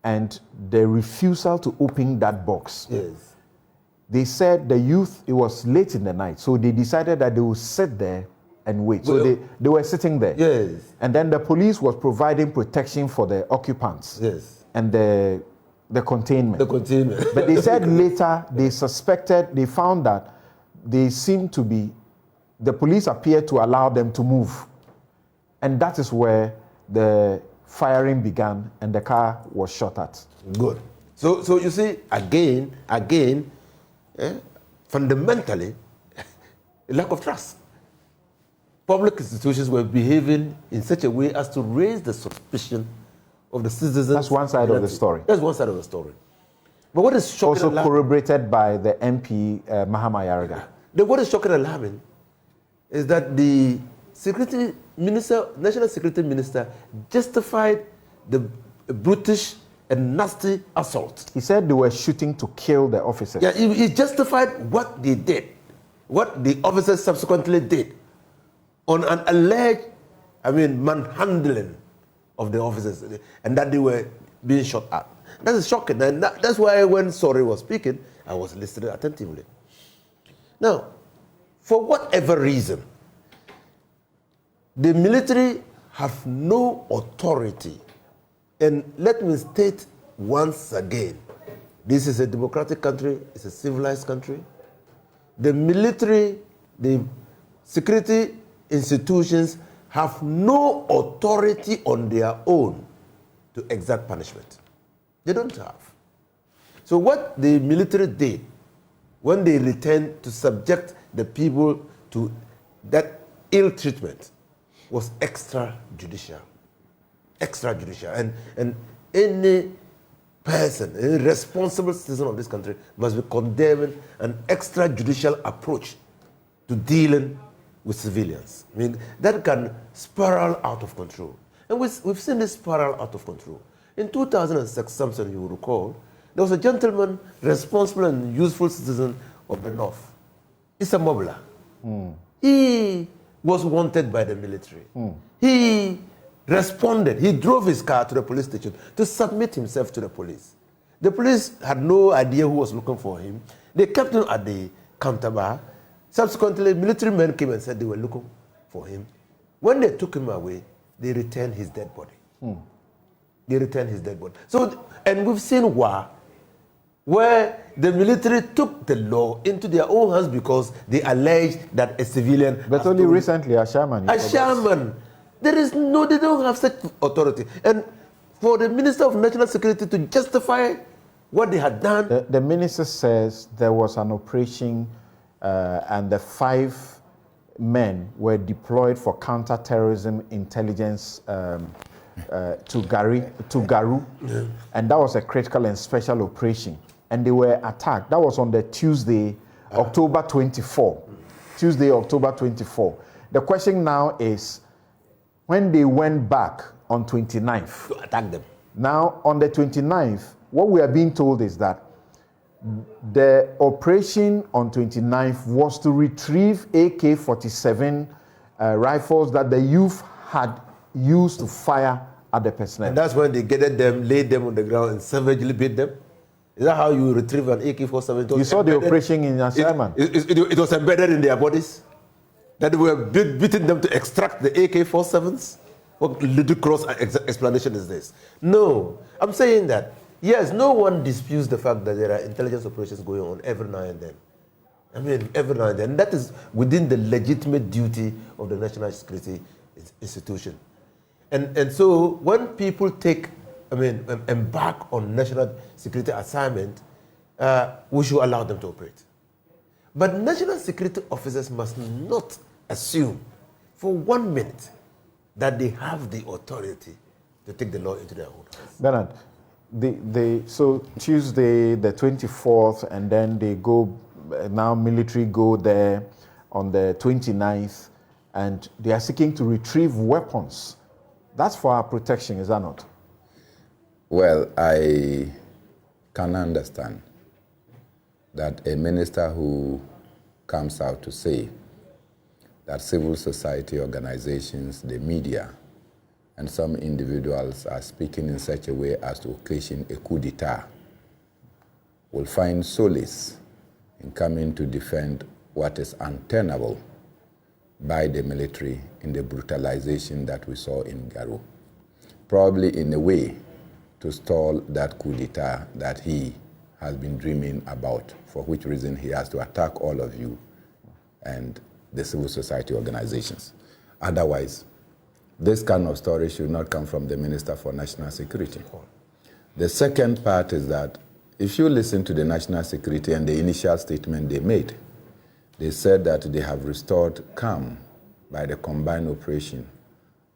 Speaker 1: and the refusal to open that box,
Speaker 14: yes,
Speaker 1: they said the youth, it was late in the night, so they decided that they would sit there and wait. So they were sitting there.
Speaker 14: Yes.
Speaker 1: And then the police was providing protection for the occupants.
Speaker 14: Yes.
Speaker 1: And the containment.
Speaker 14: The containment.
Speaker 1: But they said later they found that they seemed to be, the police appeared to allow them to move. And that is where the firing began and the car was shot at.
Speaker 14: Good. So you see, again, fundamentally, a lack of trust. Public institutions were behaving in such a way as to raise the suspicion of the citizens.
Speaker 1: That's one side of the story.
Speaker 14: That's one side of the story. But what is shocking,
Speaker 1: also corroborated by the MP Mahama Yaraga.
Speaker 14: What is shocking and alarming is that the security minister, national security minister, justified the brutish and nasty assault.
Speaker 1: He said they were shooting to kill the officers.
Speaker 14: Yeah, he justified what they did, what the officers subsequently did, on an alleged, manhandling of the officers, and that they were being shot at. That is shocking, and that's why when Sori was speaking, I was listening attentively. Now, for whatever reason, the military have no authority. And let me state once again, this is a democratic country, it's a civilized country. The military, the security institutions have no authority on their own to exact punishment. They don't have. So what the military did when they returned to subject the people to that ill treatment was extrajudicial. Extrajudicial. And any person, any responsible citizen of this country must be condemning an extrajudicial approach to dealing with civilians. That can spiral out of control. And we've seen this spiral out of control. In 2006, Samson, you will recall, There was a gentleman, responsible and useful citizen of the North. It's a Mobla. He was wanted by the military. He responded. He drove his car to the police station to submit himself to the police. The police had no idea who was looking for him. They kept him at the counter bar. Subsequently, military men came and said they were looking for him. When they took him away, they returned his dead body. They returned his dead body. So, and we've seen where the military took the law into their own hands because they alleged that a civilian.
Speaker 1: But only recently, a shaman.
Speaker 14: A shaman. There is no, they don't have such authority. And for the Minister of National Security to justify what they had done.
Speaker 1: The minister says there was an operation and the 5 men were deployed for counter-terrorism intelligence to Garu, and that was a critical and special operation. And they were attacked. That was on the Tuesday, October 24. Tuesday, October 24. The question now is, when they went back on 29th
Speaker 14: to attack them.
Speaker 1: Now, on the 29th, what we are being told is that the operation on 29th was to retrieve AK-47 rifles that the youth had used to fire at the personnel.
Speaker 14: And that's when they gathered them, laid them on the ground, and savagely beat them. Is that how you retrieve an AK-47?
Speaker 1: You saw the operation in Asherman.
Speaker 14: It was embedded in their bodies? That they were beating them to extract the AK-47s? What ludicrous explanation is this? No, I'm saying that, yes, no one disputes the fact that there are intelligence operations going on every now and then. I mean, every now and then. That is within the legitimate duty of the national security institution. And so when people embark on national security assignment, we should allow them to operate. But national security officers must not assume for 1 minute that they have the authority to take the law into their own hands.
Speaker 1: Bernard, so Tuesday, the 24th, and then they go, now military go there on the 29th, and they are seeking to retrieve weapons. That's for our protection, is that not?
Speaker 4: Well, I can understand that a minister who comes out to say that civil society organizations, the media, and some individuals are speaking in such a way as to occasion a coup d'etat will find solace in coming to defend what is untenable by the military in the brutalization that we saw in Garu. Probably in a way to stall that coup d'etat that he has been dreaming about, for which reason he has to attack all of you and the civil society organizations. Otherwise, this kind of story should not come from the Minister for National Security. The second part is that if you listen to the national security and the initial statement they made, they said that they have restored calm by the combined operation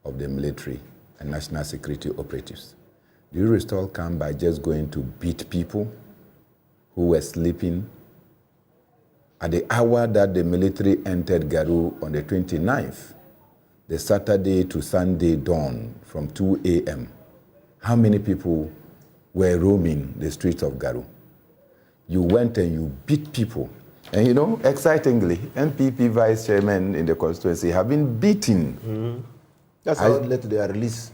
Speaker 4: of the military and national security operatives. Do you restore calm by just going to beat people who were sleeping at the hour that the military entered Garu on the 29th, the Saturday to Sunday dawn from 2 a.m.? How many people were roaming the streets of Garu? You went and you beat people. And you know, excitingly, NPP vice chairman in the constituency have been beaten.
Speaker 14: That's how it led to their release.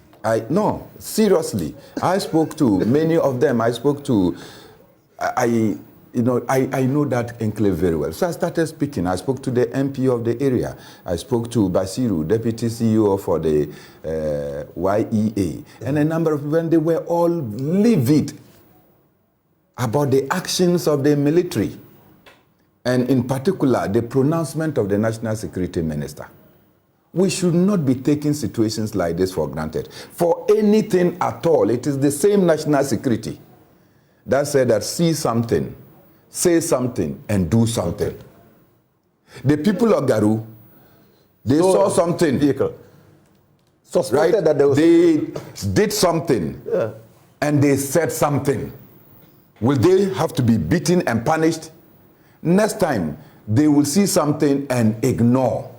Speaker 4: No, seriously. I spoke to many of them. I spoke to, I know that enclave very well. So I started speaking. I spoke to the MP of the area. I spoke to Basiru, deputy CEO for the YEA, and a number of people, and they were all livid about the actions of the military, and in particular, the pronouncement of the National Security Minister. We should not be taking situations like this for granted. For anything at all, it is the same national security that said that see something, say something, and do something. The people of Garu, they saw something.
Speaker 14: Suspected
Speaker 4: right?
Speaker 14: that there was
Speaker 4: they did something, and they said something. Will they have to be beaten and punished? Next time, they will see something and ignore.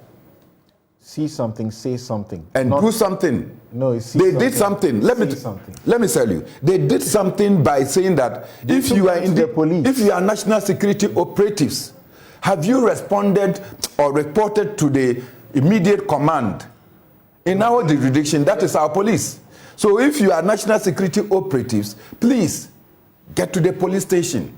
Speaker 1: See something, say something.
Speaker 4: And do something.
Speaker 1: No,
Speaker 4: they did something. Let me tell you. They did something by saying that if you are in the police, if you are national security operatives, have you responded or reported to the immediate command in our jurisdiction? That is our police. So if you are national security operatives, please get to the police station.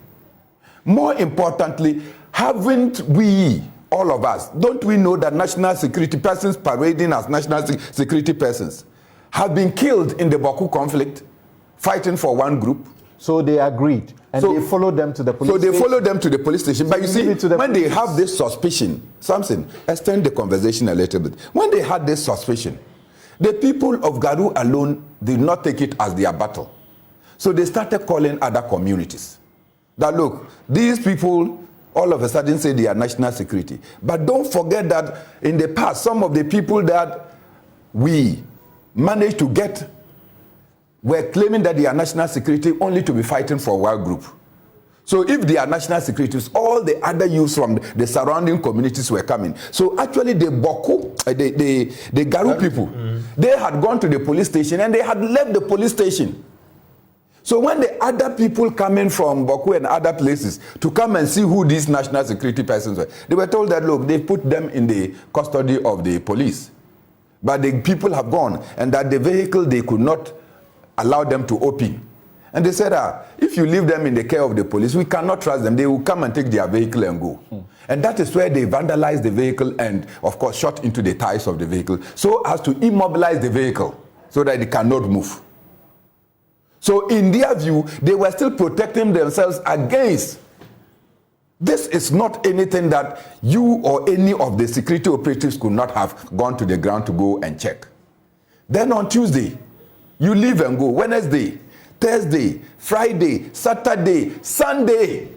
Speaker 4: More importantly, haven't we, all of us, don't we know that national security persons parading as national security persons have been killed in the Bawku conflict, fighting for one group?
Speaker 1: So they agreed, and they followed them to the police station.
Speaker 4: So they followed them to the police station. But you see, when they have this suspicion, Samson, extend the conversation a little bit. When they had this suspicion, the people of Garu alone did not take it as their battle. So they started calling other communities. That look, these people all of a sudden say they are national security. But don't forget that in the past, some of the people that we managed to get were claiming that they are national security only to be fighting for one group. So if they are national securities, all the other youths from the surrounding communities were coming. So actually the Boku, the Garu people, they had gone to the police station and they had left the police station. So when the other people coming from Boku and other places to come and see who these national security persons were, they were told that, look, they put them in the custody of the police. But the people have gone, and that the vehicle, they could not allow them to open. And they said, if you leave them in the care of the police, we cannot trust them. They will come and take their vehicle and go. And that is where they vandalized the vehicle and, of course, shot into the tires of the vehicle so as to immobilize the vehicle so that it cannot move. So in their view, they were still protecting themselves against. This is not anything that you or any of the security operatives could not have gone to the ground to go and check. Then on Tuesday, you leave and go. Wednesday, Thursday, Friday, Saturday, Sunday.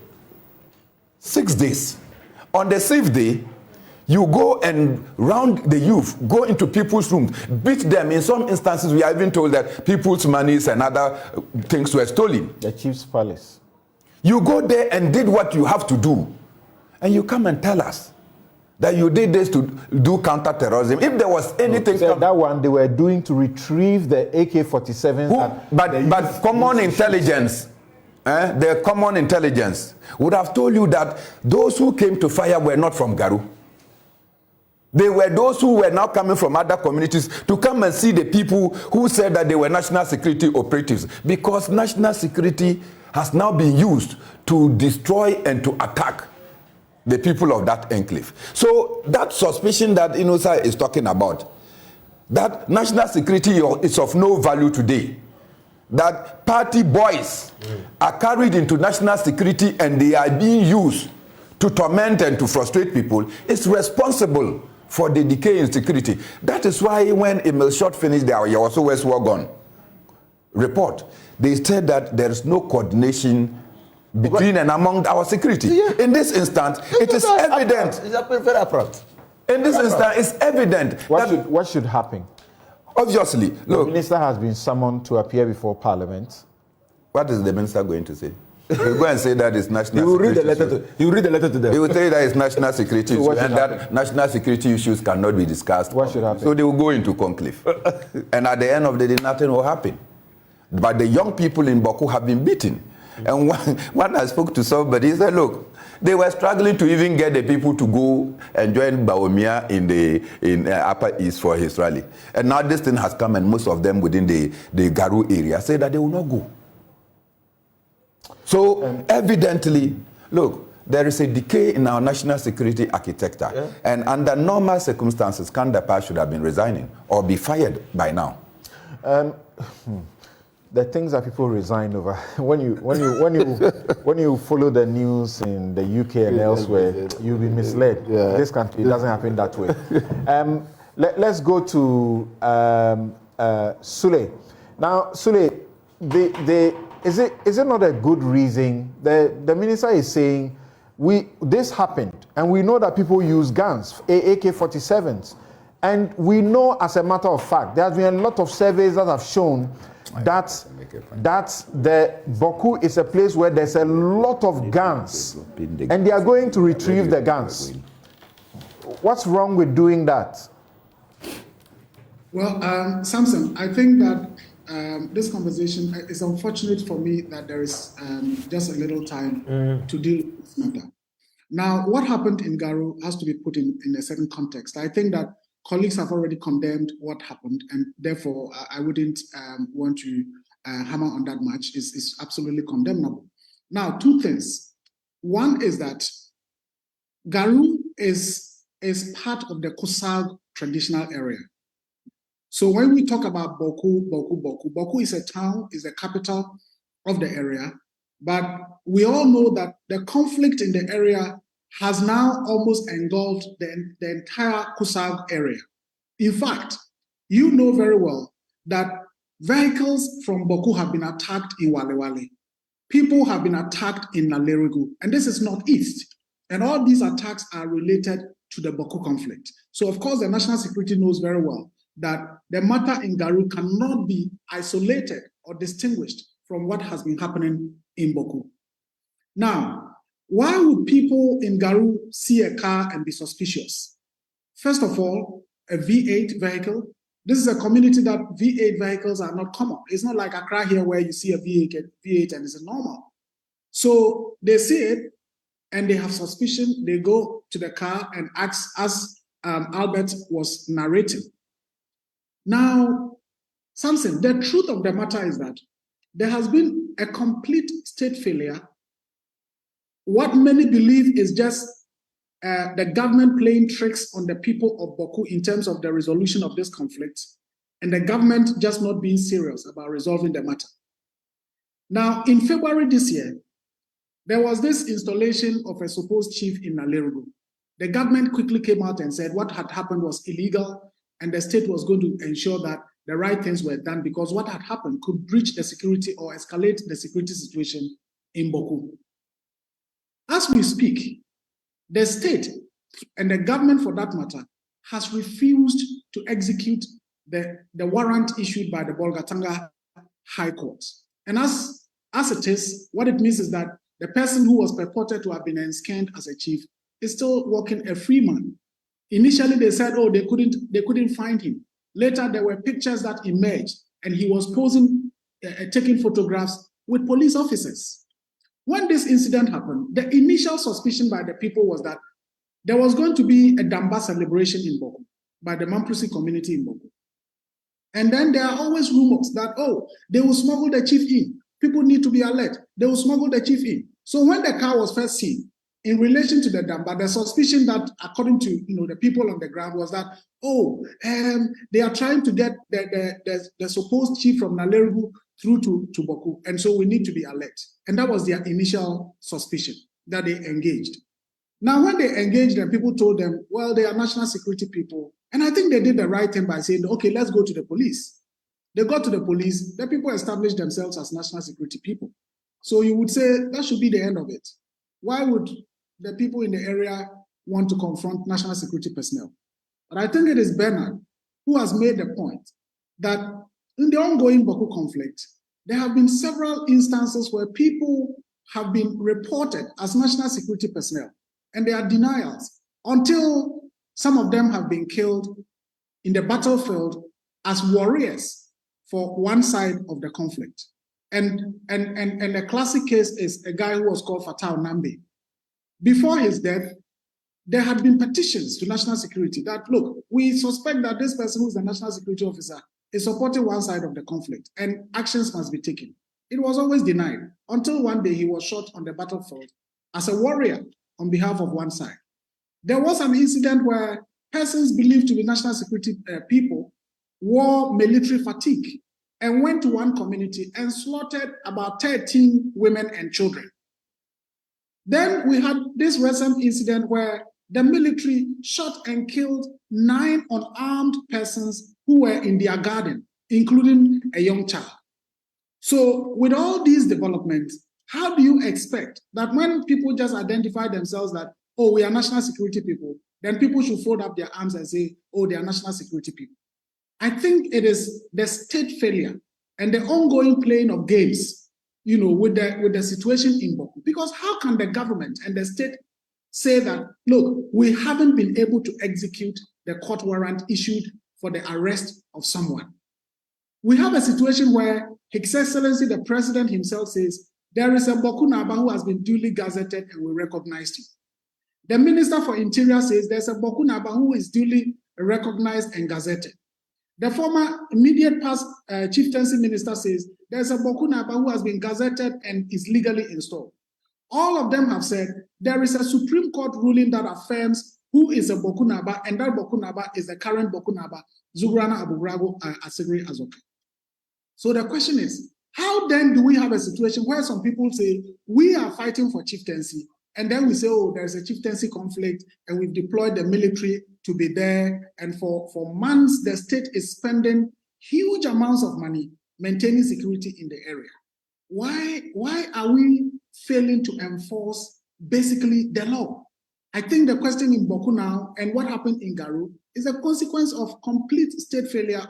Speaker 4: 6 days. On the 6th day, you go and round the youth, go into people's rooms, beat them. In some instances, we are even told that people's monies and other things were stolen.
Speaker 1: The chief's palace.
Speaker 4: You go there and did what you have to do. And you come and tell us that you did this to do counter-terrorism. If there was anything...
Speaker 1: that one they were doing to retrieve the AK-47s.
Speaker 4: But common intelligence, the common intelligence would have told you that those who came to fire were not from Garu. They were those who were now coming from other communities to come and see the people who said that they were national security operatives, because national security has now been used to destroy and to attack the people of that enclave. So that suspicion that Inosa is talking about, that national security is of no value today, that party boys are carried into national security and they are being used to torment and to frustrate people, is responsible for the decay in security. That is why when Emil Short finished their Yawaso West Wagon report, they said that there is no coordination between and among our security. Yeah. In this instance, it is evident. In this instance, it's evident.
Speaker 1: What should happen?
Speaker 4: Obviously, look.
Speaker 1: The minister has been summoned to appear before Parliament.
Speaker 4: What is the minister going to say? He will go and say that it's national
Speaker 14: he will
Speaker 4: security.
Speaker 14: He will read the letter to them.
Speaker 4: He will say that it's national security
Speaker 1: So
Speaker 4: and that national security issues cannot be discussed.
Speaker 1: What should happen?
Speaker 4: So they will go into conclave. And at the end of the day, nothing will happen. But the young people in Boku have been beaten. And when I spoke to somebody, he said, look, they were struggling to even get the people to go and join Bawumia in Upper East for his rally. And now this thing has come, and most of them within the Garu area say that they will not go. So evidently, look, there is a decay in our national security architecture. Yeah. And under normal circumstances, Kandapa should have been resigning or be fired by now.
Speaker 1: The things that people resign over, when you follow the news in the UK and elsewhere, you'll be misled. Yeah. This country doesn't happen that way. Let's go to Sule. Now, Sule, is it not a good reason? The minister is saying this happened, and we know that people use guns, AK-47s, and we know, as a matter of fact, there has been a lot of surveys that have shown that the Boku is a place where there's a lot of guns, and they are going to retrieve the guns. What's wrong with doing that?
Speaker 16: Well, Samson, I think that this conversation is unfortunate for me that there is just a little time to deal with this matter. Now, what happened in Garu has to be put in a certain context. I think that colleagues have already condemned what happened, and therefore I wouldn't want to hammer on that much. It's absolutely condemnable. Now, two things. One is that Garu is part of the Kusag traditional area. So when we talk about Boku is a town, is the capital of the area, but we all know that the conflict in the area has now almost engulfed the entire Kusag area. In fact, you know very well that vehicles from Boku have been attacked in Walewale. People have been attacked in Nalerigu, and this is northeast. And all these attacks are related to the Boku conflict. So of course, the national security knows very well that the matter in Garu cannot be isolated or distinguished from what has been happening in Boku. Now, why would people in Garu see a car and be suspicious? First of all, a V8 vehicle. This is a community that V8 vehicles are not common. It's not like Accra here where you see a V8 and it's normal. So they see it and they have suspicion. They go to the car and ask, as Albert was narrating. Now, Samson, the truth of the matter is that there has been a complete state failure. What many believe is just the government playing tricks on the people of Boku in terms of the resolution of this conflict, and the government just not being serious about resolving the matter. Now, in February this year, there was this installation of a supposed chief in Nalerigu. The government quickly came out and said what had happened was illegal, and the state was going to ensure that the right things were done because what had happened could breach the security or escalate the security situation in Boku. As we speak, the state and the government, for that matter, has refused to execute the warrant issued by the Bolgatanga High Court. And as it is, what it means is that the person who was purported to have been ensconced as a chief is still walking a free man. Initially, they said, oh, they couldn't find him. Later, there were pictures that emerged, and he was posing, taking photographs with police officers. When this incident happened, the initial suspicion by the people was that there was going to be a Damba celebration in Boku by the Mamprusi community in Boku. And then there are always rumors that, oh, they will smuggle the chief in. People need to be alert. They will smuggle the chief in. So when the car was first seen, in relation to the Damba, the suspicion that, according to the people on the ground, was that, oh, they are trying to get the supposed chief from Nalerigu through to Boku, and so we need to be alert. And that was their initial suspicion that they engaged. Now, when they engaged them, people told them, well, they are national security people. And I think they did the right thing by saying, okay, let's go to the police. They got to the police, the people established themselves as national security people. So you would say that should be the end of it. Why would the people in the area want to confront national security personnel? But I think it is Bernard who has made the point that in the ongoing Boku conflict, there have been several instances where people have been reported as national security personnel, and there are denials until some of them have been killed in the battlefield as warriors for one side of the conflict. And a classic case is a guy who was called Fatau Nambi. Before his death, there had been petitions to national security that, look, we suspect that this person who is the national security officer is supporting one side of the conflict and actions must be taken. It was always denied until one day he was shot on the battlefield as a warrior on behalf of one side. There was an incident where persons believed to be national security people wore military fatigue and went to one community and slaughtered about 13 women and children. Then we had this recent incident where the military shot and killed 9 unarmed persons who were in their garden, including a young child. So with all these developments, how do you expect that when people just identify themselves that, oh, we are national security people, then people should fold up their arms and say, oh, they are national security people? I think it is the state failure and the ongoing playing of games, with the situation in Boku. Because how can the government and the state say that, look, we haven't been able to execute the court warrant issued for the arrest of someone. We have a situation where His Excellency the President himself says, there is a Boku Naba who has been duly gazetted and we recognized him. The Minister for Interior says there's a Boku Naba who is duly recognized and gazetted. The former immediate past chieftaincy minister says there's a Boku Naba who has been gazetted and is legally installed. All of them have said there is a Supreme Court ruling that affirms who is a Boku Naba, and that Boku Naba is the current Boku Naba, Zugrana Abugrago Asegri Azoka. So the question is, how then do we have a situation where some people say we are fighting for chieftaincy, and then we say, oh, there's a chieftaincy conflict, and we've deployed the military to be there, and for months the state is spending huge amounts of money maintaining security in the area. Why are we failing to enforce basically the law? I think the question in Boku now and what happened in Garu is a consequence of complete state failure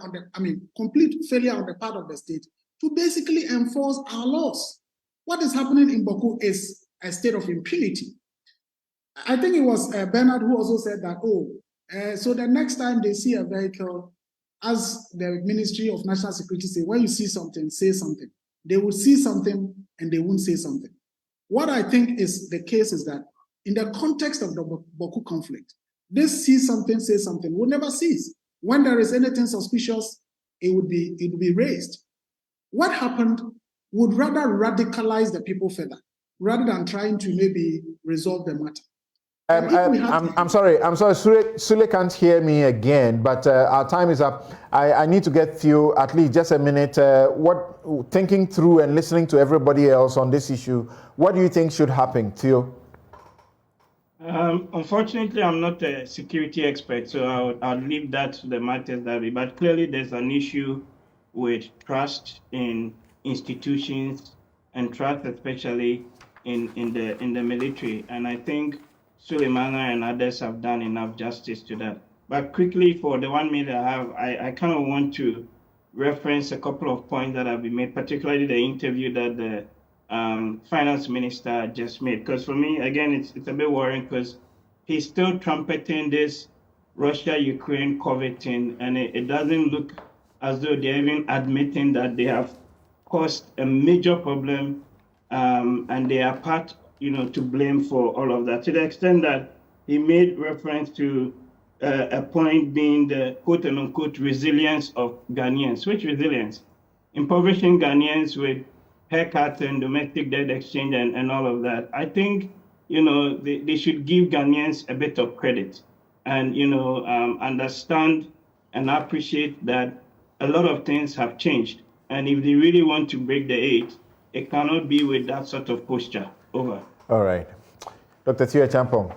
Speaker 16: complete failure on the part of the state to basically enforce our laws. What is happening in Boku is a state of impunity. I think it was Bernard who also said that, so the next time they see a vehicle, as the Ministry of National Security say, when you see something, say something. They will see something and they won't say something. What I think is the case is that in the context of the Bawku conflict, this see something, say something will never cease. When there is anything suspicious, it would be raised. What happened would rather radicalize the people further, rather than trying to maybe resolve the matter.
Speaker 1: I'm sorry, Sule can't hear me again, but our time is up. I need to get through at least just a minute. Thinking through and listening to everybody else on this issue, what do you think should happen, Theo?
Speaker 15: Unfortunately, I'm not a security expert, so I'll leave that to the matters that way. But clearly, there's an issue with trust in institutions and trust, especially in the military. And I think Suleimana and others have done enough justice to that. But quickly, for the 1 minute I have, I kind of want to reference a couple of points that have been made, particularly the interview that the finance minister just made. Because for me, again, it's a bit worrying because he's still trumpeting this Russia-Ukraine COVID thing, and it doesn't look as though they're even admitting that they have caused a major problem, and they are part, to blame for all of that. To the extent that he made reference to a point being the quote-unquote resilience of Ghanaians. Which resilience? Impoverishing Ghanaians with haircuts and domestic debt exchange and all of that. I think, they should give Ghanaians a bit of credit and, understand and appreciate that a lot of things have changed. And if they really want to break the 8, it cannot be with that sort of posture. Over.
Speaker 1: All right. Dr. Theo Champong,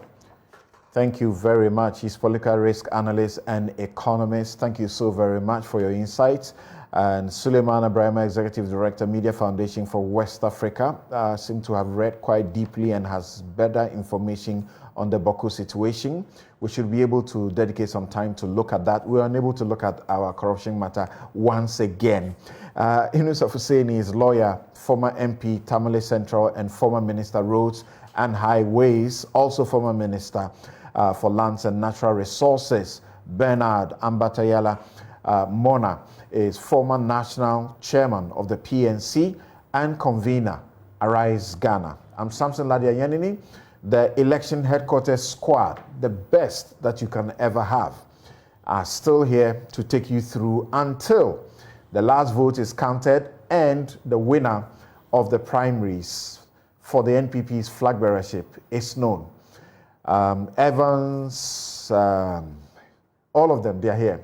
Speaker 1: thank you very much. He's political risk analyst and economist. Thank you so very much for your insights. And Suleiman Abrahama, Executive Director, Media Foundation for West Africa, seem to have read quite deeply and has better information on the Boku situation. We should be able to dedicate some time to look at that. We are unable to look at our corruption matter once again. Yunus Hussaini is lawyer, former MP, Tamale Central, and former Minister Roads and Highways, also former Minister for Lands and Natural Resources. Bernard Ambatayala Mona is former national chairman of the PNC and convener, Arise Ghana. I'm Samson Lardy Anyenini, the election headquarters squad, the best that you can ever have, are still here to take you through until the last vote is counted and the winner of the primaries for the NPP's flag bearership is known. Evans, all of them, they are here.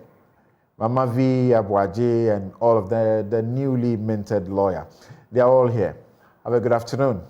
Speaker 1: Mama V, Abuaje, and all of the newly minted lawyer. They are all here. Have a good afternoon.